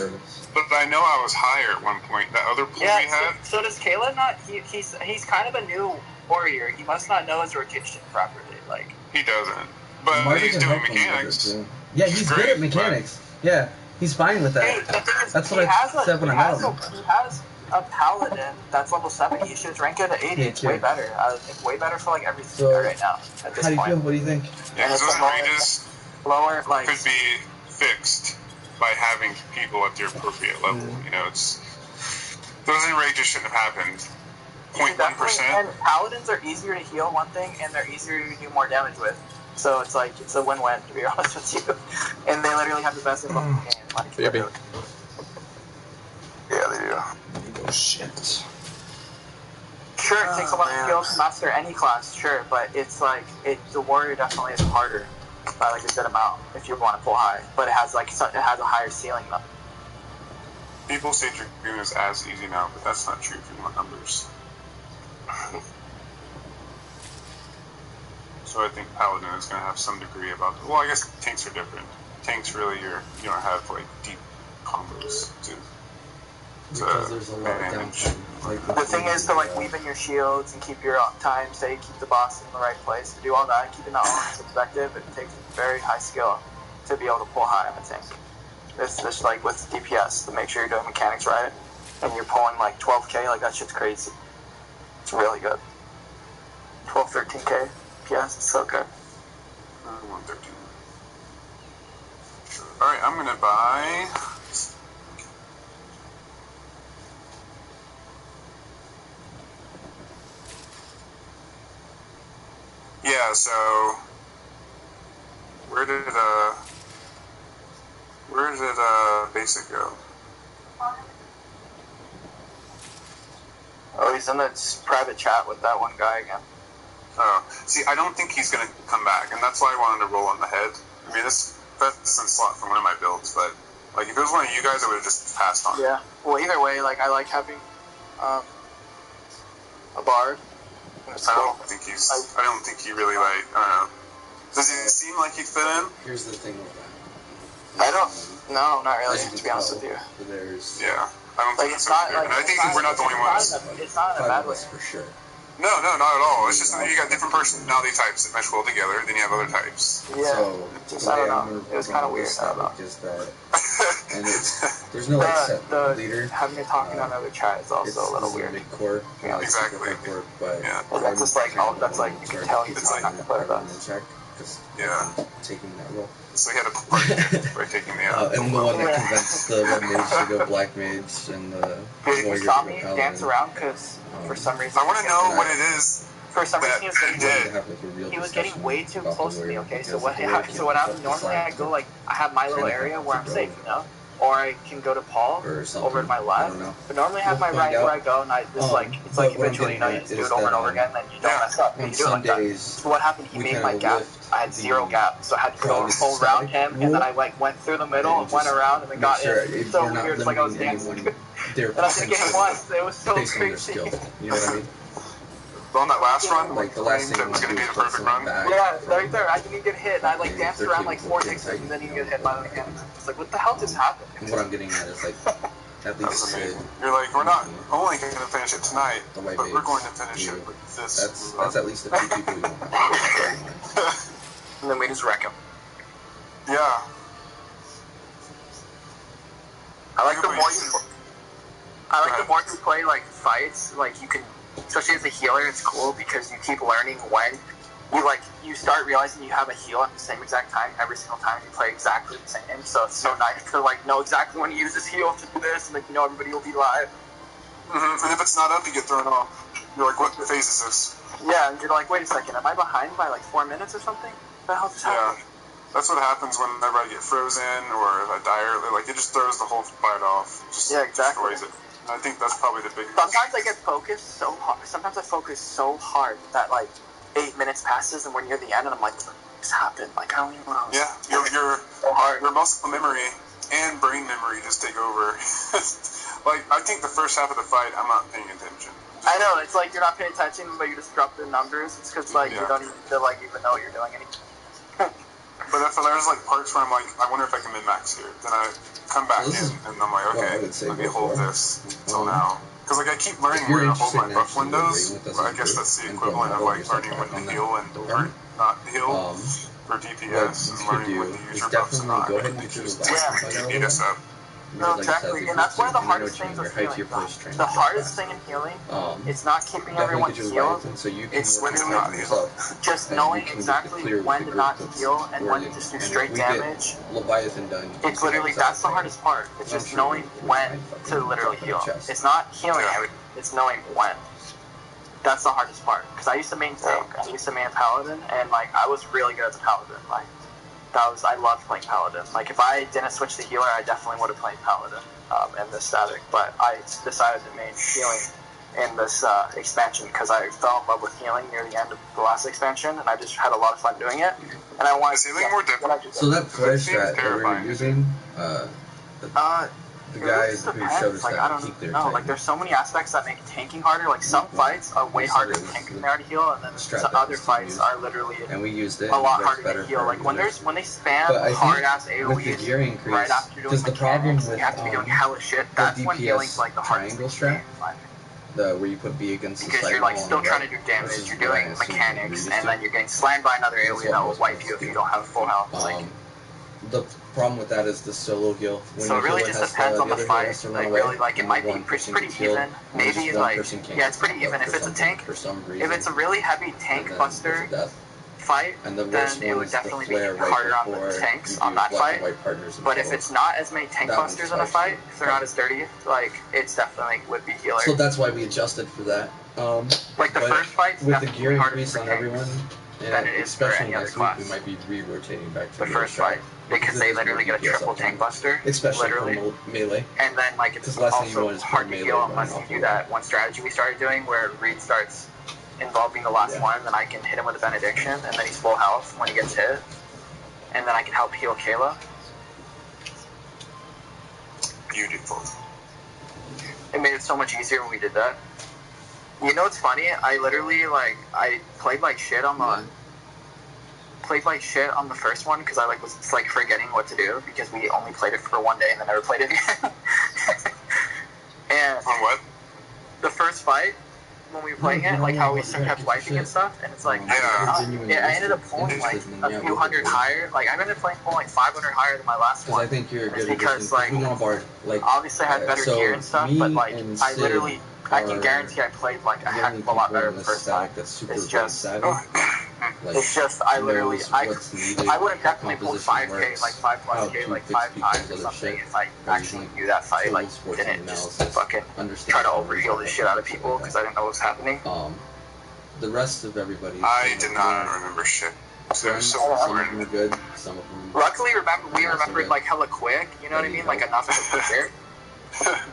But I know I was higher at one point. That other pool we had. So does Kayla not? He's kind of a new warrior. He must not know his rotation properly. Like he doesn't. But Marty he's can doing help him with it, mechanics. too. Yeah, he's good at mechanics. Yeah, he's fine with that. Hey, the thing is, That's what I said when I met him. He has a paladin that's level 70. He should rank it at 80. It's way better. It's way better for like everything right now at this How do you point. feel? What do you think? Yeah, because those enrages lower, like, could be fixed by having people at their appropriate level. You know, it's those enrages shouldn't have happened. 0.1%. And paladins are easier to heal, one thing, and they're easier to do more damage with. So it's like, it's a win-win, to be honest with you. And they literally have the best info in the game. Like, Baby. Yeah, they do. Oh shit. Sure, it takes a lot of skill to master any class, sure, but it's like, the warrior definitely is harder by like a good amount if you want to pull high. But it has like, it has a higher ceiling though. People say Dragoon is as easy now, but that's not true if you want numbers. So I think Paladin is going to have some degree about. Well, I guess tanks are different. Tanks really, you don't have like deep combos to Because there's a lot of downtime. Like the thing is to like weave in your shields and keep your time, say keep the boss in the right place. To do all that, keeping that all perspective, it takes very high skill to be able to pull high on a tank. It's just like with DPS to make sure you're doing mechanics right, and you're pulling like 12k, like that shit's crazy. It's really good. 12, 13k DPS, it's so good. 113. Alright, I'm gonna buy. Yeah, so where did Basic go? Oh, he's in that private chat with that one guy again. Oh, see, I don't think he's gonna come back, and that's why I wanted to roll on the head. I mean, that's in slot for one of my builds, but like if it was one of you guys, I would have just passed on. Yeah. Well, either way, like I like having a bard. I don't think he really like. I don't know. Does he seem like he'd fit in? Here's the thing with that. No, not really. To be honest with you. There's I don't think it's not. Like, and I think we're not the only ones. It's not in a bad way. for sure. No, not at all. It's just that you got different personality types that mesh well together. Then you have other types. Yeah. So I don't know. It was kind of weird. I don't know. Is that, and there's no like set leader. Having it talking on other chat is also a little weird. Mid-core, exactly. Hardcore, but and that's just like that's like you can tell he's not gonna play that. Taking that role. So he had a party by taking the and the one that convinced the one mage to go black mage and the warrior to go paladin. Dance around because for some reason I want to know what it is. For some reason he was getting way too close to me. Okay, so what happened? Normally I go like I have my little area where I'm safe, you know. Or I can go to Paul over to my left. But normally I have my right where I go, and it's like eventually you just do it over and over again, then you don't mess up. You do it like that. So what happened? He made my gap. I had 0 gap, so I had to go all around him, and then I like went through the middle and went around and then got in. It's so weird. It's like I was dancing. And I was getting once. It was so crazy. You know what I mean? On that last run, like the last thing was going to be the perfect run. Yeah, right there. I didn't even get hit, and I like danced around like 4 ticks, and then you get hit by the mechanics. It's like, what the hell just happened? And what I'm getting at is like, at least you're like, we're not only going to finish it tonight, but we're going to finish it with this. That's at least a few people you don't have. And then we just wreck him. Yeah. I like the more you play like fights, like you can. Especially as a healer, it's cool because you keep learning when you start realizing you have a heal at the same exact time every single time you play exactly the same. So it's so nice to like know exactly when to use this heal to do this, and like everybody will be live. And if it's not up, you get thrown off. You're like, what phase is this? Yeah, and you're like, wait a second, am I behind by like 4 minutes or something? What the hell just happened? Yeah, that's what happens whenever I get frozen or if I die early. Like it just throws the whole fight off. Just exactly. destroys it. I think that's probably the biggest. Sometimes I get focused so hard. Sometimes I focus so hard that like 8 minutes passes and we're near the end and I'm like, what just happened? Like I don't even know. Yeah, your muscle memory and brain memory just take over. Like I think the first half of the fight, I'm not paying attention. I know it's like you're not paying attention, but you just drop the numbers. It's because like you don't even feel like you even know what you're doing anymore. But if there's like parts where I'm like, I wonder if I can min-max here, then I come back in and I'm like, okay, let me hold this until now. Because like I keep learning where to hold my buff windows, but I guess that's the equivalent of like learning when to heal and or not heal for DPS, and learning when to use your buffs and not. You need us up. No, exactly, and that's one of the hardest things with healing. The hardest thing in healing is not keeping everyone healed. It's literally not healed. Just knowing exactly when to not heal and when to just do straight damage. It's literally, that's the hardest part. It's just knowing when to literally heal. It's not healing everything, it's knowing when. That's the hardest part. Because I used to main tank, I used to main paladin, and like I was really good at the paladin. Like I loved playing paladin. Like if I didn't switch to healer, I definitely would have played paladin in this static. But I decided to main healing in this expansion because I fell in love with healing near the end of the last expansion, and I just had a lot of fun doing it. And I wanted to see more different. So that flare strat that we were using, the guys who showed us like, that I don't know. Like there's so many aspects that make tanking harder. Like some fights are way harder to tank than they are to heal, and then some other fights are literally and we used it a lot harder to heal. Like when they spam hard ass AoEs right after doing mechanics, you have to be doing hella shit. That's when healing's like the hardest strat. Where you put B against the because you're like still trying to do damage, you're doing mechanics, and then you're getting slammed by another AoE that will wipe you if you don't have full health. The problem with that is the solo heal. When so it really just depends on the fight. Like really, like it might be pretty even. Maybe like it's pretty even if it's a tank. If it's a really heavy tank buster fight, then it would definitely be harder on the tanks on that fight. But if it's not as many tank busters in a fight, if they're not as dirty, like it's definitely would be healer. So that's why we adjusted for that. Like the first fight with the gear increase on everyone. Than it is for any other class. We might be re-rotating back to the first fight because they literally get a triple tank buster, especially literally melee. And then like it's also hard to heal unless you do that one strategy we started doing where Reed starts involving the last one, then I can hit him with a benediction, and then he's full health when he gets hit, and then I can help heal Kayla. Beautiful. It made it so much easier when we did that. You know what's funny? I literally I played like shit on the first one because I was forgetting what to do because we only played it for one day and then never played it again. And on what? The first fight when we were playing it, like how we kept wiping and stuff, and it's like I ended up pulling like a few hundred higher. Like I ended up pulling like 500 higher than my last one. I think you're good because obviously I had better gear and stuff, but like I literally. I can guarantee I played like a heck of a lot better the first time. It's just, I literally, I would have definitely pulled 5K, like 5+K, like 5 times or something if I actually knew that fight, like didn't just fucking try to overheal the shit out of people because I didn't know what was happening. The rest of everybody. I did not remember shit. So some of them were good, some of them. Luckily, we remembered like hella quick. You know what I mean? Like enough to prepare.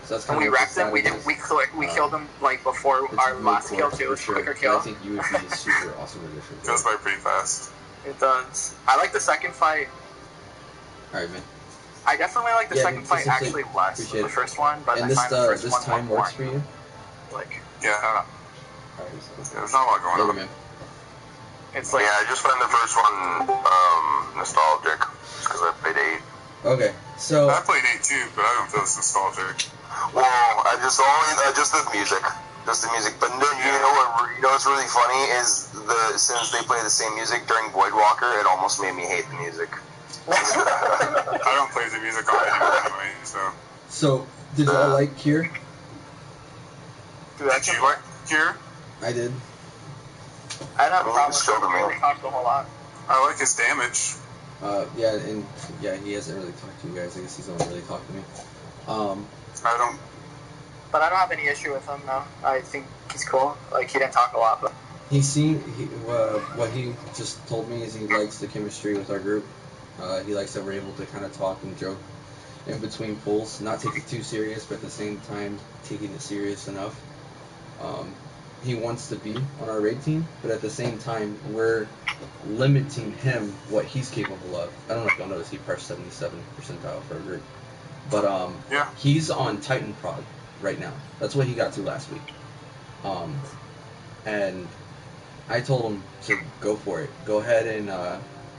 So when we wrecked them, we killed them like before our last kill too. It was quicker kill. I think you would be a super awesome addition. Goes by pretty fast. It does. I like the second fight. Alright, man. I definitely like the second fight actually less than the first one, but and I find the first this one time works for you. Like there's not a lot going on. Man. It's like I just found the first one nostalgic because I played 8. Okay, so I played 8 too, but I don't feel it's nostalgic. Well, I just the music, But no, you know what's really funny is since they play the same music during Voidwalker, it almost made me hate the music. I don't play the music on anyway, so. So did y'all like Kier? Did you like Kier? I did. I don't probably really talked a whole lot. I like his damage. He hasn't really talked to you guys. I guess he's not really talked to me. I don't. But I don't have any issue with him. No, I think he's cool. Like he didn't talk a lot, but what he just told me is he likes the chemistry with our group. He likes that we're able to kind of talk and joke in between pulls, not take it too serious, but at the same time taking it serious enough. He wants to be on our raid team, but at the same time, we're limiting him what he's capable of. I don't know if y'all noticed he pressed 77 percentile for a group. But he's on Titan Prod right now. That's what he got to last week. And I told him to go for it. Go ahead and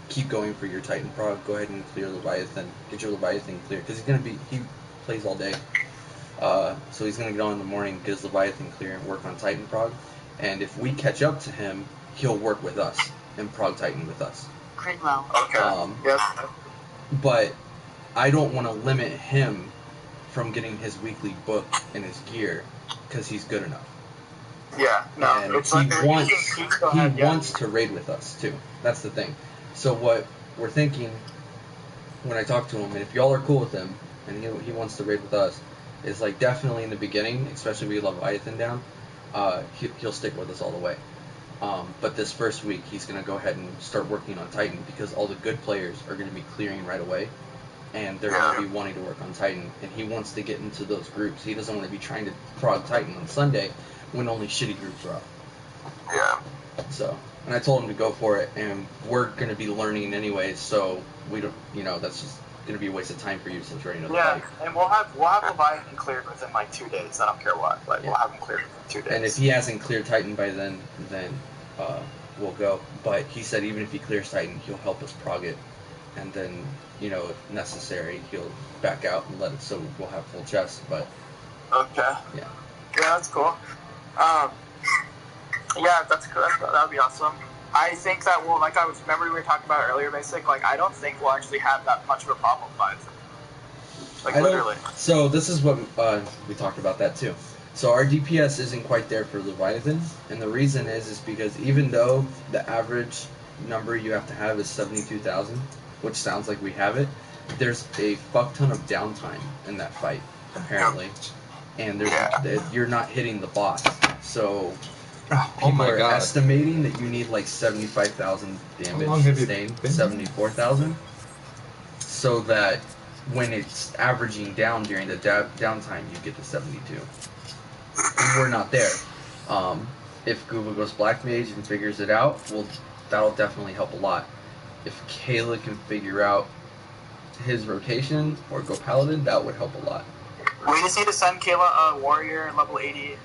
keep going for your Titan prog. Go ahead and clear Leviathan. Get your Leviathan clear because he plays all day. So he's gonna get on in the morning, get his Leviathan clear, and work on Titan prog. And if we catch up to him, he'll work with us and prog Titan with us. Crit low. Okay. Yes. But I don't want to limit him from getting his weekly book and his gear because he's good enough. Yeah. No. And It's he like wants to raid with us too. That's the thing. So what we're thinking when I talk to him, and if y'all are cool with him, and he wants to raid with us, is like definitely in the beginning, especially if we Leviathan down, he'll stick with us all the way. But this first week, he's going to go ahead and start working on Titan because all the good players are going to be clearing right away, and they're going to be wanting to work on Titan, and he wants to get into those groups. He doesn't want to be trying to prog Titan on Sunday when only shitty groups are up. Yeah. So, and I told him to go for it, and we're going to be learning anyways, so we don't, that's just going to be a waste of time for you since we already know the fight. And we'll have Leviathan cleared within like 2 days. I don't care what. Like we'll have him cleared within 2 days. And if he hasn't cleared Titan by then we'll go. But he said even if he clears Titan, he'll help us prog it, and then if necessary, he'll back out and let it so we'll have full chest. But okay. Yeah, that's cool. Yeah, that's cool. That would be awesome. I think that remember we were talking about earlier, basic. Like, I don't think we'll actually have that much of a problem with it. Literally. So this is what we talked about that too. So our DPS isn't quite there for Leviathan, and the reason is because even though the average number you have to have is 72,000, which sounds like we have it, there's a fuck ton of downtime in that fight apparently, and you're not hitting the boss. So people are estimating that you need like 75,000 damage sustained, 74,000, so that when it's averaging down during the downtime, you get to 72. And we're not there. If Google goes Black Mage and figures it out, well, that'll definitely help a lot. If Kayla can figure out his rotation or go Paladin, that would help a lot. We just need to send Kayla a Warrior level 80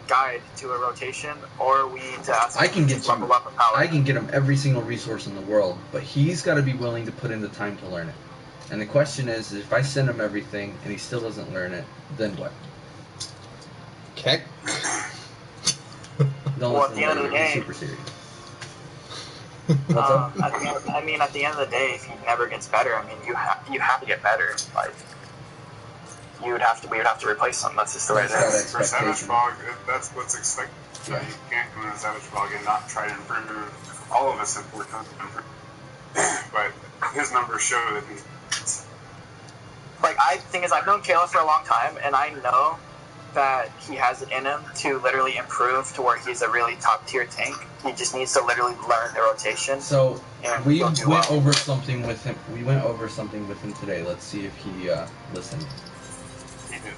guide to a rotation, or we need to ask him to level up a Paladin. I can get him every single resource in the world, but he's got to be willing to put in the time to learn it. And the question is, if I send him everything and he still doesn't learn it, then what? Okay. Well, at the end of the day, super serious. What's up? At the end of the day, if he never gets better, you have to get better. Like, we would have to replace him. That's just the way it is. For Savage Fog, that's what's expected. Yeah. You can't go into Savage Fog and not try to improve. All of us have worked on improve. But his numbers show that he's... I've known Kayla for a long time, and I know that he has it in him to literally improve to where he's a really top tier tank. He just needs to literally learn the rotation. So we went over something with him. We went over something with him today. Let's see if he listened. He did.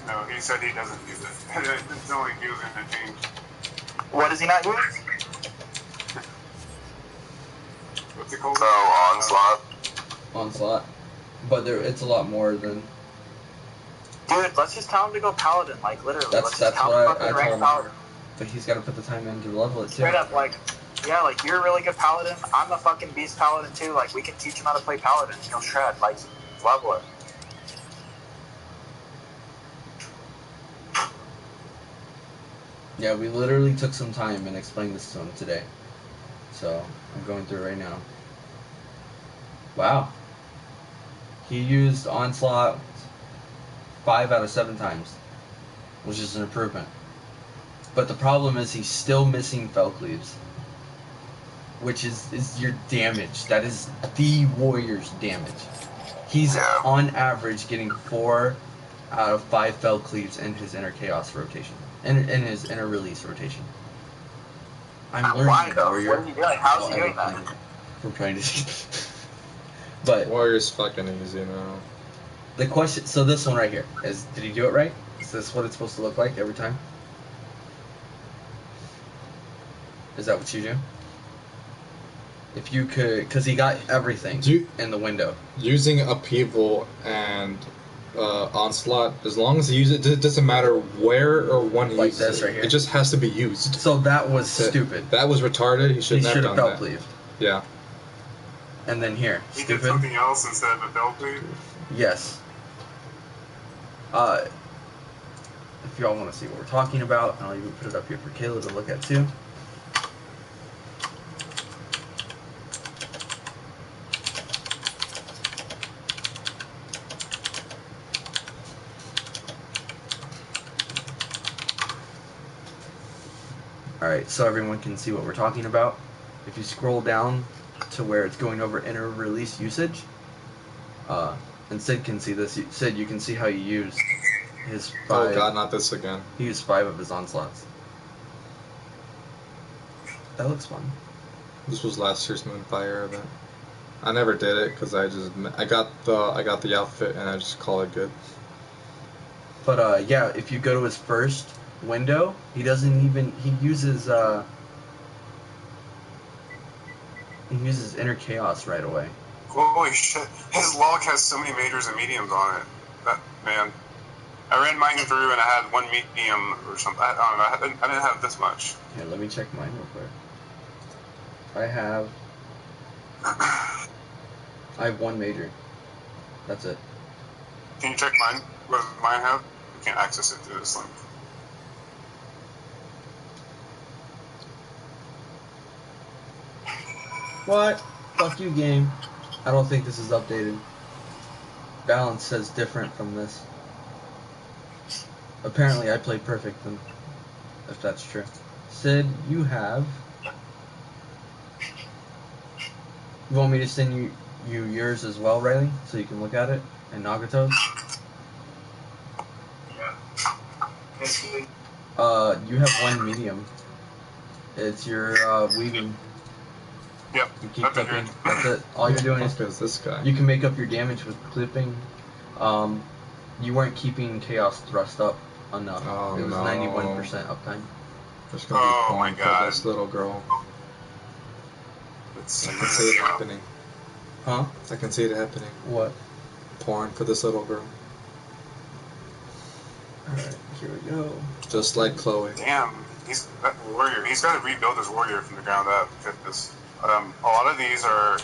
No, he said he doesn't use it. It's only using the change. What does he not use? What's it called? Onslaught. But it's a lot more than... Dude, let's just tell him to go Paladin, like, literally. That's what I told him. Paladin. But he's got to put the time in to level it, too. Straight up, you're a really good Paladin. I'm a fucking beast Paladin, too. Like, we can teach him how to play Paladin. He'll shred. Like, level it. Yeah, we literally took some time and explained this to him today. So, I'm going through it right now. Wow. He used Onslaught 5 out of 7 times, which is an improvement. But the problem is he's still missing Fell Cleaves, which is your damage. That is the warrior's damage. He's on average getting 4 out of 5 Fell Cleaves in his inner chaos rotation, in his inner release rotation. I'm learning warrior. What is he doing? How's he doing that? We're trying to. But warrior's fucking easy now. The question, so this one right here is, did he do it right? Is this what it's supposed to look like every time? Is that what you do? If you could, because he got everything in the window. Using Upheaval and Onslaught, as long as you use it, it doesn't matter where or when he uses this right here. It just has to be used. So that was stupid. That was retarded. He shouldn't have done that. Cleave. Yeah. And then here, He did stupid. something else instead of a bell pleat. Yes. If y'all want to see what we're talking about, I'll even put it up here for Kayla to look at too. Alright, so everyone can see what we're talking about. If you scroll down to where it's going over inter-release usage, and Sid can see this. Sid, you can see how you used his 5. Oh god, not this again. He used 5 of his onslaughts. That looks fun. This was last year's Moonfire event. I never did it because I got the outfit and I just call it good. But yeah, if you go to his first window, he uses inner chaos right away. Holy shit. His log has so many majors and mediums on it. That, man. I ran mine through and I had 1 medium or something. I don't know. I didn't have this much. Here, let me check mine real quick. I have 1 major. That's it. Can you check mine? What does mine have? You can't access it through this link. What? Fuck you, game. I don't think this is updated. Balance says different from this. Apparently I played perfect then, if that's true. Sid, you have... You want me to send you yours as well, Riley? So you can look at it? And Nagato's? You have 1 medium. It's your weaving. Yep. You keep clipping. That's it. All you're doing is this guy. You can make up your damage with clipping. You weren't keeping chaos thrust up enough. Oh, it was no. 91% uptime. There's gonna be Oh porn my God. for this little girl. I can see it happening. Huh? I can see it happening. What? Porn for this little girl. Alright, here we go. Just like Chloe. Damn, he's that warrior. He's got to rebuild his warrior from the ground up because a lot of these are.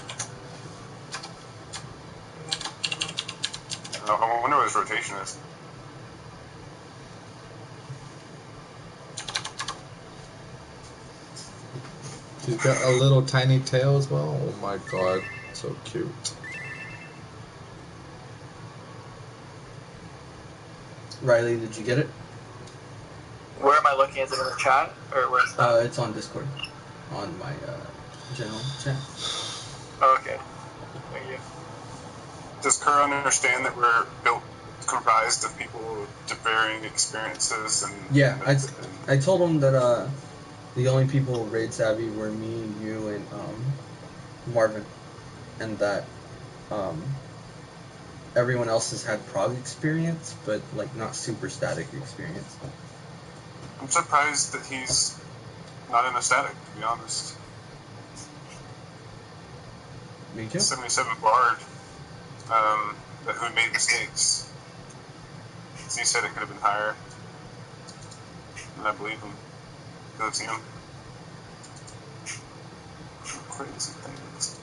I wonder what his rotation is. He's got a little tiny tail as well. Oh my god, so cute. Riley, did you get it? Where am I looking? Is it in the chat? Or where's that? It's on Discord. On my general chat. Oh, okay. Thank you. Does Kerr understand that we're comprised of people with varying experiences and? Yeah, I told him that the only people raid savvy were me, you, and Marvin, and that everyone else has had prog experience, but like not super static experience. I'm surprised that he's not in a static, to be honest. Me too. 77 Bard, who made mistakes. So he said it could have been higher. And I believe him. Because I've seen him. Crazy things.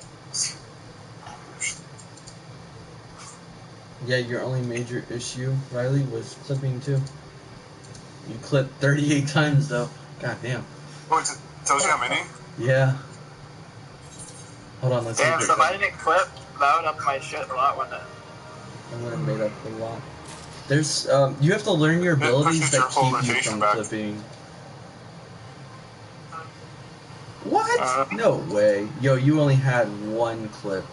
Yeah, your only major issue, Riley, was clipping too. You clipped 38 times though. God damn. Oh, it tells you how many? Yeah. Hold on, let's Damn, see. so if I didn't clip, that would up my shit a lot, wouldn't it? I would have made up a lot. There's you have to learn your abilities pushes your that whole keep you rotation from back. clipping. What? No way. Yo, you only had 1 clip.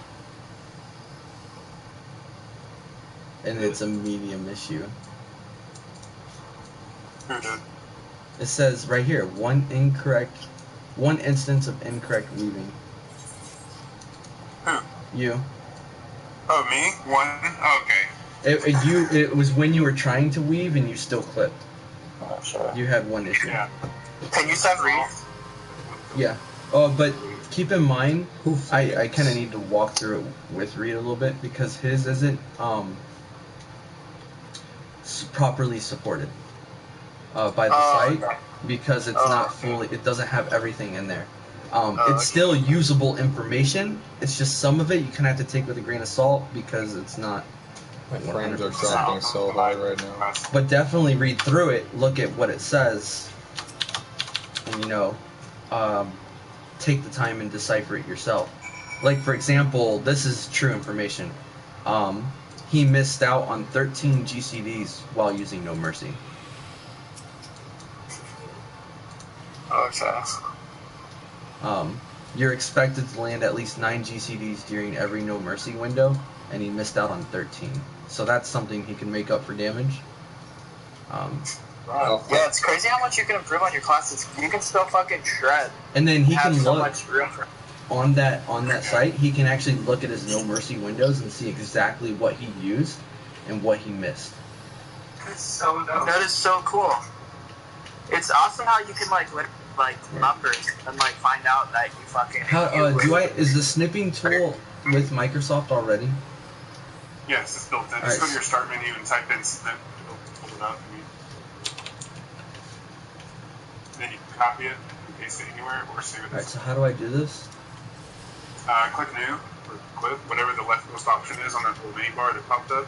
And it's a medium issue. Who did? It says right here, 1 instance of incorrect weaving. Who? You. Oh, me? 1? Oh, okay. It was when you were trying to weave and you still clipped. Oh, sure. You had 1 issue. Yeah. Can you send read? Yeah. Oh, but keep in mind, I kind of need to walk through it with Reed a little bit because his isn't properly supported by the site Okay. because it's not fully. It doesn't have everything in there. It's still usable information. It's just some of it you kind of have to take with a grain of salt because it's not. My frames are dropping so high right now. But definitely read through it, look at what it says, and take the time and decipher it yourself. Like for example, this is true information. He missed out on 13 GCDs while using No Mercy. Okay. You're expected to land at least 9 GCDs during every No Mercy window, and he missed out on 13. So that's something he can make up for damage. Yeah, it's crazy how much you can improve on your classes. You can still fucking shred. And then he have can so look much room for. on that site. He can actually look at his No Mercy windows and see exactly what he used and what he missed. That's so dope. That is so cool. It's awesome how you can numbers and find out that you fucking. Is the snipping tool with Microsoft already? Yes, it's built in. Just go to your start menu and type in snip. It'll pull it up. Then you can copy it and paste it anywhere or save it. Alright, so how do I do this? Click new or clip, whatever the leftmost option is on that little menu bar that popped up.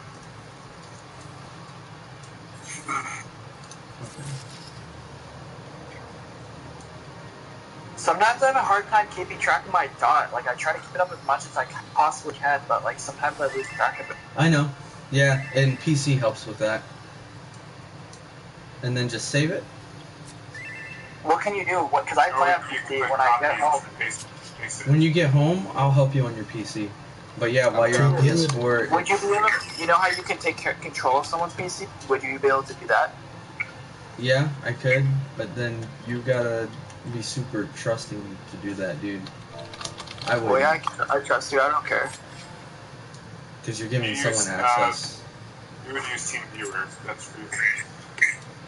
Sometimes I have a hard time keeping track of my dot. I try to keep it up as much as I possibly can, but sometimes I lose track of it. I know. Yeah, and PC helps with that. And then just save it. What can you do? Because I play on PC when I get home. When you get home, I'll help you on your PC. But yeah, while you're on PS4... Would you be able to... You know how you can take control of someone's PC? Would you be able to do that? Yeah, I could. But then you gotta be super trusting to do that, dude. I would. Well, yeah, I trust you. I don't care. Because you're giving someone access. You would use TeamViewer. That's true.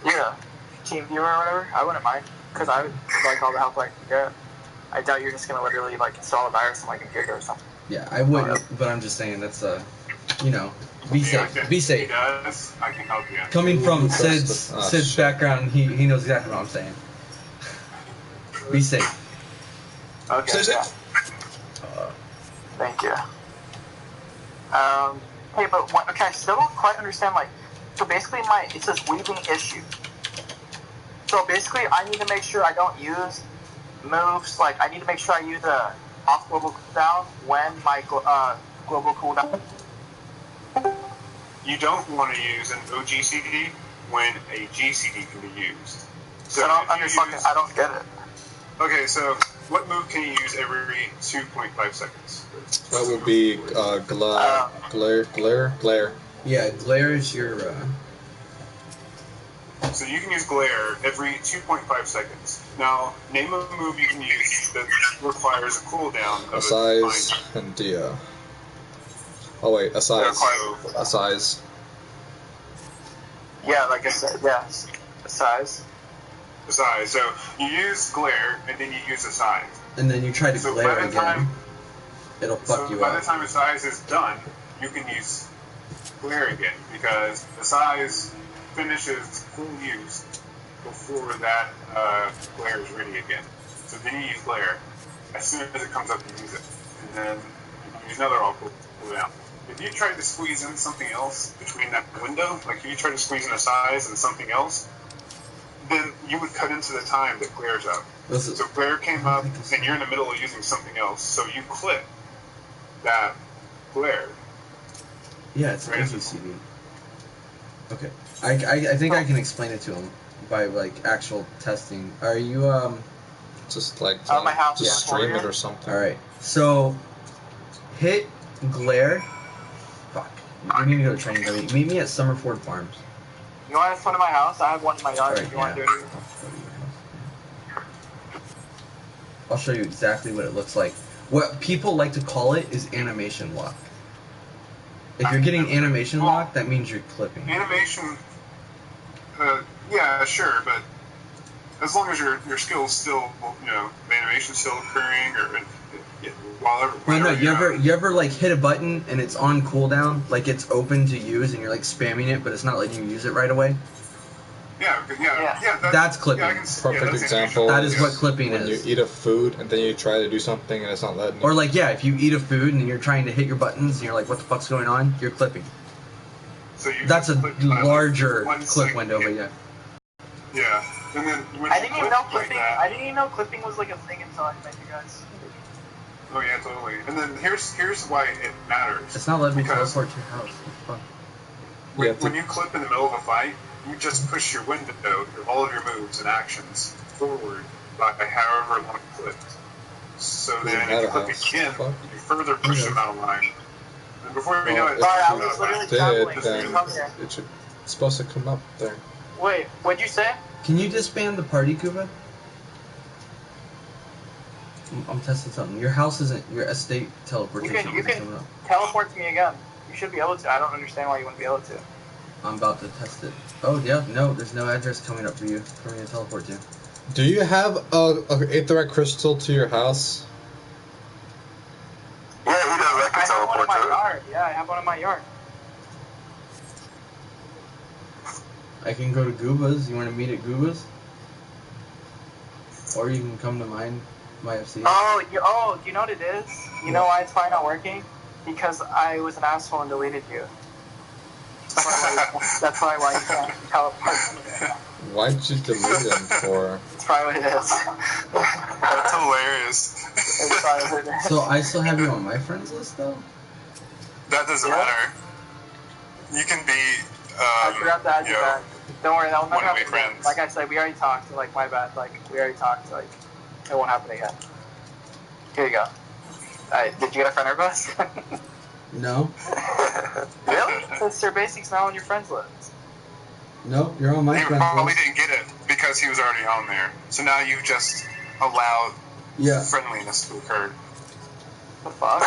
Yeah. TeamViewer or whatever. I wouldn't mind. Because I would like all the help I can get. I doubt you're just going to literally install a virus on my computer or something. Yeah, I wouldn't, but I'm just saying that's be safe. Be safe. Does, I can help you. Coming from Sid's background, he knows exactly what I'm saying. Be safe. Okay. Yeah. Thank you. Hey, but I still don't quite understand. So basically, it says weaving issue. So basically, I need to make sure I don't use moves. I need to make sure I use a off global cooldown when my global cooldown. You don't want to use an OGCD when a GCD can be used. So I don't get it. Okay, so what move can you use every 2.5 seconds? That would be glare. Yeah, glare is your. So you can use glare every 2.5 seconds. Now, name a move you can use that requires a cooldown of a size and Dia. Oh wait, a size. A size. Yeah, like I said, yes, a size. A size. So you use glare and then you use a size. And then you try to glare again. It'll fuck you up. By the time a size is done, you can use glare again because the size finishes full use before that glare is ready again. So then you use glare. As soon as it comes up, you use it. And then you can use another all cooldown. If you try to squeeze in something else between that window, if you try to squeeze in a size and something else, then you would cut into the time that glare's up. So glare came up, and you're in the middle of using something else, so you clip that glare. Yeah, it's an OGCD. Okay. I think I can explain it to him by actual testing. Are you just my house, just stream it or something? All right. So hit glare. Fuck. We need to go to training. Meet me at Summerford Farms. You want to have one in my house? I have one in my yard. Right, you want to do it? I'll show you exactly what it looks like. What people like to call it is animation lock. If you're getting animation lock, that means you're clipping. Animation, yeah, sure, but as long as your skill's still, the animation's still occurring, or Well, no, you ever hit a button and it's on cooldown, it's open to use and you're spamming it, but it's not letting you use it right away? Yeah. That's clipping. Yeah, Perfect example. That is what clipping when is. you eat a food and then you try to do something and it's not letting you. Or like, yeah, if you eat a food and you're trying to hit your buttons and you're like, what the fuck's going on? You're clipping. So you That's a clip larger one clip second. window, but yeah. Yeah, and then when I you didn't even clip know like clipping. that- I didn't even know clipping was like a thing until I met you guys. Oh yeah, totally. And then here's why it matters. It's not letting me Because teleport to your house. What the fuck? when you clip in the middle of a fight, you just push your window, all of your moves and actions forward by however long it clipped. So You then had if you a clip house. again, Fuck. you further push them out of line. And before we know it, Well, Sorry, I if was you literally did, traveling. then Come here. it should. It's supposed to come up there. Wait, what'd you say? Can you disband the party, Kuba? I'm testing something. Your house isn't your estate teleportation. You isn't can coming up. teleport to me again. You should be able to. I don't understand why you wouldn't be able to. I'm about to test it. Oh yeah, no, there's no address coming up for you for me to teleport to. Do you have a aetherite crystal to your house? Yeah, he does. I I can have one in teleport my to it. yard. Yeah, I have one in my yard. I can go to Gooba's. You want to meet at Gooba's? Or you can come to mine, my FC. Oh, do you know what it is? You know why it's probably not working? Because I was an asshole and deleted you. That's probably why you can't teleport to me. Why'd you delete them for? That's probably what it is. that's hilarious. It's probably what it is. So I still have you on my friends list though? That doesn't Yeah. matter. You can be, I forgot to add you back. Don't worry, that will never one of my happen again. friends. Like I said, we already talked. Like, my bad. Like, we already talked. Like, it won't happen again. Here you go. Did you get a friend request? No. Really? It's your basics now on your friends list. No, you're on my He friends probably list. didn't get it because he was already on there. So now you've just allowed Yeah. friendliness to occur. The fuck?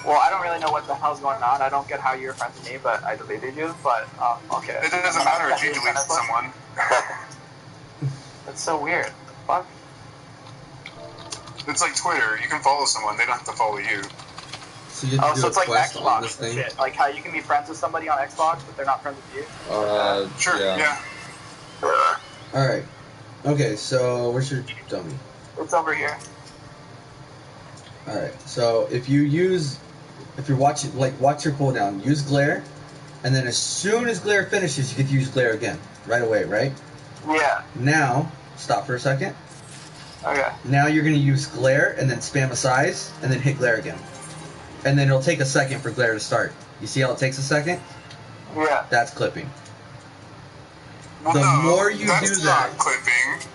Well, I don't really know what the hell's going on. I don't get how you're friends with me, but I deleted you. But okay. It doesn't matter if you delete someone. That's so weird. Fuck. It's like Twitter. You can follow someone; they don't have to follow you. So you have to So do it's a like quest on Xbox this and thing. shit. Like how you can be friends with somebody on Xbox, but they're not friends with you. Sure. Yeah. Alright. Okay, so where's your dummy? It's over here. Alright, so if you're watching, like, watch your cooldown, use glare, and then as soon as glare finishes, you get to use glare again. Right away, right? Yeah. Now, stop for a second. Okay. Now you're going to use glare, and then spam a size, and then hit glare again. And then it'll take a second for glare to start. You see how it takes a second? Yeah. That's clipping. Well, The no, more you that's do that- not clipping.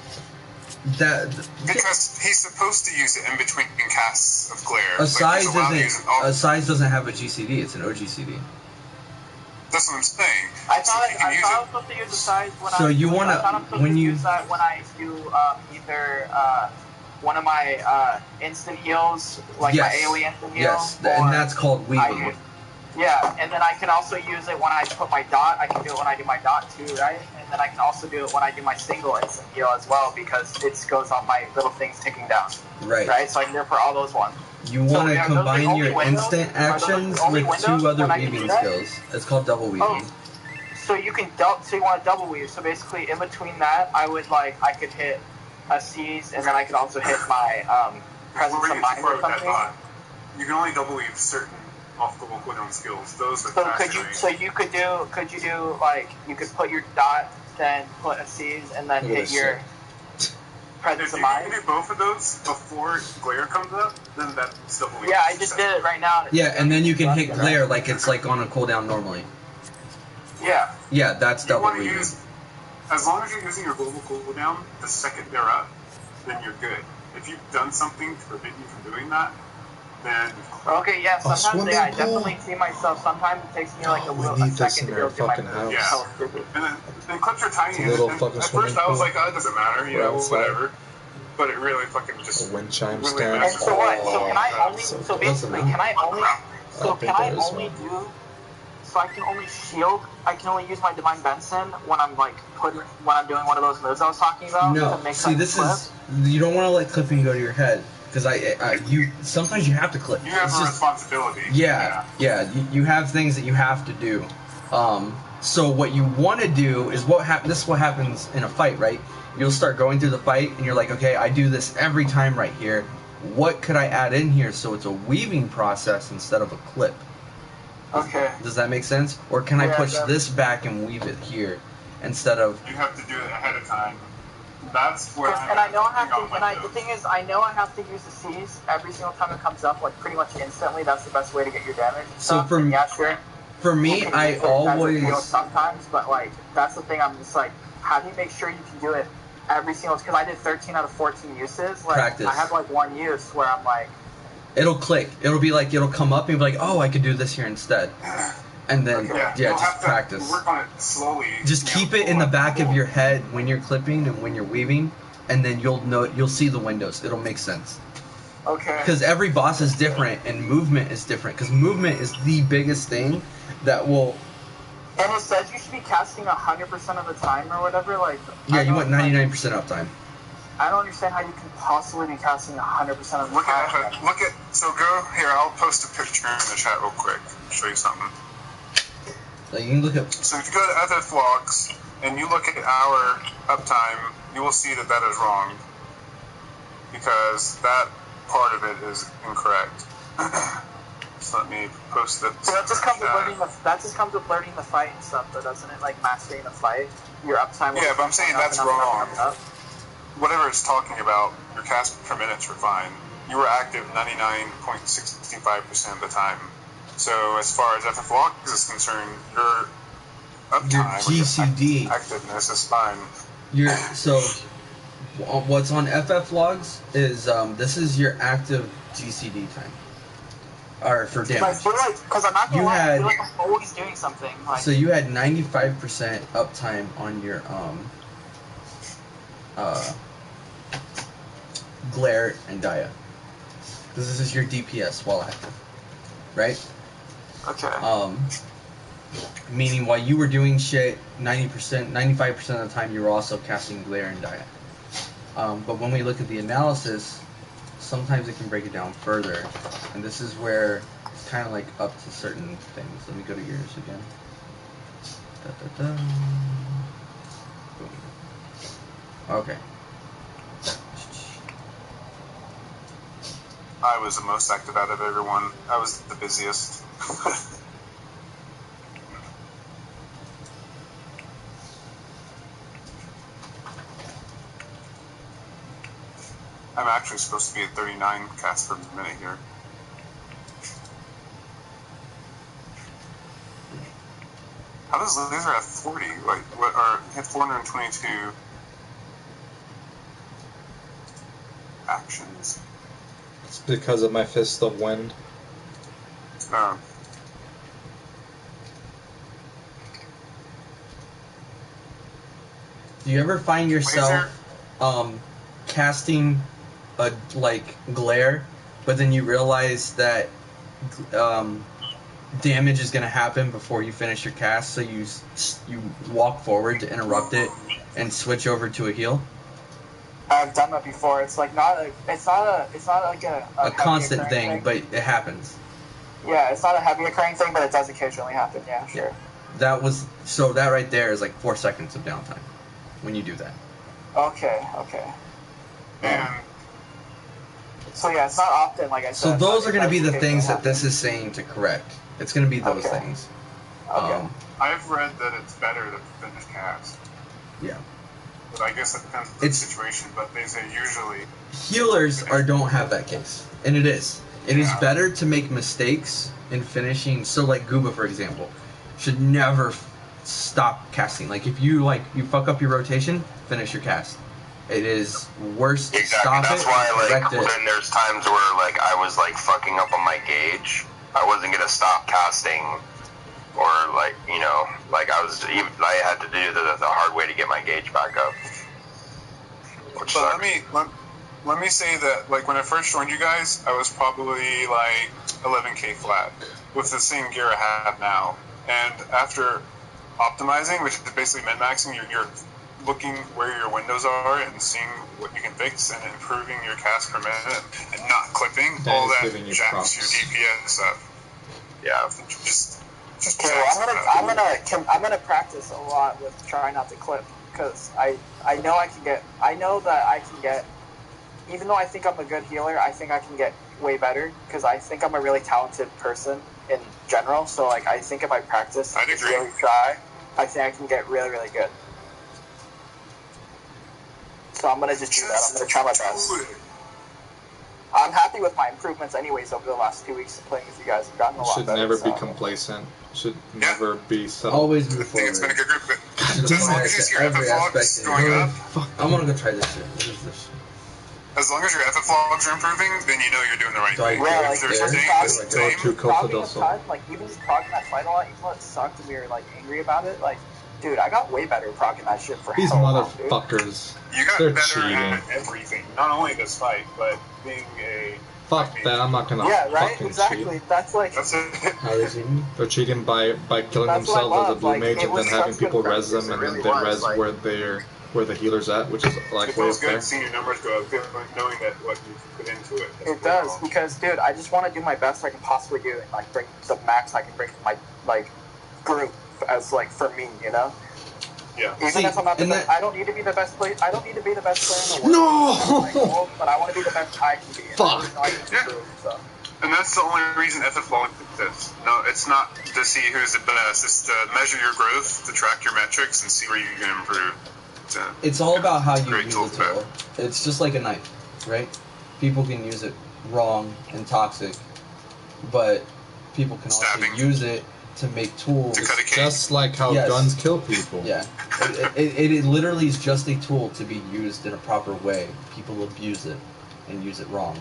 Because he's supposed to use it in between casts of glare. A Like, size he's allowed to use it all- doesn't have a GCD. It's an OGCD. That's what I'm saying. I So thought you can use I it. was supposed to use the size when So I. you wanna- I thought I'm supposed when to you- use that when I do either one of my instant heals, like Yes. my AoE instant heal. Yes, or and that's called I weaving. use- Yeah, and then I can also use it when I put my dot. I can do it when I do my dot too, right? And then I can also do it when I do my single instant heal as well because it goes on my little things ticking down. Right. Right, so I can do it for all those ones. You So want to are those the combine only your windows? instant Are those the actions only with windows two other when I can do weaving that? skills. It's called double weaving. So you can so you want to double weave. So basically, in between that, I could hit a seize, and then I could also hit my presence Before of you mind before or with that something. thought, you can only double weave certain off-global cooldown skills. Those with So fast could you range. do like you could put your dot, then put a seize, and then Look at hit this your presence If of you can mind? do both of those before glare comes up, then that's double weave. Yeah, I just did it right now. Yeah, and then you can hit glare like it's like on a cooldown normally. Yeah. Yeah, that's You double want to weaving. use, as long as you're using your global cooldown the second they're up, then you're good. If you've done something to prevent you from doing that, then Okay, yeah. Sometimes swimming I pool? definitely see myself. Sometimes it takes me like a We little need a this second in to our go through my fucking house. Yeah. health quickly. and then clips are tiny. It's a little and fucking at first swimming I was pool. like, oh, it doesn't matter, you We're know, outside. whatever. But it really fucking just A wind chime really stand. And messes so what? with So all can I that. only? So So it basically, doesn't can I only? So think can I there is only one. do? So I can only shield. I can only use my Divine Benson when I'm like when I'm doing one of those moves I was talking about. No, To make see, like this clip. is you don't want to let clipping go to your head because you sometimes you have to clip. You have It's a just- responsibility. Yeah, you have things that you have to do. So what you want to do is this is what happens in a fight, right? You'll start going through the fight and you're like, okay, I do this every time right here. What could I add in here so it's a weaving process instead of a clip? Okay. Does that make sense? Or can I push that- this back and weave it here instead of... You have to do it ahead of time. That's where And I know I have to. And the thing is, I know I have to use the C's every single time it comes up, like pretty much instantly. That's the best way to get your damage. And So stuff. for- And yeah, sure. For me, You can I use it as a always... field sometimes, but like that's the thing. I'm just like, how do you make sure you can do it every single? Because I did 13 out of 14 uses. Like, Practice. I had like one use where I'm like, It'll click. It'll be like, it'll come up and be like, oh, I could do this here instead. And then, you'll just have to practice. work on it slowly. Just keep it in the back of your head when you're clipping and when you're weaving, and then you'll see the windows. It'll make sense. okay. Because every boss is different and movement is different. Because movement is the biggest thing that will... And it says you should be casting 100% of the time or whatever. Like, Yeah, I you want don't- 99% uptime. I don't understand how you can possibly be casting 100% of the Look time. at. So go here. I'll post a picture in the chat real quick. Show you something. Like, you can look at... So if you go to other vlogs and you look at our uptime, you will see that that is wrong because that part of it is incorrect. So let me post it. So that just comes with learning the fight and stuff, though, doesn't it? Like mastering the fight, your uptime. Yeah, but I'm saying that's wrong. Whatever it's talking about, your cast per minutes were fine. You were active 99.65% of the time. So as far as FF Logs is concerned, your uptime, Your or GCD. activeness is fine. So, what's on FF logs is, this is your active GCD time. Or for I damage. feel like, because I'm not gonna You lie, I had- feel like I'm always doing something. Like, So you had 95% uptime on your, Glare and Dia. This is your DPS while active. Right? okay. Meaning while you were doing shit, 90%, 95% of the time you were also casting Glare and Dia. But when we look at the analysis, sometimes it can break it down further. And this is where it's kind of like up to certain things. Let me go to yours again. Boom. Okay. I was the most active out of everyone. I was the busiest. I'm actually supposed to be at 39 casts per minute here. How does Laser have 40? Like, what? Or hit 422 actions? It's because of my Fist of Wind. Do you ever find yourself casting a glare, but then you realize that damage is gonna happen before you finish your cast, so you walk forward to interrupt it and switch over to a heal? I've done that before. It's like it's not like a heavy constant occurring thing, but it happens. Yeah, it's not a heavy occurring thing, but it does occasionally happen. Yeah, sure. That right there is like 4 seconds of downtime when you do that. Okay. And So yeah, it's not often, like I said. So those but are going to be it does the things that occasionally this is saying to correct. It's going to be those Okay. things. Okay. I've read that it's better to finish cast. Yeah. But I guess it depends on the situation, but they say usually... Healers don't have that case, and it is. It is better to make mistakes in finishing. So like Gooba, for example, should never stop casting. Like if you fuck up your rotation, finish your cast. It is worse to Exactly. stop That's it. why, correct it. then there's times where, I was, fucking up on my gauge. I wasn't gonna stop casting, or, I had to do the hard way to get my gauge back up. Which But sucks. let me say that, when I first joined you guys, I was probably, 11k flat with the same gear I have now. And after optimizing, which is basically min-maxing, you're looking where your windows are and seeing what you can fix and improving your cast per minute and not clipping, That all is that giving you jacks props. your DPS up. Yeah. Just just Okay, well, I'm gonna practice a lot with trying not to clip because I know that I can get, even though I think I'm a good healer, I think I can get way better because I think I'm a really talented person in general. So like I think if I practice, I'd just agree. really try, I think I can get really really good. So I'm gonna just do that. I'm gonna try my best. I'm happy with my improvements anyways over the last 2 weeks of playing with you guys. I've gotten a You lot should better. never so. be complacent. Should never be settled. Always I move think it's been a forward. good group. But God as long damn as you see your Every FF logs aspect. going up, Fuck. I want to go try this shit. What is this? as long as your FF logs are improving, then you know you're doing the right Do I thing. go Yeah, If like there's there? things, Do I go to Costa del progging Sol? aside, like even just progging that fight a lot, even though it sucked and we were like angry about it, like, dude, I got way better progging that shit for These hell long, dude. motherfuckers. you got They're better cheating. at everything. Not only this fight, but being a... Fuck that, I'm not gonna Yeah, right? fucking Exactly. cheat. That's like, That's it. How they see me? They're cheating by killing That's what I themselves as a love, blue like, mage it and was then having such good people res practice, them and it then really they was, res like- where the healer's at, which is like It way feels up good there. seeing your numbers go up, knowing that what you put into it. it does, because, dude, I just want to do my best I can possibly do and, like, bring the max I can bring to my, like, group as, like, for me, you know? Yeah. Even See, if I'm not the and best, that- I don't need to be the best player. I don't need to be the best player in the world. That's my No! goal, but I want to be the best I can be. And Fuck. I really know I can Yeah. improve, so. And that's the only reason FF logs exists. No, it's not to see who's the best. It's to measure your growth, to track your metrics, and see where you can improve. It's all about how you Great use tool a for that. tool. It's just like a knife, right? People can use it wrong and toxic, but people can Stabbing. also use it to make tools. To cut a cake. Just like how Yes. guns kill people. Yeah, it literally is just a tool to be used in a proper way. People abuse it and use it wrong.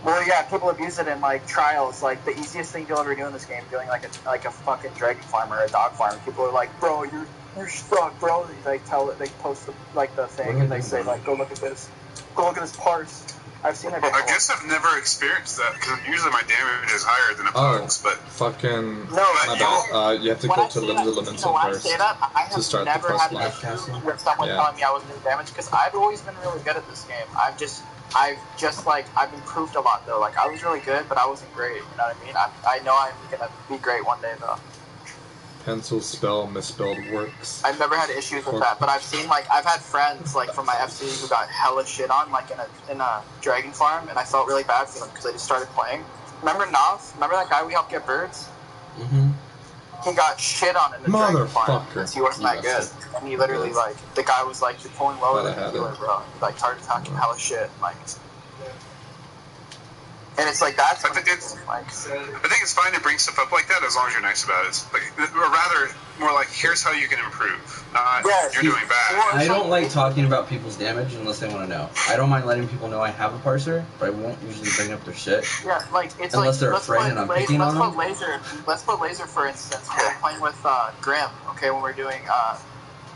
Well, yeah, people abuse it in like trials. Like the easiest thing you'll ever do in this game, doing like a fucking dragon farm or a dog farm. People are like, bro, you're stuck, bro. They post the thing and they say like, go look at this parse. I've seen it before. I guess I've never experienced that, because usually my damage is higher than a pug's, but... Fucking... No, my bad. You have to when go I to say Linda that, Levinson when I first say that, I to have start the never quest had an line. issue with someone Yeah. telling me I was doing damage, because I've always been really good at this game. I've improved a lot though. Like I was really good, but I wasn't great. You know what I mean? I know I'm gonna be great one day though. Pencil spell misspelled works. I've never had issues with that, but I've seen I've had friends from my FC who got hella shit on in a dragon farm, and I felt really bad for them because they just started playing. Remember Nav? Remember that guy we helped get birds? Mm-hmm. He got shit on in the dragon farm Motherfucker. because he wasn't that good, and he literally the guy was like, "You're pulling lower Glad I than a had healer, it. bro." He started talking hella shit, and it's like that's I think it's fine to bring stuff up like that as long as you're nice about it. Or rather, more like, here's how you can improve, not you're doing bad. I don't like talking about people's damage unless they want to know. I don't mind letting people know I have a parser, but I won't usually bring up their shit. Yeah, it's unless they're let's afraid put and I'm picking on them. Let's put laser for instance. When we're playing with Grim, okay, when we're doing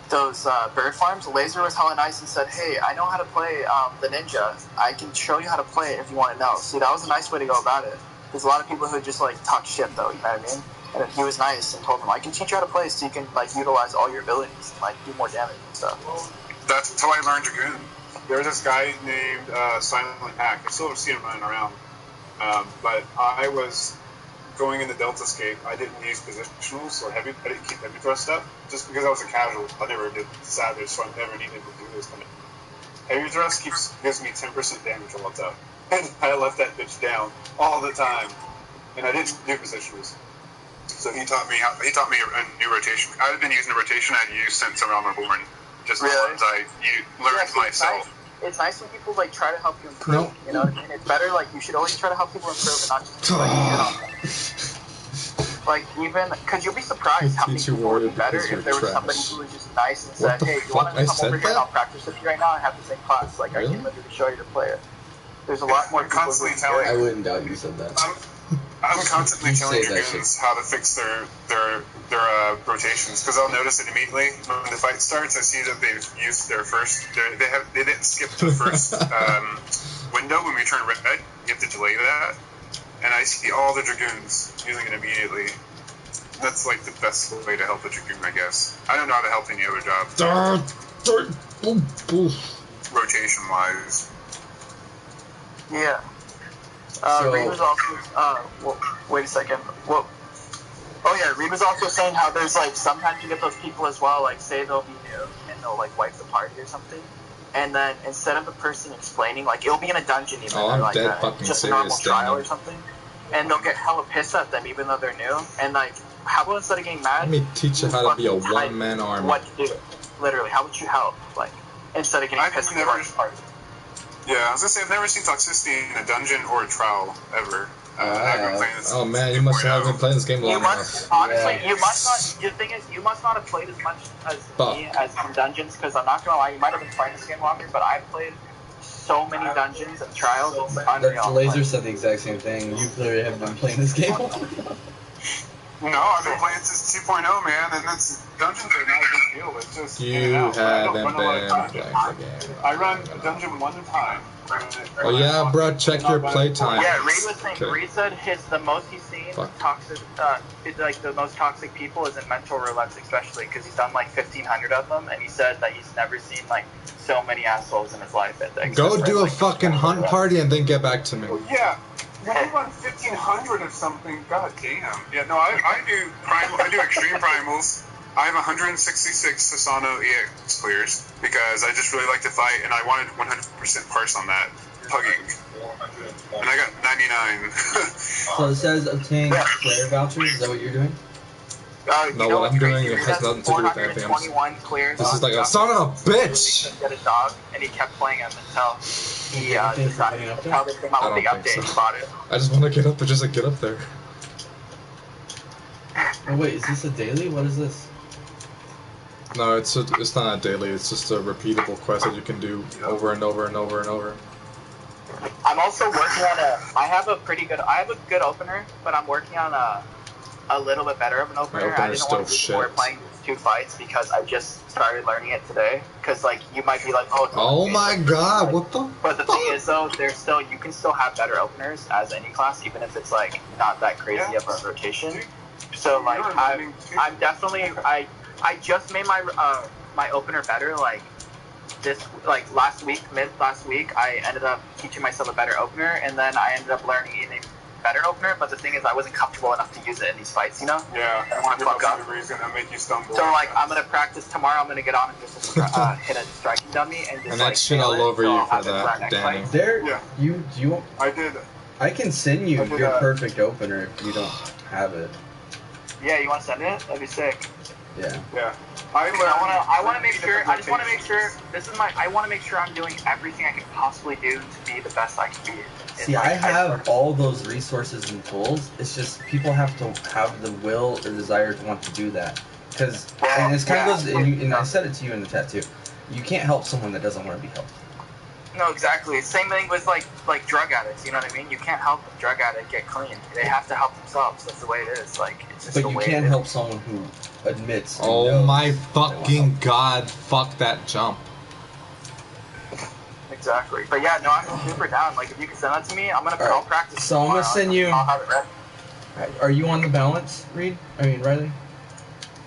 those bird farms, Laser was hella nice and said, "Hey, I know how to play the ninja. I can show you how to play it if you want to know." See, that was a nice way to go about it. There's a lot of people who just talk shit though. You know what I mean? And he was nice and told them, "I can teach you how to play so you can utilize all your abilities and do more damage and stuff." That's how I learned Dragoon. There was this guy named Silent Hack. I still see him running around. But I was going into Delta Scape. I didn't use positionals or I didn't keep heavy thrust up just because I was a casual. I never did Savage, so I never needed to do this kind of. Heavy thrust gives me 10% damage all the time, and I left that bitch down all the time, and I didn't do positionals. So he taught me a new rotation. I've been using a rotation I'd used since around my born. Just the ones I learned myself. It's nice when people try to help you improve. Nope. You know what I mean? It's better you should always try to help people improve and not just shit on them. Even because you'll be surprised how many Teach you people would be warrior better because you're if there was somebody trash. who was just nice and What said, the "Hey, you want fuck? to I come said over here and that? I'll practice with you right now and have the same class? I Really? can literally show you to play it." There's a lot more I'm people constantly who telling. I wouldn't doubt you said that. I'm constantly You telling say that Dragoons how to fix their rotations because I'll notice it immediately when the fight starts. I see that they've used their first. They didn't skip the first window when we turn red. You have to delay that, and I see all the Dragoons using it immediately. That's the best way to help a Dragoon, I guess. I don't know how to help any other job. Rotation wise. Yeah. So- Reader's also. Well, wait a second. What? Oh yeah, Reed was also saying how there's like sometimes you get those people as well, like say they'll be new and they'll like wipe the party or something, and then instead of the person explaining, like it'll be in a dungeon even, Oh, or I'm like dead fucking just a serious, normal trial Dani. or something, and they'll get hella pissed at them even though they're new, and like how about instead of getting mad, Let me teach you how to be a fucking type one-man army. what to do, literally, how would you help, like instead of getting I've pissed at never- the party. Yeah, I was gonna say I've never seen toxicity in a dungeon or a trial ever. I've been playing this. Oh man, you must have been playing this game long You enough. must honestly, Yeah. you must not. The thing is, you must not have played as much as Fuck. me as in dungeons. Because I'm not gonna lie, you might have been playing this game longer, but I've played so many dungeons and trials. It's unreal. That's Laser said the exact same thing. You clearly have been playing this game. No, I've been playing since 2.0, man, and that's dungeons are not a big deal. It's just in You and out. I don't haven't run a lot of been dungeons. playing the game. I run a dungeon one time. Oh yeah, bro, check your playtime. Yeah, Reed was saying. Okay. Reed said the most he's seen Fuck. toxic, like the most toxic people is in mental roulettes, especially because he's done like 1,500 of them, and he said that he's never seen like so many assholes in his life. Go do a fucking hunt party and then get back to me. Well, yeah. When you run 1,500 of something, god damn. Yeah, no, I do primal. I do extreme primals. I have 166 Sasano EX clears because I just really like to fight and I wanted 100% parse on that hugging, and I got 99. So it says obtain player vouchers. Is that what you're doing? No, what I'm doing it has nothing to do with anything. 421 clears. This is like a son of a bitch. He get a dog, and he kept playing him until he decided until they came I out with the don't think update. so. He bought it. I just want to get up there, just to get up there. Oh wait, is this a daily? What is this? No, it's not a daily. It's just a repeatable quest that you can do over and over and over and over. I'm also working on I have a good opener, but I'm working on a little bit better of an opener. My I opener's didn't want to still before shit. playing these 2 fights because I just started learning it today. Because like you might be like, oh. it's Oh okay, my but- god, what the? But the thing is though, you can still have better openers as any class, even if it's like not that crazy of a rotation. So like I'm definitely I just made my my opener better last week I ended up teaching myself a better opener, and then I ended up learning even a better opener, but the thing is I wasn't comfortable enough to use it in these fights, you know? Yeah, I don't want to fuck up. He's gonna make you stumble. So like I'm gonna practice tomorrow, I'm gonna get on and just hit a striking dummy and just And like that shit nail all it, over so you I'll for have it that, our next Danny. fight. There, Yeah. you. I did. I can send you I did, your perfect opener if you don't have it. Yeah, you wanna send it? That'd be sick. Yeah. Yeah. I want to make sure. I just want to make sure. I want to make sure I'm doing everything I can possibly do to be the best I can be. See, I have all those resources and tools. It's just people have to have the will or desire to want to do that. Because, and it's kind of goes, and I said it to you in the chat too. You can't help someone that doesn't want to be helped. No, exactly. Same thing with like drug addicts. You know what I mean? You can't help a drug addict get clean. They have to help themselves. That's the way it is. Like it's just But the you way can't it is. help someone who admits. and Oh knows my they want fucking help. god, fuck that jump. Exactly. But yeah, no, I'm super down. Like if you can send that to me, I'll Alright, practice. so I'm gonna tomorrow. send you- I'll have it ready. Are you on the balance, Reed? I mean, Riley?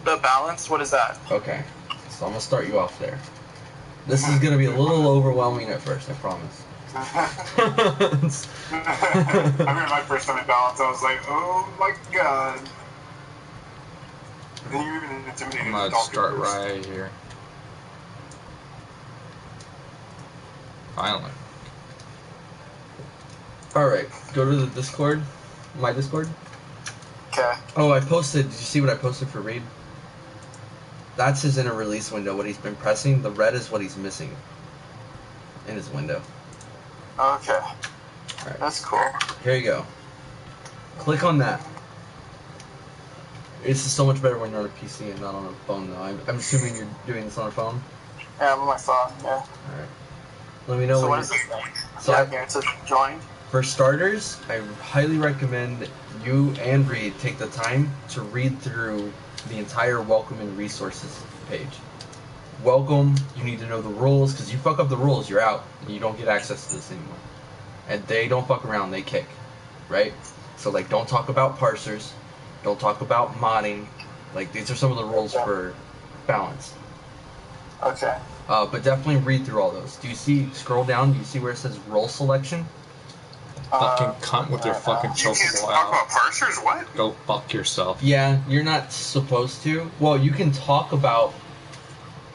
The balance. What is that? Okay. So I'm gonna start you off there. This is gonna be a little overwhelming at first, I promise. I remember my first time in balance, I was like, oh my god. And you even intimidated I'm the gonna dog start at first. right here. Finally. Alright, go to the Discord. My Discord. Okay. Oh, I posted. Did you see what I posted for Reed? That's his inner release window, what he's been pressing. The red is what he's missing in his window. Okay. Alright. That's cool. Here you go. Click on that. This is so much better when you're on a PC and not on a phone, though. I'm assuming you're doing this on a phone? Yeah, I'm on my phone. Yeah. Alright. Let me know So when what is this thing? So yeah, I- here it says joined. For starters, I highly recommend you and Reed take the time to read through the entire welcome and resources page. Welcome, you need to know the rules, because you fuck up the rules, you're out, and you don't get access to this anymore. And they don't fuck around, they kick, right? So like, don't talk about parsers, don't talk about modding, like these are some of the rules for balance. Okay. But definitely read through all those. Do you see, scroll down, do you see where it says role selection? Fucking cunt with your fucking You can't chocobo talk about out. parsers? What? Go fuck yourself. Yeah, you're not supposed to. Well, you can talk about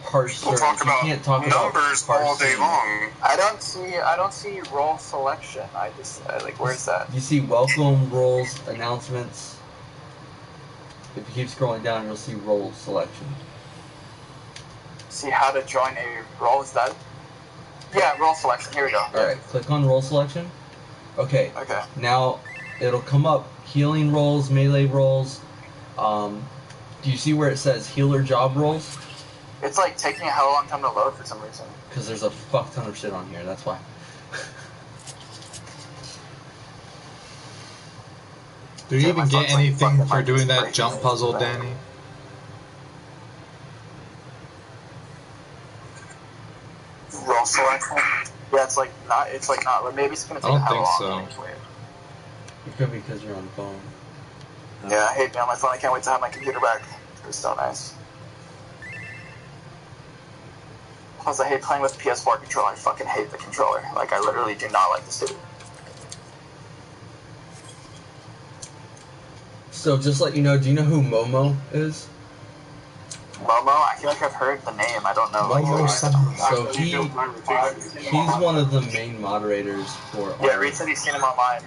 parsers. We'll talk about you can't talk numbers about all day parsing. long. I don't see role selection. Like, where's that? You see welcome, roles, announcements. If you keep scrolling down, you'll see role selection. See how to join a role. Is that? Yeah, role selection. Here we go. Alright, click on role selection. Okay, Okay. now it'll come up healing roles, melee roles. Do you see where it says healer job roles? It's like taking a hell of a long time to load for some reason. Because there's a fuck ton of shit on here, that's why. Do you Yeah, even my get phone's like anything fucking for like doing that breaking jump it. puzzle, Danny? Role selection. Yeah, it's like not. It's like not. Maybe it's gonna I take a don't hell think of a long so. time. It could be because you're on phone. Yeah, I hate being on my phone. I can't wait to have my computer back. It's so nice. Plus, I hate playing with PS4 controller. I fucking hate the controller. Like, I literally do not like the suit. So just let you know, do you know who Momo is? Momo, I feel like I've heard the name. I don't know. So he's one of the main moderators for Yeah, our, Reed said he's seen him online.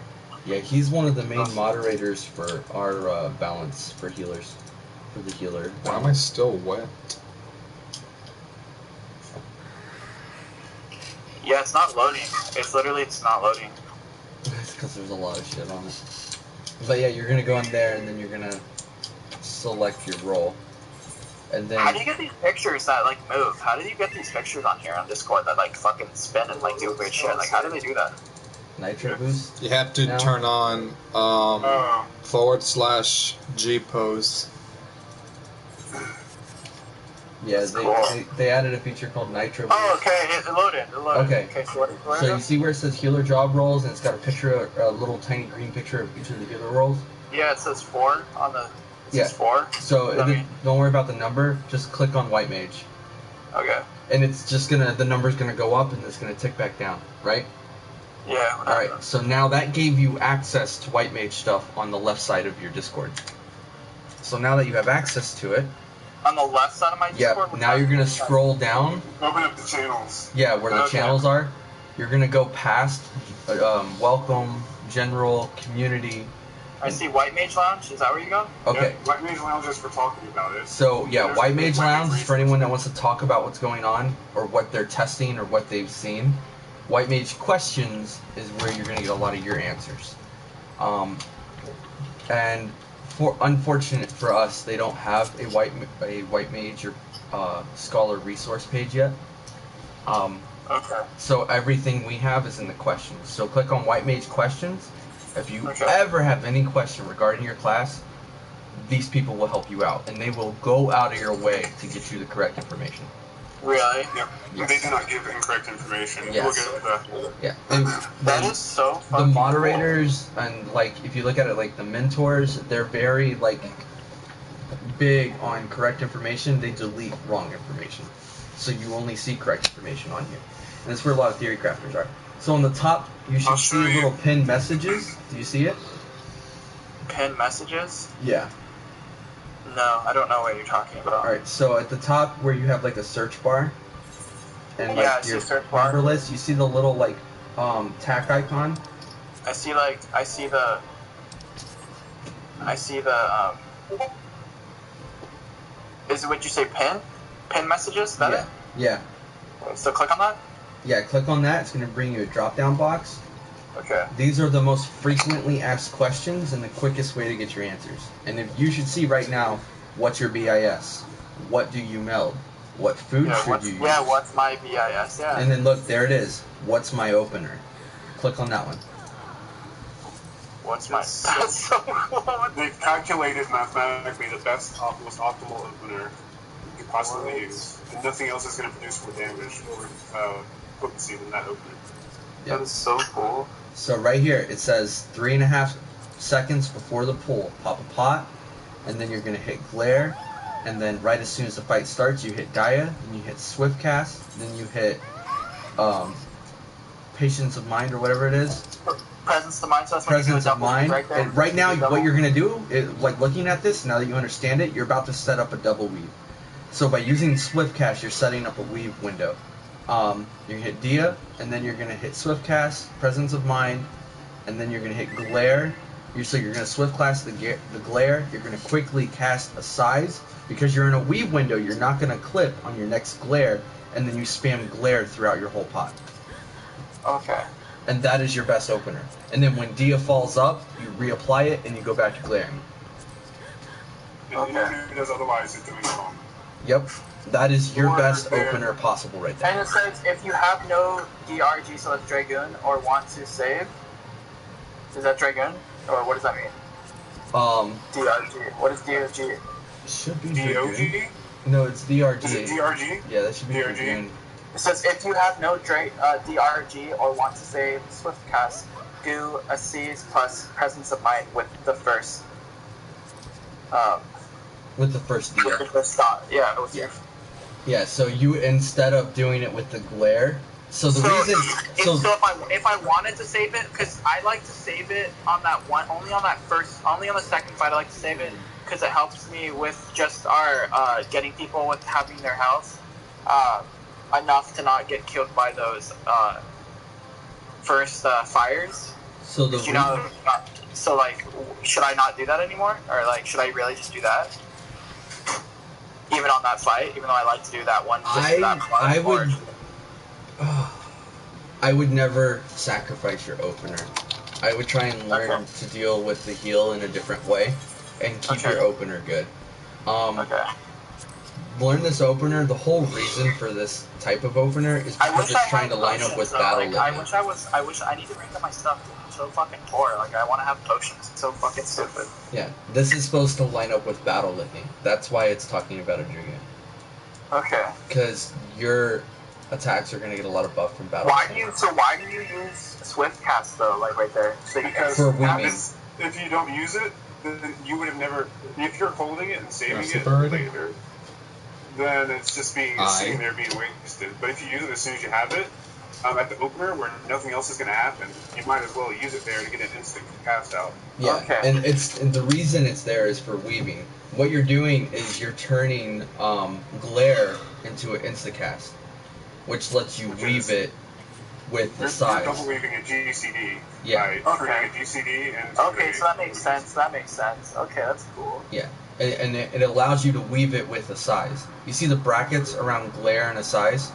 yeah, he's one of the main moderators for our balance for healers. For the healer. Why am I still wet? Yeah, it's not loading. It's not loading. It's because there's a lot of shit on it. But yeah, you're gonna go in there and then you're gonna select your role. And then How do you get these pictures that like move? How do you get these pictures on here on Discord that like fucking spin and like do weird shit? Like, how do they do that? Nitro boost. You have to No. turn on /G pose. Yeah, That's cool. they added a feature called Nitro boost. Oh, okay, it loaded. It loaded. Okay. Okay, so what So you see where it says healer job roles and it's got a picture, a little tiny green picture of each of the healer roles? Yeah, it says 4 on the. It Yeah. says 4. So Okay. don't worry about the number, just click on white mage. Okay. And it's just the number's gonna go up and it's gonna tick back down, right? Yeah. Alright, so now that gave you access to white mage stuff on the left side of your Discord. So now that you have access to it, On the left side of my Discord. yeah, now you're gonna scroll down, Open up the channels. yeah, where the Okay. channels are. You're gonna go past welcome, general, community. I see White Mage Lounge. Is that where you go? Okay. Yeah, White Mage Lounge is for talking about it. So yeah, There's White a Mage White Lounge is Mage for anyone that wants to talk about what's going on or what they're testing or what they've seen. White Mage Questions is where you're going to get a lot of your answers. And for unfortunate for us, they don't have a White Mage or Scholar resource page yet. Okay. So everything we have is in the questions. So click on White Mage Questions. If you Okay. ever have any question regarding your class, these people will help you out, and they will go out of your way to get you the correct information. Really? Yep. Yes. They do not give incorrect information. Yes. We'll get the Yeah. And That then is so the fucking moderators and like if you look at it like the mentors, they're very like big on correct information. They delete wrong information, so you only see correct information on here. And that's where a lot of theory crafters are. So on the top, you should I'll see show you. little pinned messages. Do you see it? cool. Pin messages? Yeah. No, I don't know what you're talking about. All right. So at the top where you have like a search bar and like Yeah, I see your a search bar. member list, you see the little like tack icon. I see the is it what you say pin? Pin messages? Is that Yeah. Yeah. it? So click on that? Yeah. Click on that. It's going to bring you a drop down box. Okay. These are the most frequently asked questions and the quickest way to get your answers. And if you should see right now, what's your BIS? What do you meld? What food should you use? What's my BIS? Yeah. And then look, there it is. What's my opener? Click on that one. What's my that's so cool. They've calculated mathematically the best, most optimal opener you could possibly use, and nothing else is going to produce more damage or potency than that opener. Yep. That is so cool. So right here, it says 3.5 seconds before the pull, pop a pot, and then you're going to hit glare, and then right as soon as the fight starts, you hit Gaia, then you hit Swift Cast, then you hit Patience of Mind or whatever it is, Presence of mind, so that's when you do a Presence of double mind. weave right there. And right now, Double- what you're gonna do is, like looking at this, now that you understand it, you're about to set up a double weave. So by using Swift Cast, you're setting up a weave window. You're gonna hit Dia, and then you're gonna hit Swift Cast, Presence of Mind, and then you're gonna hit Glare. So you're gonna Swift Cast the Glare. You're gonna quickly cast a Size. Because you're in a weave window, you're not gonna clip on your next Glare, and then you spam Glare throughout your whole pot. Okay. And that is your best opener. And then when Dia falls up, you reapply it, and you go back to glaring. And Okay. if it does otherwise, it's doing it wrong. Yep. That is your Or best there- opener possible right And there. it says if you have no DRG, so that's Dragoon, or want to save. Is that Dragoon? Or what does that mean? DRG. What is DRG? It should be DOG? Dragoon. No, it's DRG. Is it DRG? Yeah, that should be DRG? Dragoon. It says if you have no DRG or want to save Swift Cast, do a Seize plus Presence of Mind with the first. With the first With Dia. the first dot. Yeah. With Yeah. Yeah, so you, instead of doing it with the glare, so the reason, so if I wanted to save it, because I like to save it on that one, only on the second fight I like to save it, because it helps me with just our getting people with having their health enough to not get killed by those first fires. so the You know, so like, should I not do that anymore, or like, should I really just do that? Even on that fight, even though I like to do that one. Just for that part, I or- would, I would never sacrifice your opener. I would try and learn to deal with the heal in a different way, and keep your opener good. Okay. Learn this opener. The whole reason for this type of opener is I because wish it's I trying had to line up potions, with though. battle Like, I limit. wish I need to bring up my stuff. Dude. I'm so fucking poor. Like, I want to have potions. It's so fucking stupid. Yeah, this is supposed to line up with battle litany. That's why it's talking about a Dragoon. Okay. Because your attacks are gonna get a lot of buff from battle. Why do you use Swift Cast though? Like right there. So you Because For weaving. if you don't use it, then you would have never. If you're holding it and saving That's it the bird. later, then it's just being sitting there being wasted. But if you use it as soon as you have it, at the opener where nothing else is going to happen, you might as well use it there to get an instant cast out. Yeah, Okay. and the reason it's there is for weaving. What you're doing is you're turning glare into an instacast, which lets you weave it with the You're size. double weaving a GCD. Yeah. By turning a GCD and. Okay, so that makes sense. That makes sense. Okay, that's cool. Yeah, and it allows you to weave it with a size. You see the brackets around glare and a size?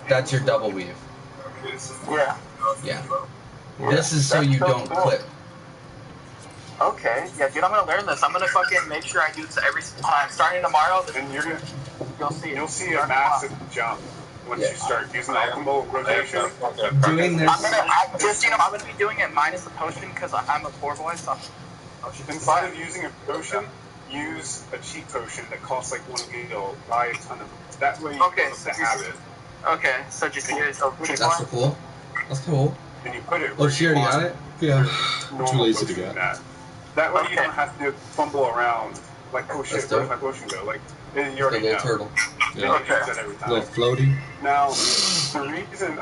That's your double weave. Yeah. Yeah. This is so you don't clip. Okay. Yeah, dude, I'm gonna learn this. I'm gonna fucking make sure I do this every single time. Starting tomorrow, And you'll see a massive jump once you start using the alchemical rotation. Doing this. I'm gonna be doing it minus the potion because I'm a poor boy. So Instead of using a potion, use a cheat potion that costs like 1 gil. Buy a ton of them. That way you Okay, build up the habit. okay, so just use a cheat That's so cool. That's cool. And you put it Oh, where she you already want got it? Yeah. normal Too lazy to potion get. at. That way you Okay. don't have to fumble around like, oh shit, That's where's dope. my potion go? Like, you The already little know. turtle. And Yeah. you use that every time. Little floaty. Now, the reason,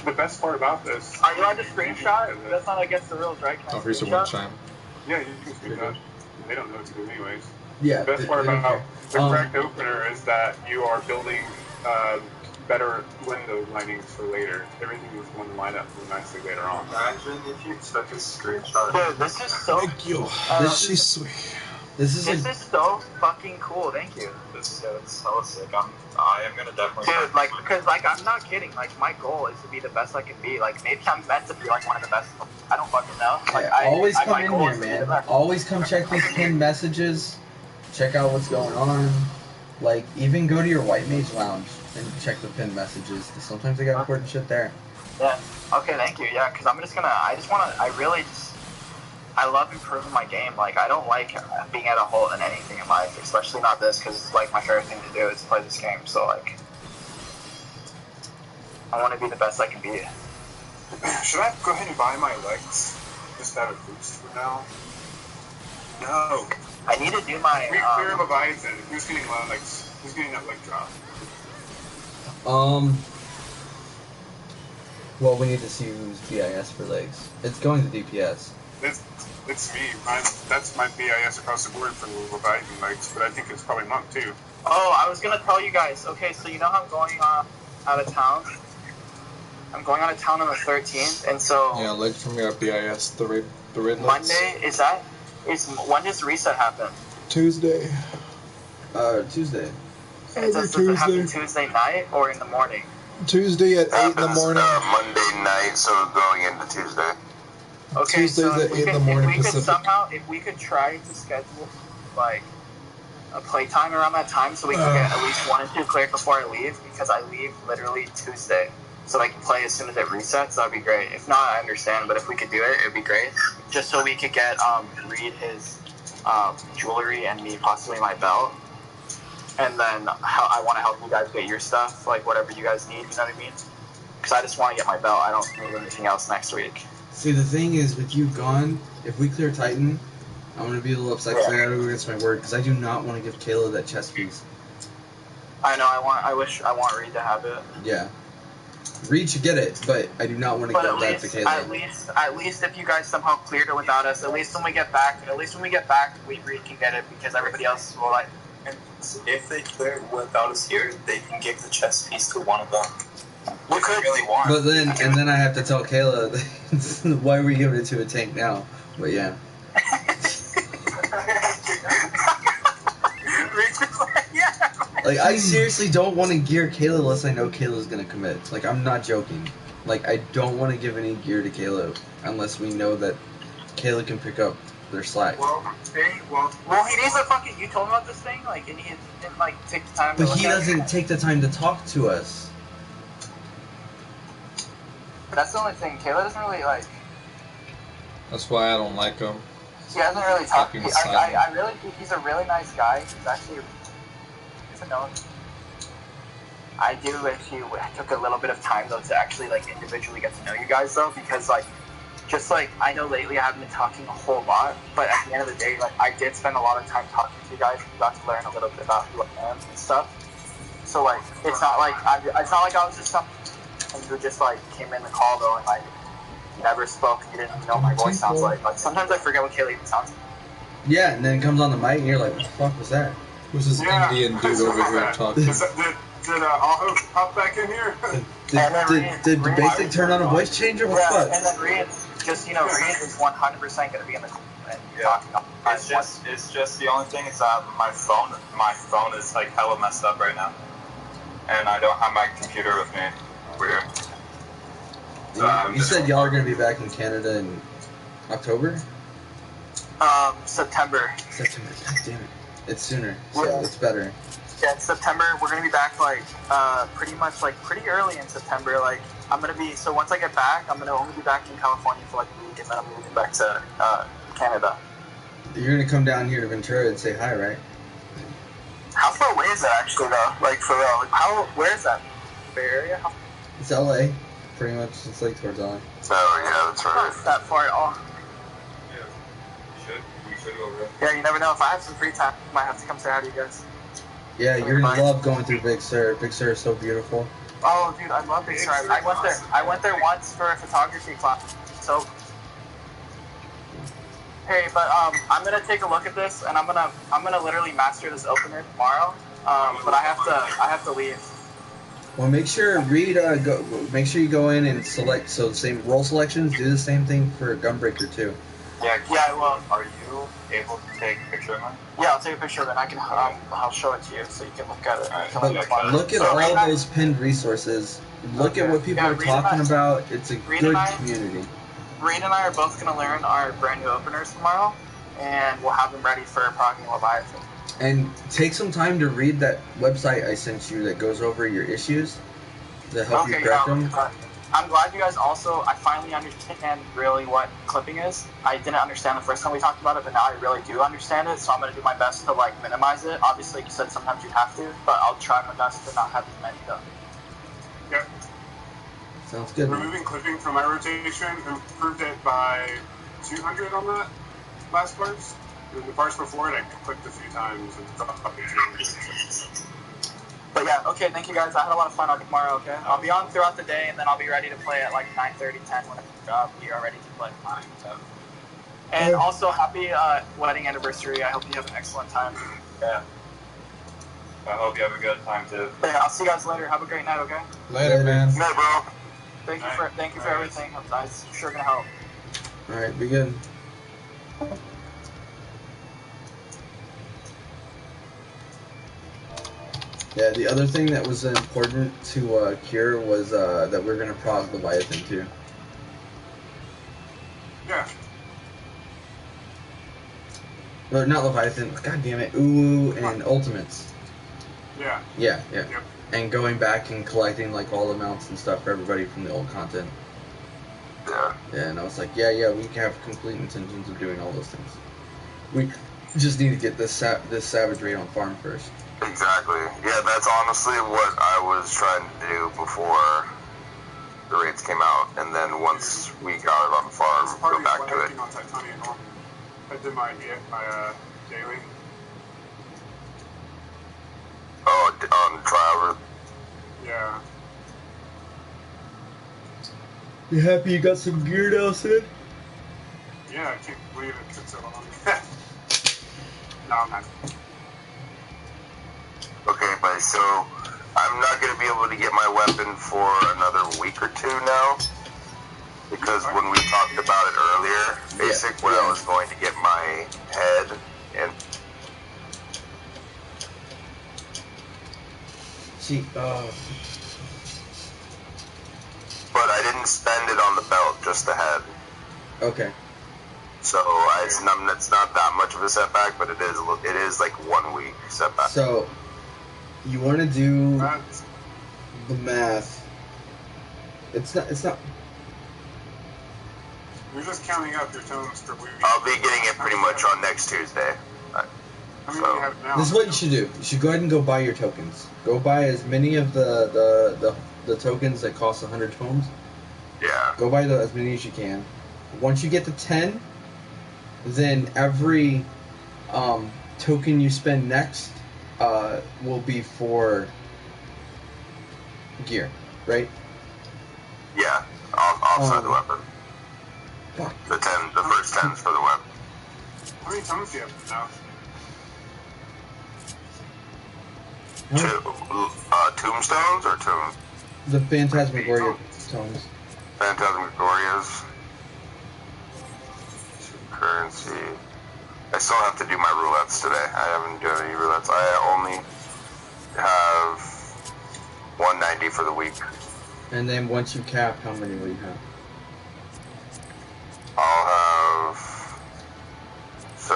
the best part about this. Are you allowed to screenshot? That's not against the rules, right? Can I Oh, here's a screenshot? one chime. Yeah, you can do that. They don't know what to do anyways. Yeah. The best part they don't about care. the correct opener is that you are building better window linings for later. Everything is going to line up really nicely later on. Imagine if you took a screenshot. Dude, this is so. Thank you. This is sweet. This is This a, is so fucking cool. Thank you. This is so sick. I am gonna definitely. Dude, like, because, like, I'm not kidding. Like, my goal is to be the best I can be. Like, maybe I'm meant to be, like, one of the best. I don't fucking know. Like, always my come in goal here, is to be the man. best. Always come check these pinned messages. Check out what's going on. Like, even go to your White Mage Lounge and check the pinned messages. Sometimes they got important shit there. Yeah. Okay, thank you. Yeah, because I love improving my game. Like, I don't like being at a halt in anything in life, especially not this, because it's, like, my favorite thing to do is play this game. So, like, I want to be the best I can be. Should I go ahead and buy my legs? Just have it boost for now? No. I need to do my, We clear Leviathan. Who's getting legs? Who's getting that leg drop? Well, we need to see who's BIS for legs. It's going to DPS. It's me. That's my BIS across the board for Leviathan legs, but I think it's probably Monk too. Oh, I was gonna tell you guys. Okay, so you know how I'm going out of town? I'm going out of town on the 13th, and so Yeah, legs from your BIS, the red legs. Monday when does reset happen? Tuesday. Tuesday. Does it happen Tuesday night or in the morning? Tuesday at 8 in the morning. Monday night, so going into Tuesday. Okay, Tuesdays so at 8 in the morning Pacific. if we could try to schedule like a playtime around that time, so we can get at least 1 and 2 cleared before I leave, because I leave literally Tuesday, so I can play as soon as it resets. That'd be great. If not, I understand, but if we could do it, it'd be great. Just so we could get Reed his jewelry and me possibly my belt. And then I want to help you guys get your stuff, like whatever you guys need, you know what I mean? Because I just want to get my belt. I don't need anything else next week. See, the thing is, with you gone, if we clear Titan, I'm going to be a little upset because I got to go against my word, because I do not want to give Kayla that chest piece. I know, I want Reed to have it. Yeah. Reed should get it, but I do not want to give that to Kayla. At least if you guys somehow cleared it without us, at least when we get back, Reed can get it, because everybody else will like... And if they clear it without us here, they can give the chest piece to one of them. We could really want. But then I have to tell Kayla, why are we giving it to a tank now? But yeah. Like, I seriously don't want to gear Kayla unless I know Kayla's gonna commit. Like, I'm not joking. Like, I don't want to give any gear to Kayla unless we know that Kayla can pick up their slack. Well, he needs to fucking... You told him about this thing? Like, and he didn't, like, take the time to But look he at doesn't it? take the time to talk to us. That's the only thing. Kayla doesn't really, like... That's why I don't like him. He doesn't really talk. Fucking I really think he's a really nice guy. He's actually... I do wish he took a little bit of time, though, to actually, like, individually get to know you guys, though, because, like, just, like, I know lately I haven't been talking a whole lot, but at the end of the day, like, I did spend a lot of time talking to you guys, and got to learn a little bit about who I am and stuff. So, like, it's not like I was just some who just, like, came in the call, though, and, like, never spoke, and you didn't know what my voice sounds like. Like, sometimes I forget what Kayla even sounds like. Yeah, and then it comes on the mic, and you're like, what the fuck was that? Who's this Indian dude over here talking? Did Aho hop back in here? Did the basic turn on a voice changer? What the fuck? And then Reed, just, you know, Reed is 100% going to be in the call and talking. It's just the only thing is that my phone is like hella messed up right now, and I don't have my computer with me. Weird. So You said y'all are gonna be back in Canada in October? September. September. God damn it! It's sooner, so it's better. Yeah, it's September. We're gonna be back like pretty early in September. Like I'm gonna be once I get back, I'm gonna only be back in California for like a week, and then I'm moving back to Canada. You're gonna come down here to Ventura and say hi, right? How far away is that actually, though? Like for real? Like where is that? Bay Area? It's LA, pretty much. It's like towards LA. Oh yeah, that's right. Not that far at all. Yeah, we should go over. Yeah, you never know. If I have some free time, I might have to come say hi to you guys. Yeah, you're gonna love going through Big Sur. Big Sur is so beautiful. Oh, dude, I love Big Sur. I went there once for a photography class. So, hey, but I'm gonna take a look at this, and I'm gonna literally master this opener tomorrow. But I have to leave. Well, make sure Make sure you go in and select. So the same role selections. Do the same thing for Gunbreaker too. Yeah, I will. Are you able to take a picture of mine? Yeah, I'll take a picture of it. And I'll show it to you so you can look at it. But look at all those pinned resources. Look at what people are talking about. It's a good community. Reed and I are both going to learn our brand new openers tomorrow, and we'll have them ready for Progging Leviathan. And take some time to read that website I sent you that goes over your issues to help you correct them. I'm glad you guys I finally understand really what clipping is. I didn't understand the first time we talked about it, but now I really do understand it, so I'm going to do my best to like minimize it. Obviously, you said sometimes you have to, but I'll try my best to not have as many though. Yep. Sounds good. Removing clipping from my rotation improved it by 200 on that last parse. And the parse before it, I clicked a few times and dropped it 200. But yeah, okay, thank you guys. I had a lot of fun on tomorrow, okay? I'll be on throughout the day, and then I'll be ready to play at like 9:30, 10 when we are ready to play. And also, happy wedding anniversary. I hope you have an excellent time. Yeah. I hope you have a good time too. Yeah, I'll see you guys later. Have a great night, okay? Later, man. Good night, bro. Thank you for everything. It's sure gonna help. Alright, be good. Yeah, the other thing that was important to cure was that we're gonna prog Leviathan too. Yeah. Or not Leviathan, god damn it, UwU and Ultimates. Yeah. Yeah. Yep. And going back and collecting like all the mounts and stuff for everybody from the old content. Yeah. Yeah, and I was like, yeah, we have complete intentions of doing all those things. We just need to get this Savage raid on farm first. Exactly. Yeah, that's honestly what I was trying to do before the raids came out, and then once we got it on farm, go back to it. On Titanium. I did my daily. Oh, on trial. Yeah. You happy you got some gear now, Sid? Yeah, I can't believe it took so long. No, I'm not. Okay, but so I'm not going to be able to get my weapon for another week or two now, because when we talked about it earlier, when I was going to get my head and but I didn't spend it on the belt, just the head. Okay. So it's not that much of a setback, but it is like 1 week setback. So you want to do the math? It's not. You're just counting up your tones per week. I'll be getting it pretty much on next Tuesday. How many do you have now? This is what you should do. You should go ahead and go buy your tokens. Go buy as many of the tokens that cost 100 tomes. Yeah. Go buy as many as you can. Once you get to 10, then every token you spend next will be for gear, right? Yeah. I'll the weapon. Fuck. The first 10's for the weapon. How many tones do you have now? Tombstones or tombs? The Phantasmagoria tomes. Phantasmagorias. Currency. I still have to do my roulettes today. I haven't done any roulettes. I only have 190 for the week. And then once you cap, how many will you have? I'll have... So...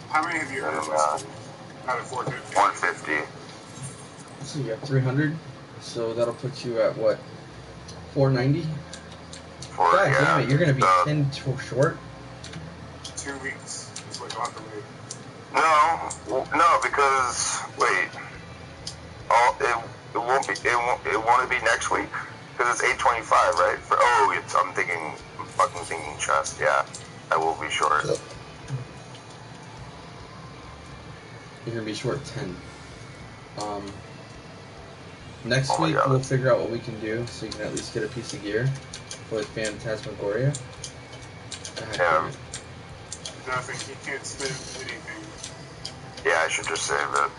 How many have you earned out of 450? 150. So you have 300. So that'll put you at what? 490? God damn it, you're gonna be 10 short? 2 weeks is what you'll have to wait. No, because wait, it won't be next week because it's 8:25, right? I'm fucking thinking chest. Yeah, I will be short. You're gonna be short 10. Next week we'll figure out what we can do so you can at least get a piece of gear for Phantasmagoria. Yeah. Nothing. You can't spend anything. Yeah, I should just save it.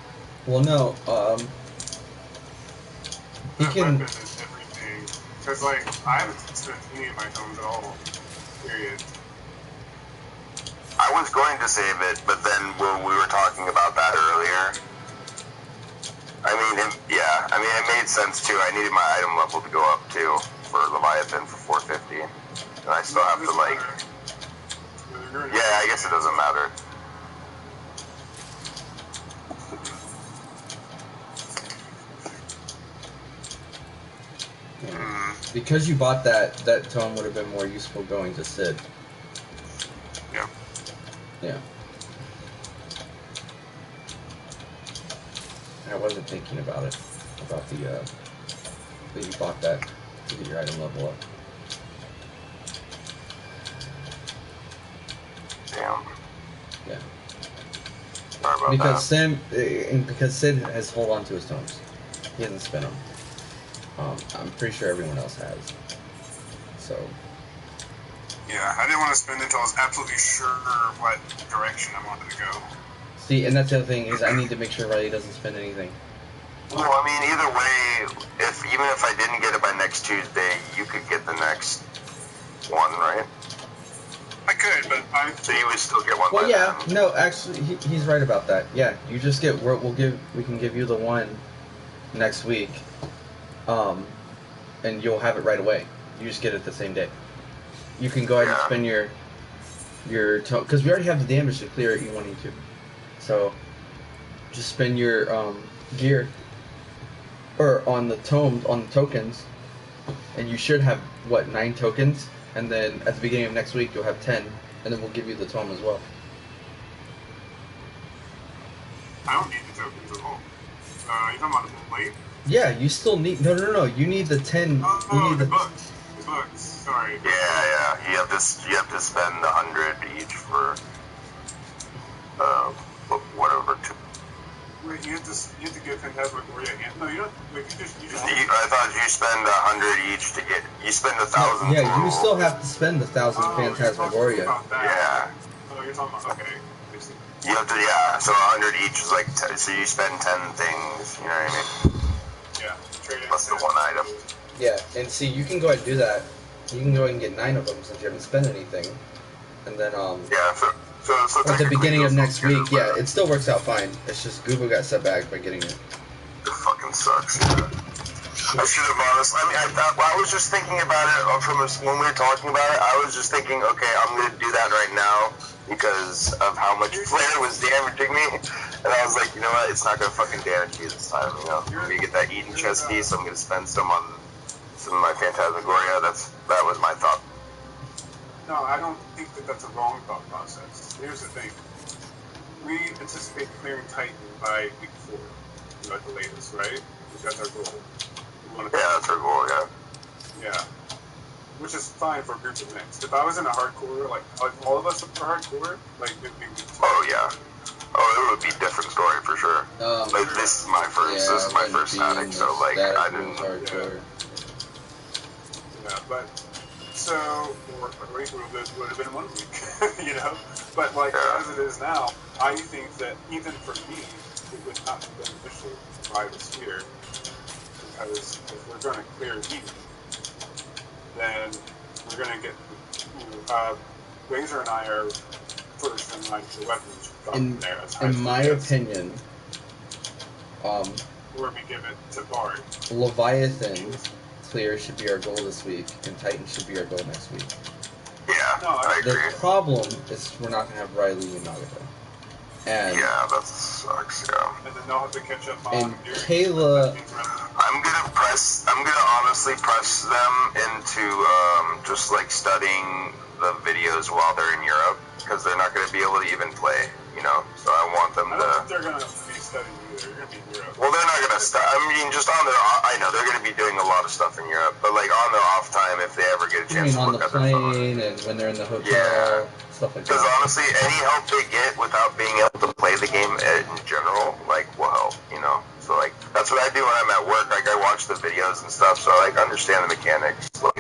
Well, no. He can. Weapon is everything. Because I haven't spent any of my tones at all. Period. I was going to save it, but then when we were talking about that earlier, it made sense too. I needed my item level to go up too for Leviathan for 450, and I still have to Yeah, I guess it doesn't matter. Because you bought that tome would have been more useful going to Sid. Yeah. Yeah. I wasn't thinking about it. About that you bought that to get your item level up. Damn. Yeah. Sorry about Because that. because Sid has hold on to his tomes. He hasn't spent them. I'm pretty sure everyone else has. So. Yeah, I didn't want to spend until I was absolutely sure what direction I wanted to go. See, and that's the other thing is I need to make sure Riley doesn't spend anything. Well, I mean, either way, even if I didn't get it by next Tuesday, you could get the next one, right? I could, but So you would still get one. Well, by yeah, then. no, actually, he's right about that. Yeah, you just get we can give you the one next week, and you'll have it right away. You just get it the same day. You can go ahead and spend your because we already have the damage to clear at E1, E2. So just spend your gear or on the tokens, and you should have 9 tokens, and then at the beginning of next week you'll have 10, and then we'll give you the tome as well. I don't need the tokens at all. You talking about the plate? Yeah, you still need no. You need the 10. Oh, you need the books. The books. Sorry. Yeah. You have to spend 100 each for whatever. Wait, you have to get Phantasmagoria and no, you don't. Wait, you just. I thought you spend 100 each to get. You spend 1,000. Yeah, you still have to spend 1,000 Phantasmagoria. Yeah. Oh, you're talking about okay. You have to, so 100 each is like, so you spend 10 things, you know what I mean? Yeah. Plus the one item. Yeah, and see, you can go ahead and do that. You can go ahead and get 9 of them since you haven't spent anything. And then, yeah, so at the beginning of next week, yeah, it still works out fine. It's just Google got set back by getting it. It fucking sucks, yeah. I should have honestly, I was just thinking about it from when we were talking about it, I was just thinking, okay, I'm going to do that right now because of how much player was damaging me. And I was like, you know what, it's not going to fucking damage me this time, you know. When we get that Eden chest piece, I'm going to spend some on some of my Phantasmagoria. That was my thought. No, I don't think that's a wrong thought process. Here's the thing. We anticipate clearing Titan by week 4, at the latest, right? That's our goal. Yeah, that's our goal, yeah. Yeah. Which is fine for groups of mixed. If I was in a hardcore, like all of us are hardcore, like it'd be week 2. Oh, yeah. Oh, it would be a different story for sure. Like, this is my first static, so like, I didn't. Yeah, but so, or a week would have been 1 week, you know? But like, as it is now, I think that even for me, it would not be beneficial to buy the sphere. Because if we're going to clear Eden, then we're going to get, Razor and I are first in line for weapons. In my opinion, or we give it to Bard. Leviathan clear should be our goal this week, and Titan should be our goal next week. Yeah, no, I agree. The problem is we're not going to have Riley and Nagata. And yeah, that sucks, yeah. And then they'll have to catch up on Kayla. I'm gonna honestly press them into just like studying the videos while they're in Europe, because they're not gonna be able to even play, you know. So I want them I don't think they're gonna be studying either. They're gonna be in Europe. Well, they're not gonna study. I mean, just on their. I know they're gonna be doing a lot of stuff in Europe, but like on their off time, if they ever get a chance to on look the at their phone. plane and when they're in the hotel, stuff like that. Because honestly, any help they get without being able to play the game in general, like, will help, you know? So, like, that's what I do when I'm at work. Like, I watch the videos and stuff, so I, like, understand the mechanics. Like,